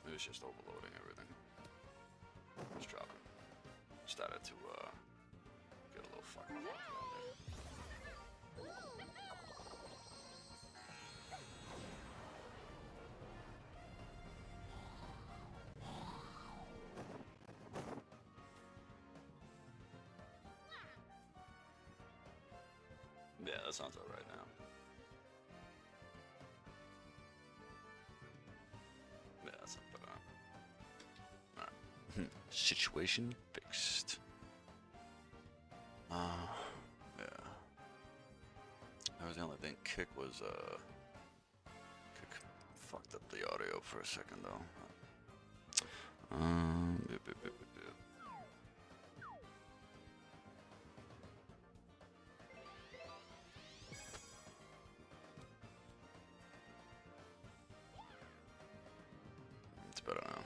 It was just overloading everything. Just dropping. Started to get a little fucking wonky on there. Yeah, that sounds alright now. Yeah, that's not bad. Alright. Situation fixed. Yeah. That was the only thing. Kick was, Kick fucked up the audio for a second, though. Yep. It's better now.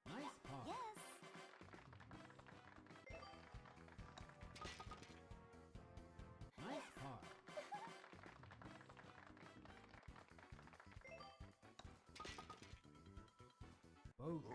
Nice paw. Yes. Nice paw. Both.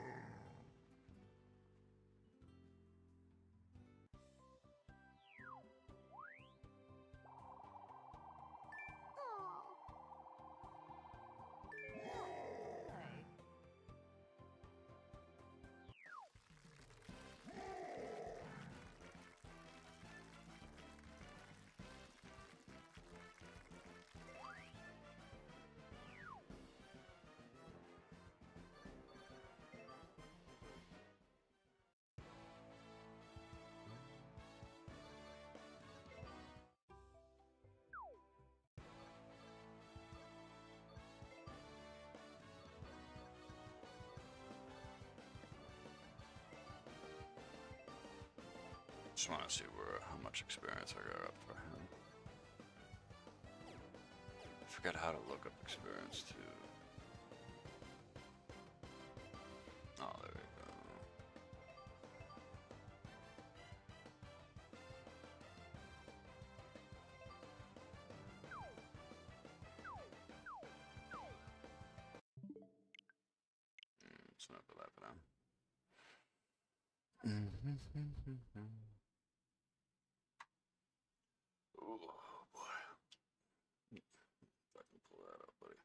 Just want to see how much experience I got up for him. I forgot how to look up experience too. Oh, there we go. It's not for that for now. Oh boy. If I can pull that up, buddy.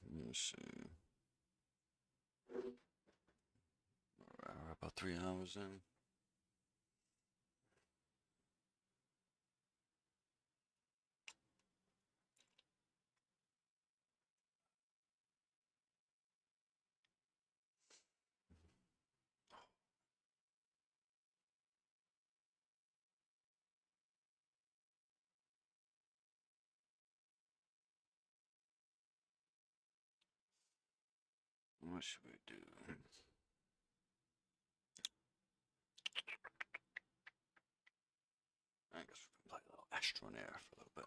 Let me see. We're about 3 hours in. What should we do? I guess we can play a little Astronair for a little bit.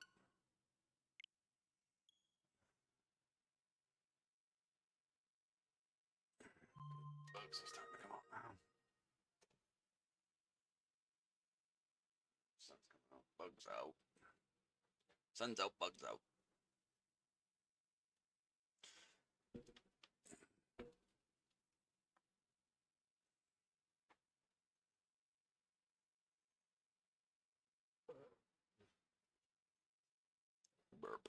Bugs are starting to come out now. Sun's coming out. Bugs out. Sun's out, bugs out. Burp.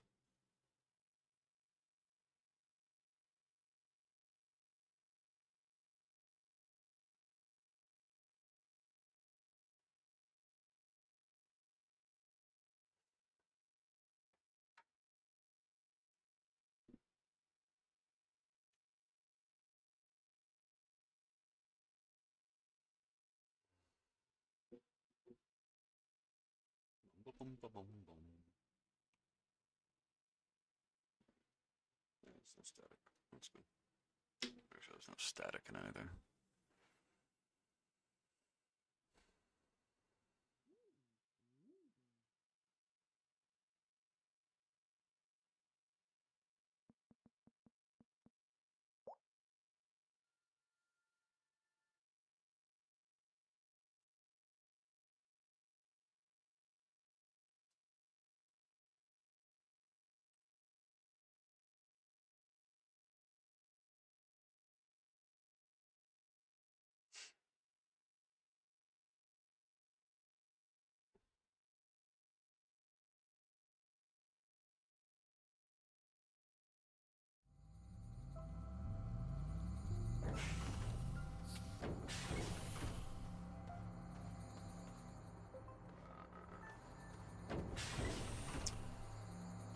Boom, boom, boom, boom. Yeah, it's no static. That's good. Make sure there's no static in anything.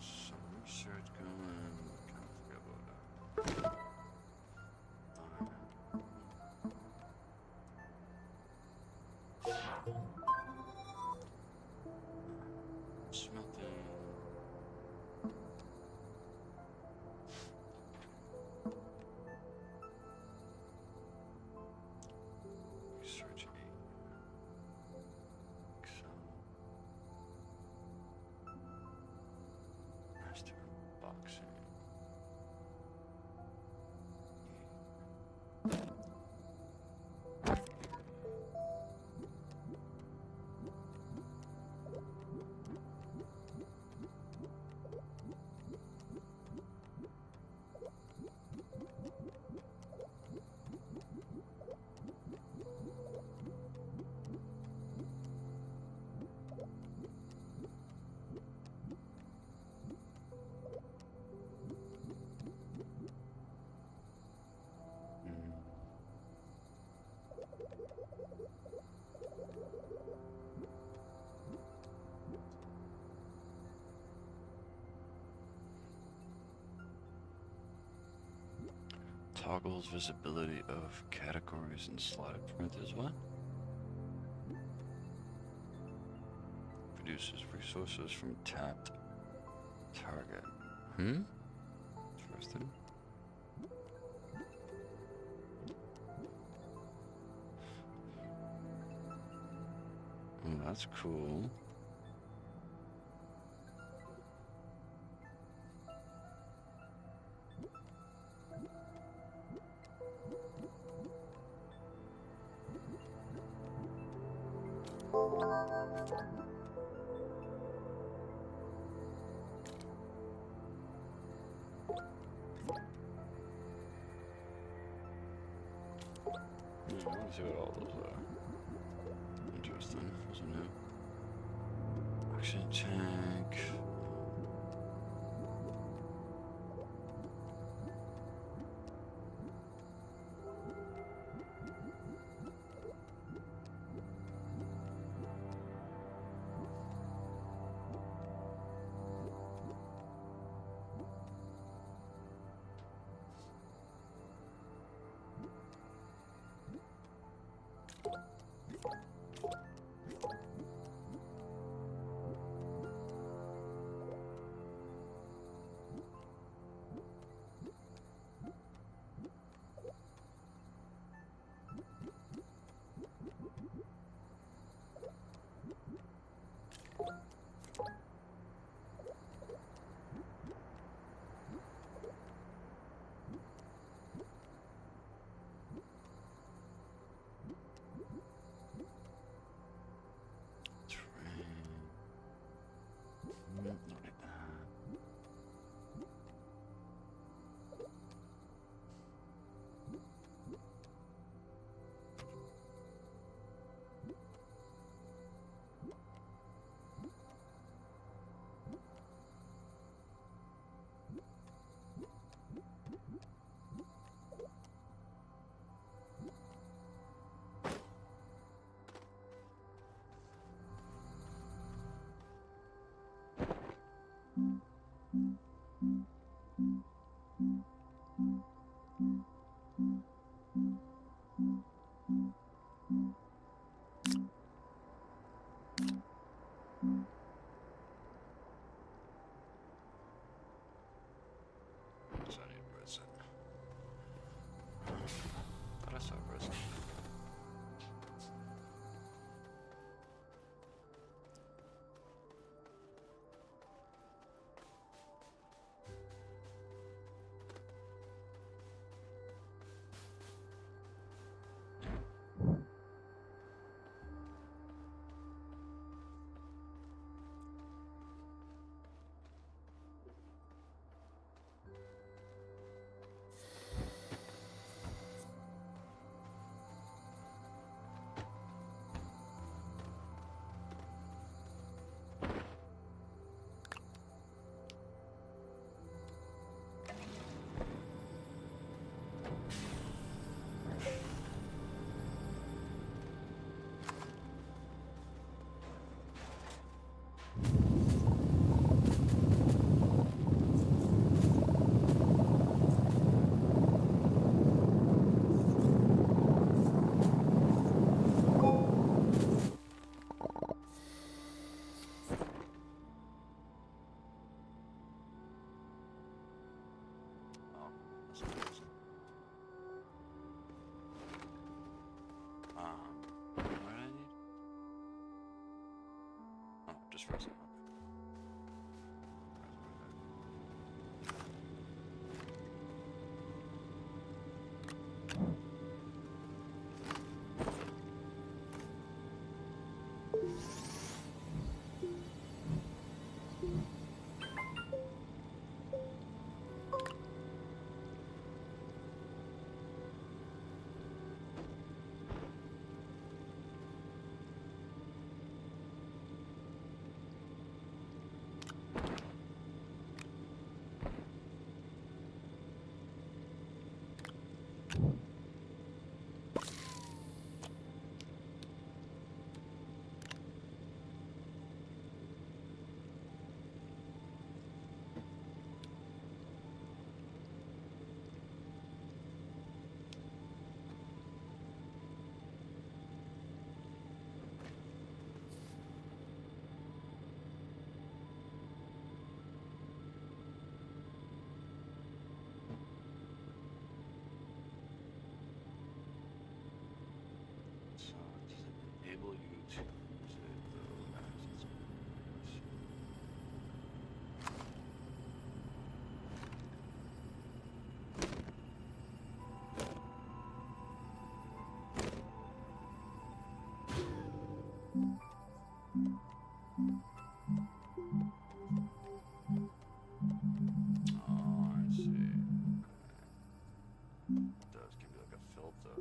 Some research going. Kind of forget about that. Smelting. Research Excel. Master boxing. Toggles visibility of categories and slide parameters. What? Produces resources from tapped target. Interesting. Oh, that's cool. I want to see what all those are. Interesting, wasn't it? Oxygen tank. So I need resin. But I saw resin. What did I need? Oh, just resin. Enable you to save the assets. Oh, I see. It does give you like a filter.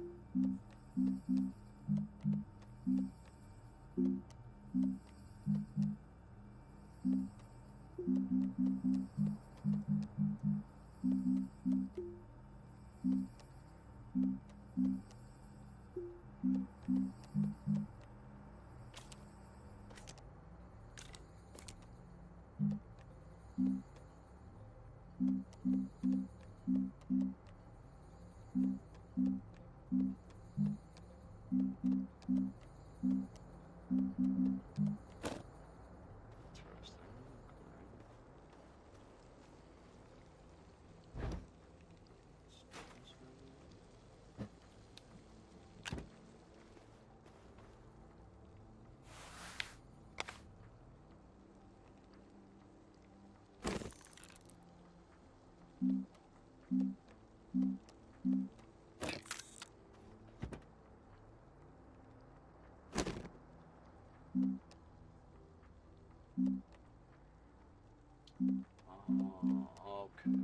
Okay.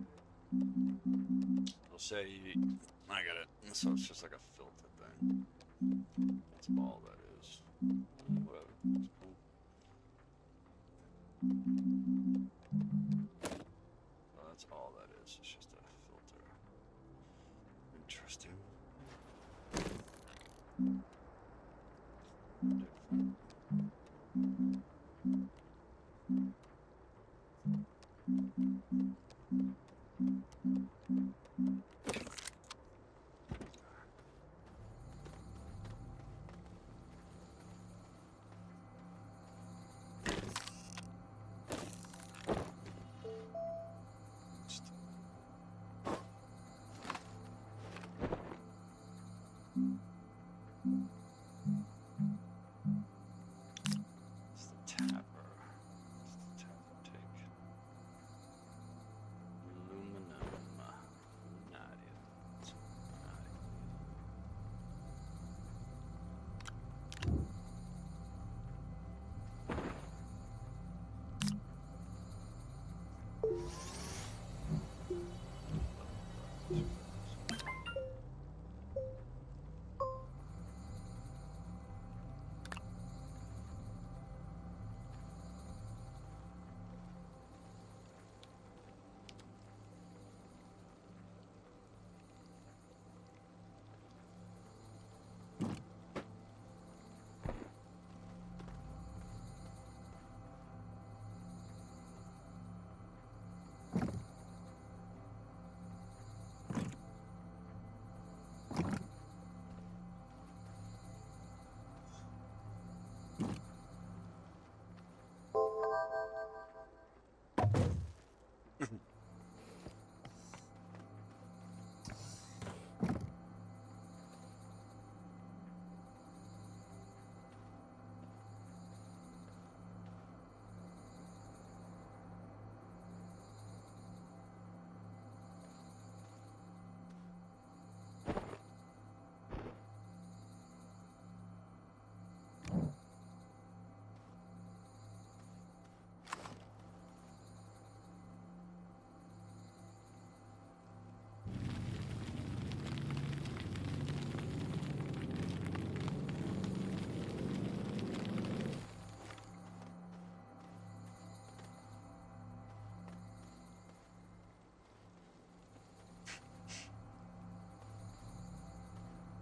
I'll say, I get it. So it's just like a filter thing. That's all that is. Whatever. It's cool. So that's all that is. It's just a filter. Interesting. It's the tapper. It's the tapper take. Aluminum. Luminati. It's Luminati.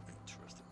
Interesting.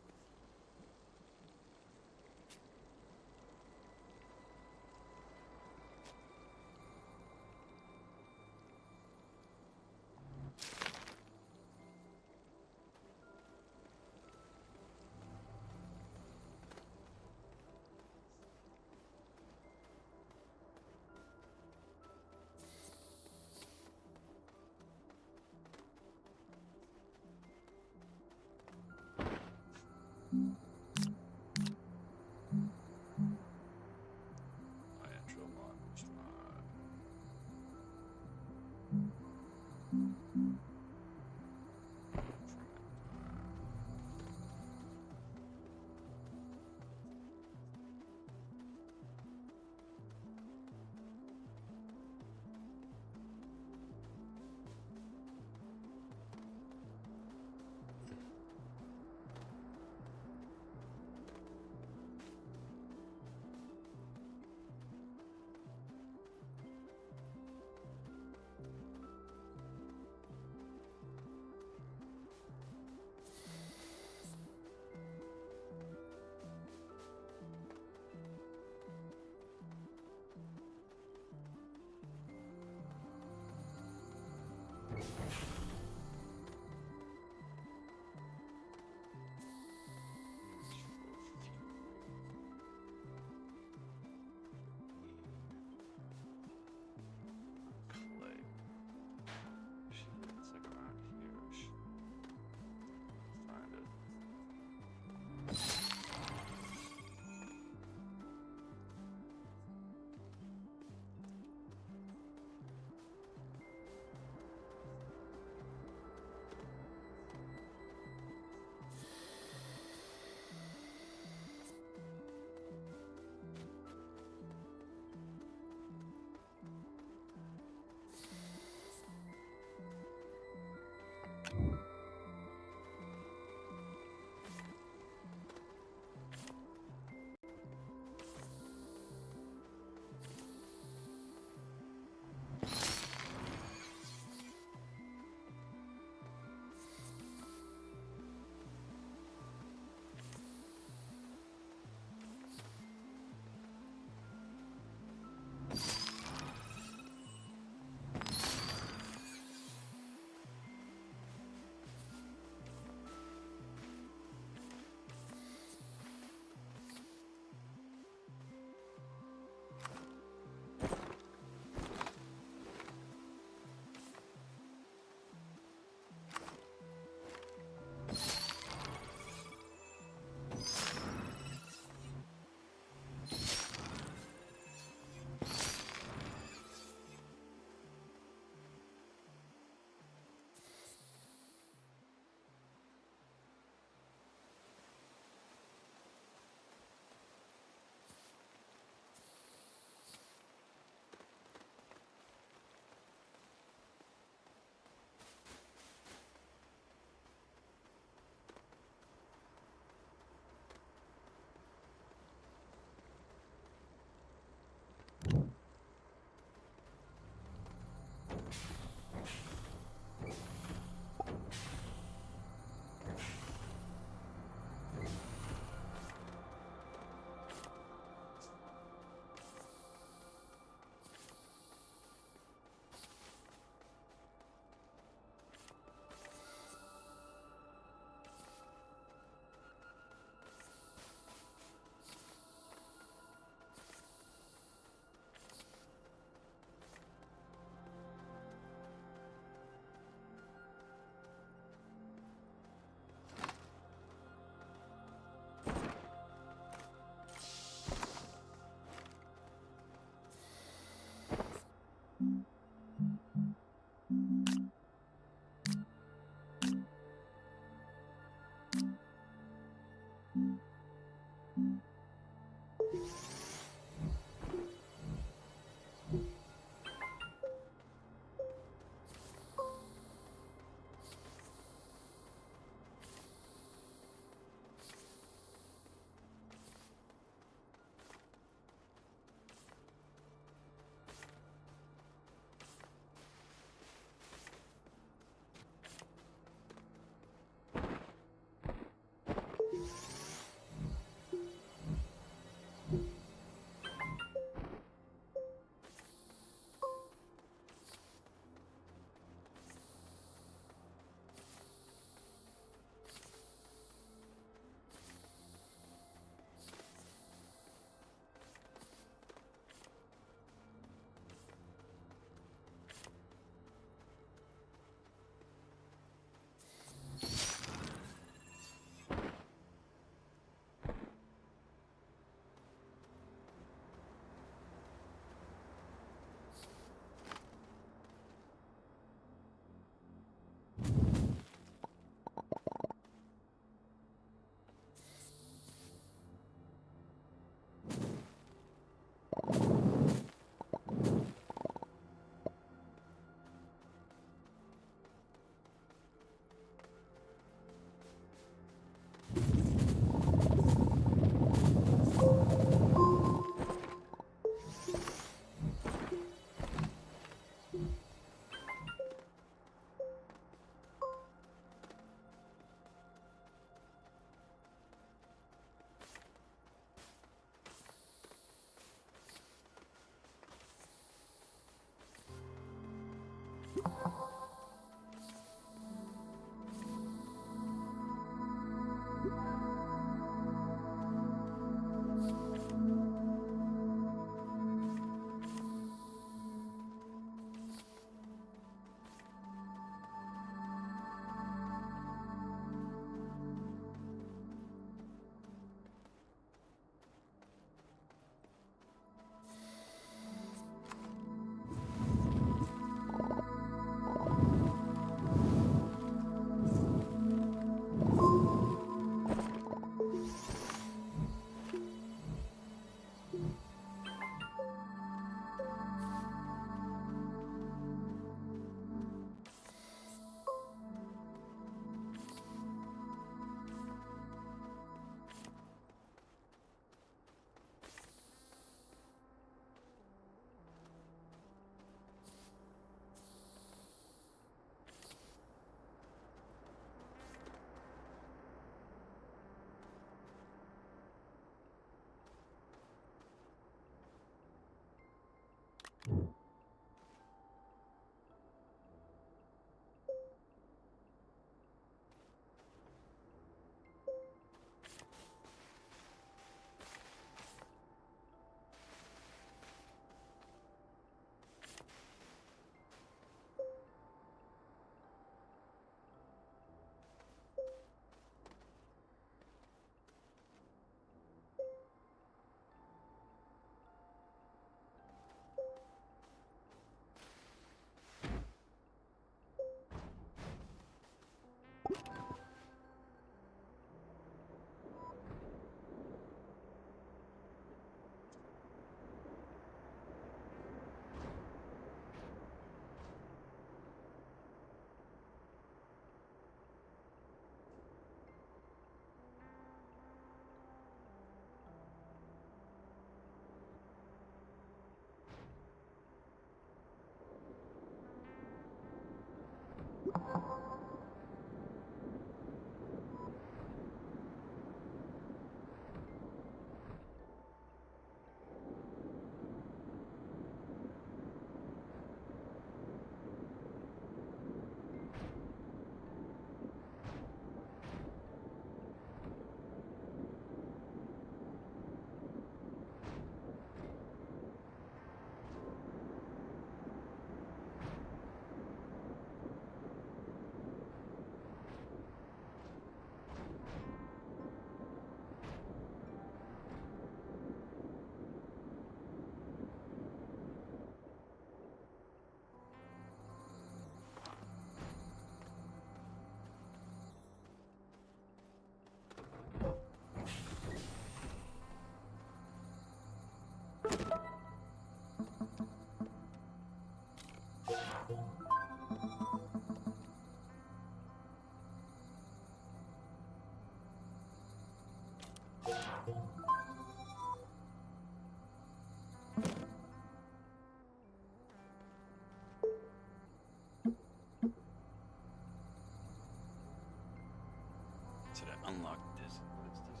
Did I unlock this? What is this?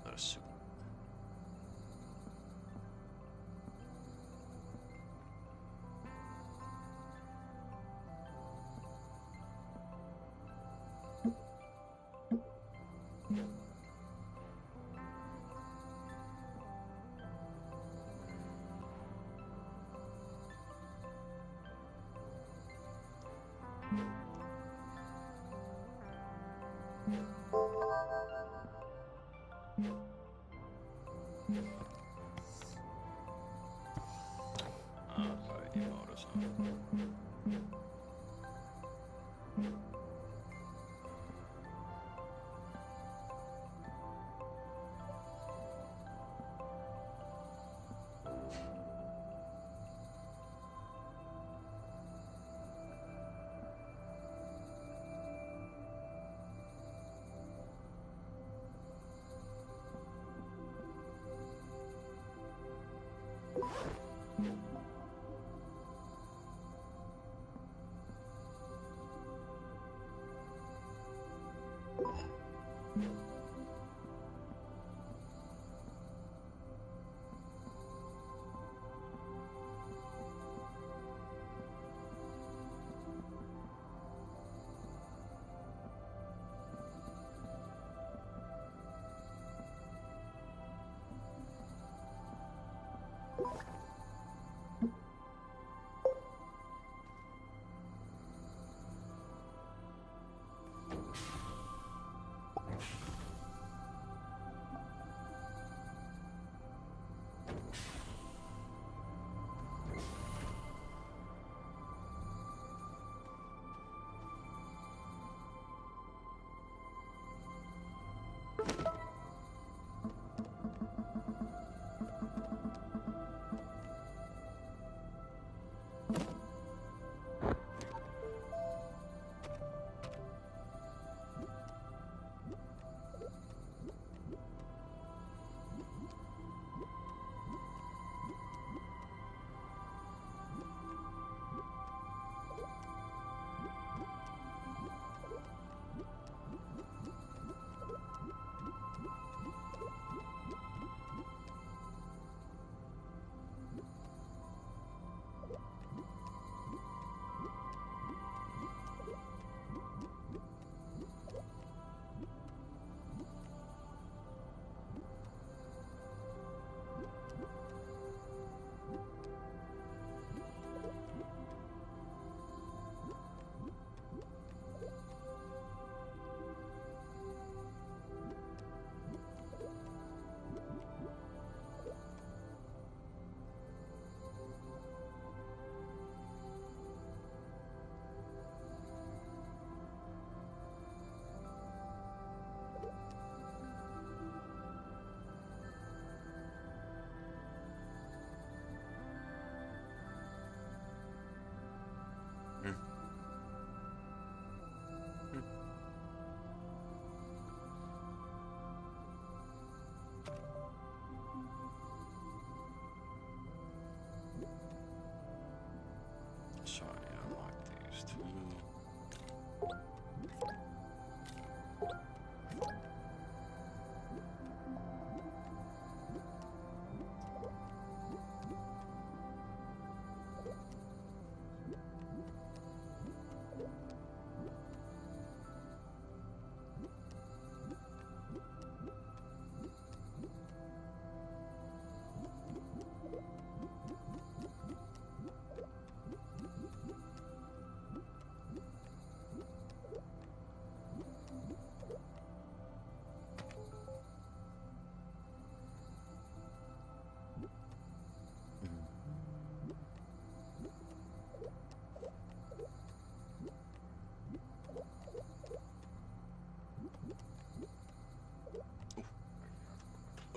Not a super. Sorry, emote or something.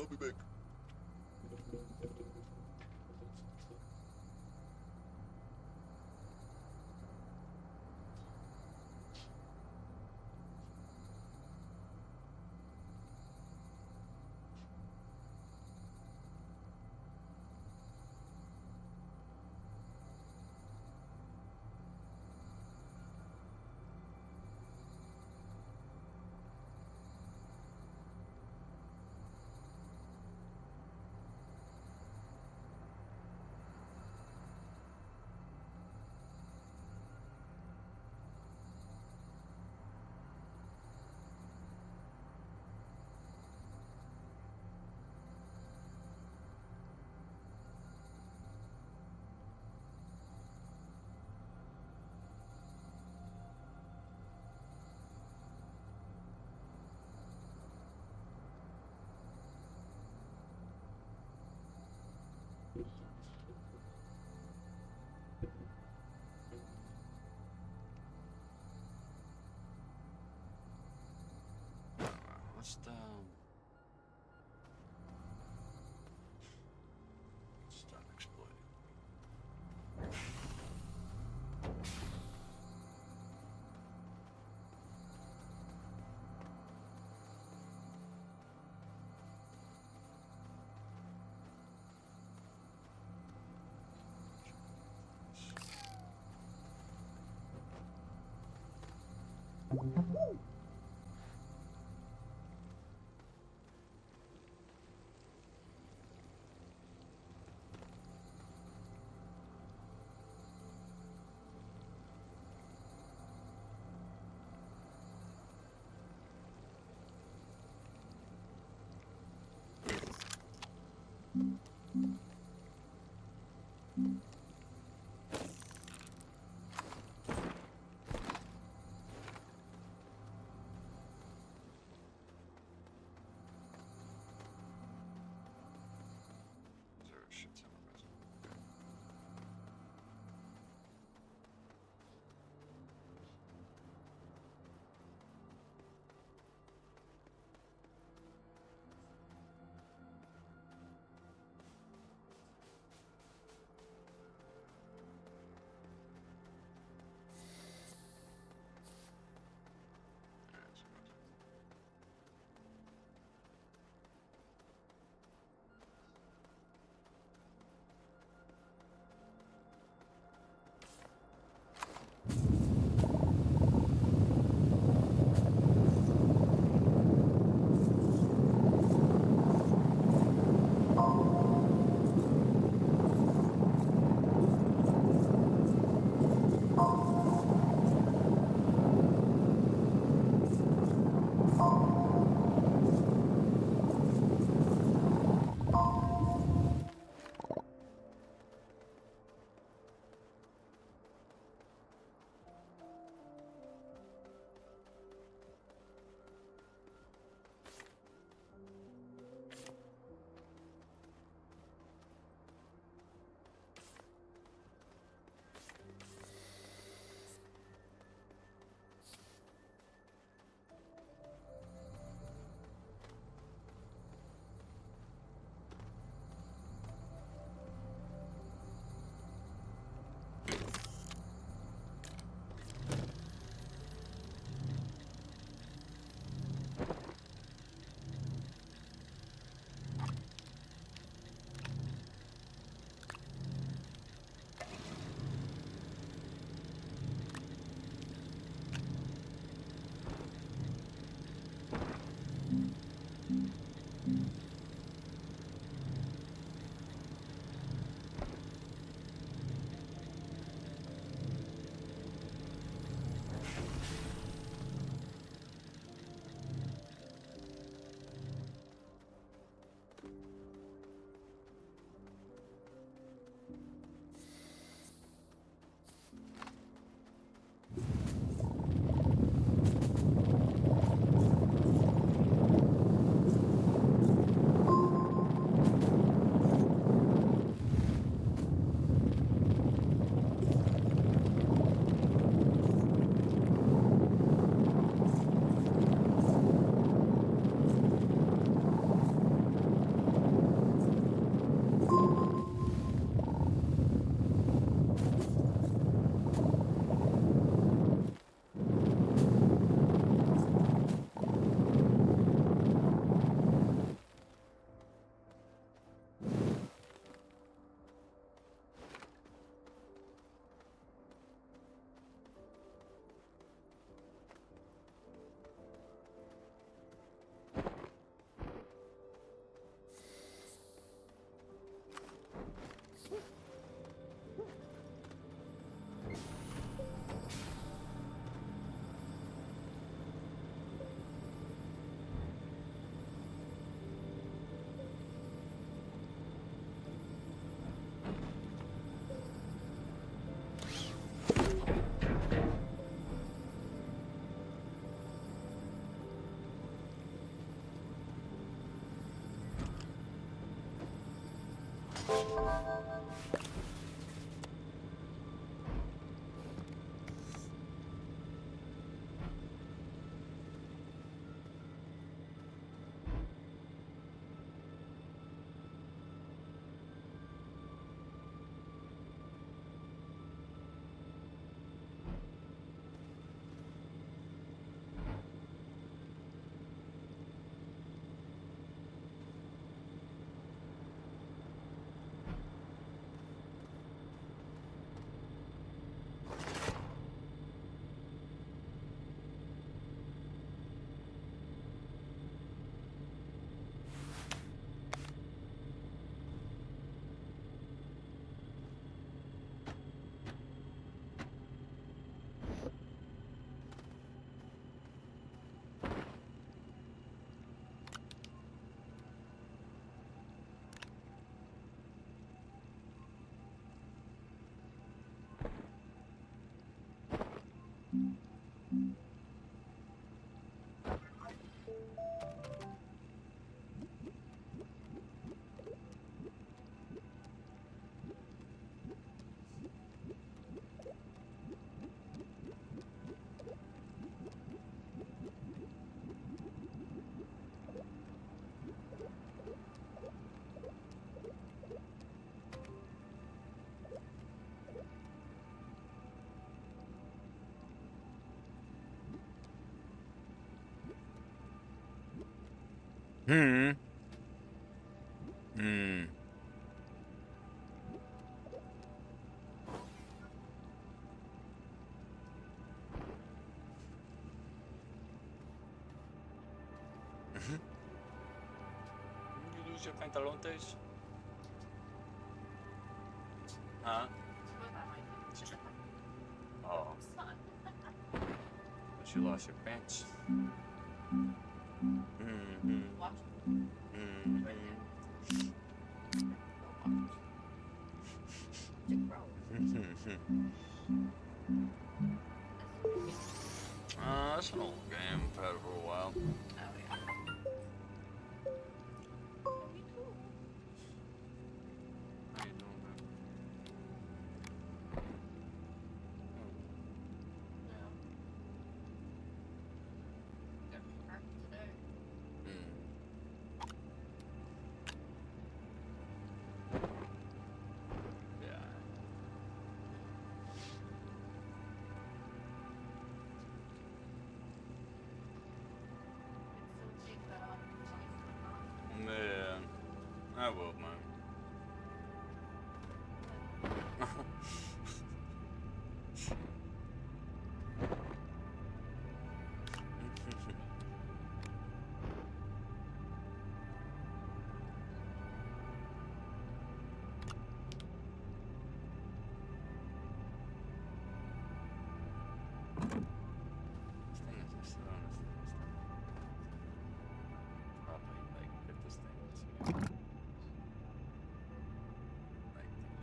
I'll be back. What's the... Stop exploiting. Hmm. You lose your pantalones? Huh? Oh. But you lost your pants. That's an old game. I've had it for a while. How you doing, man? Yeah, I will, man.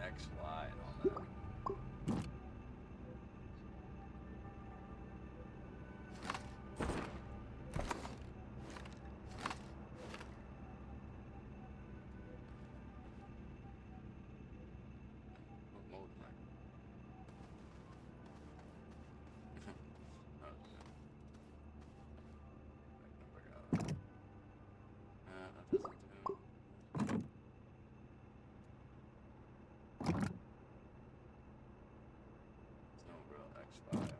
X, Y, and all that. What mode am I? That doesn't do. No real X5 on that.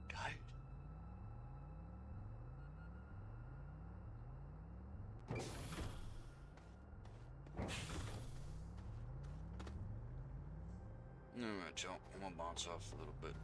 Tired. Alright, y'all. I'm gonna bounce off a little bit.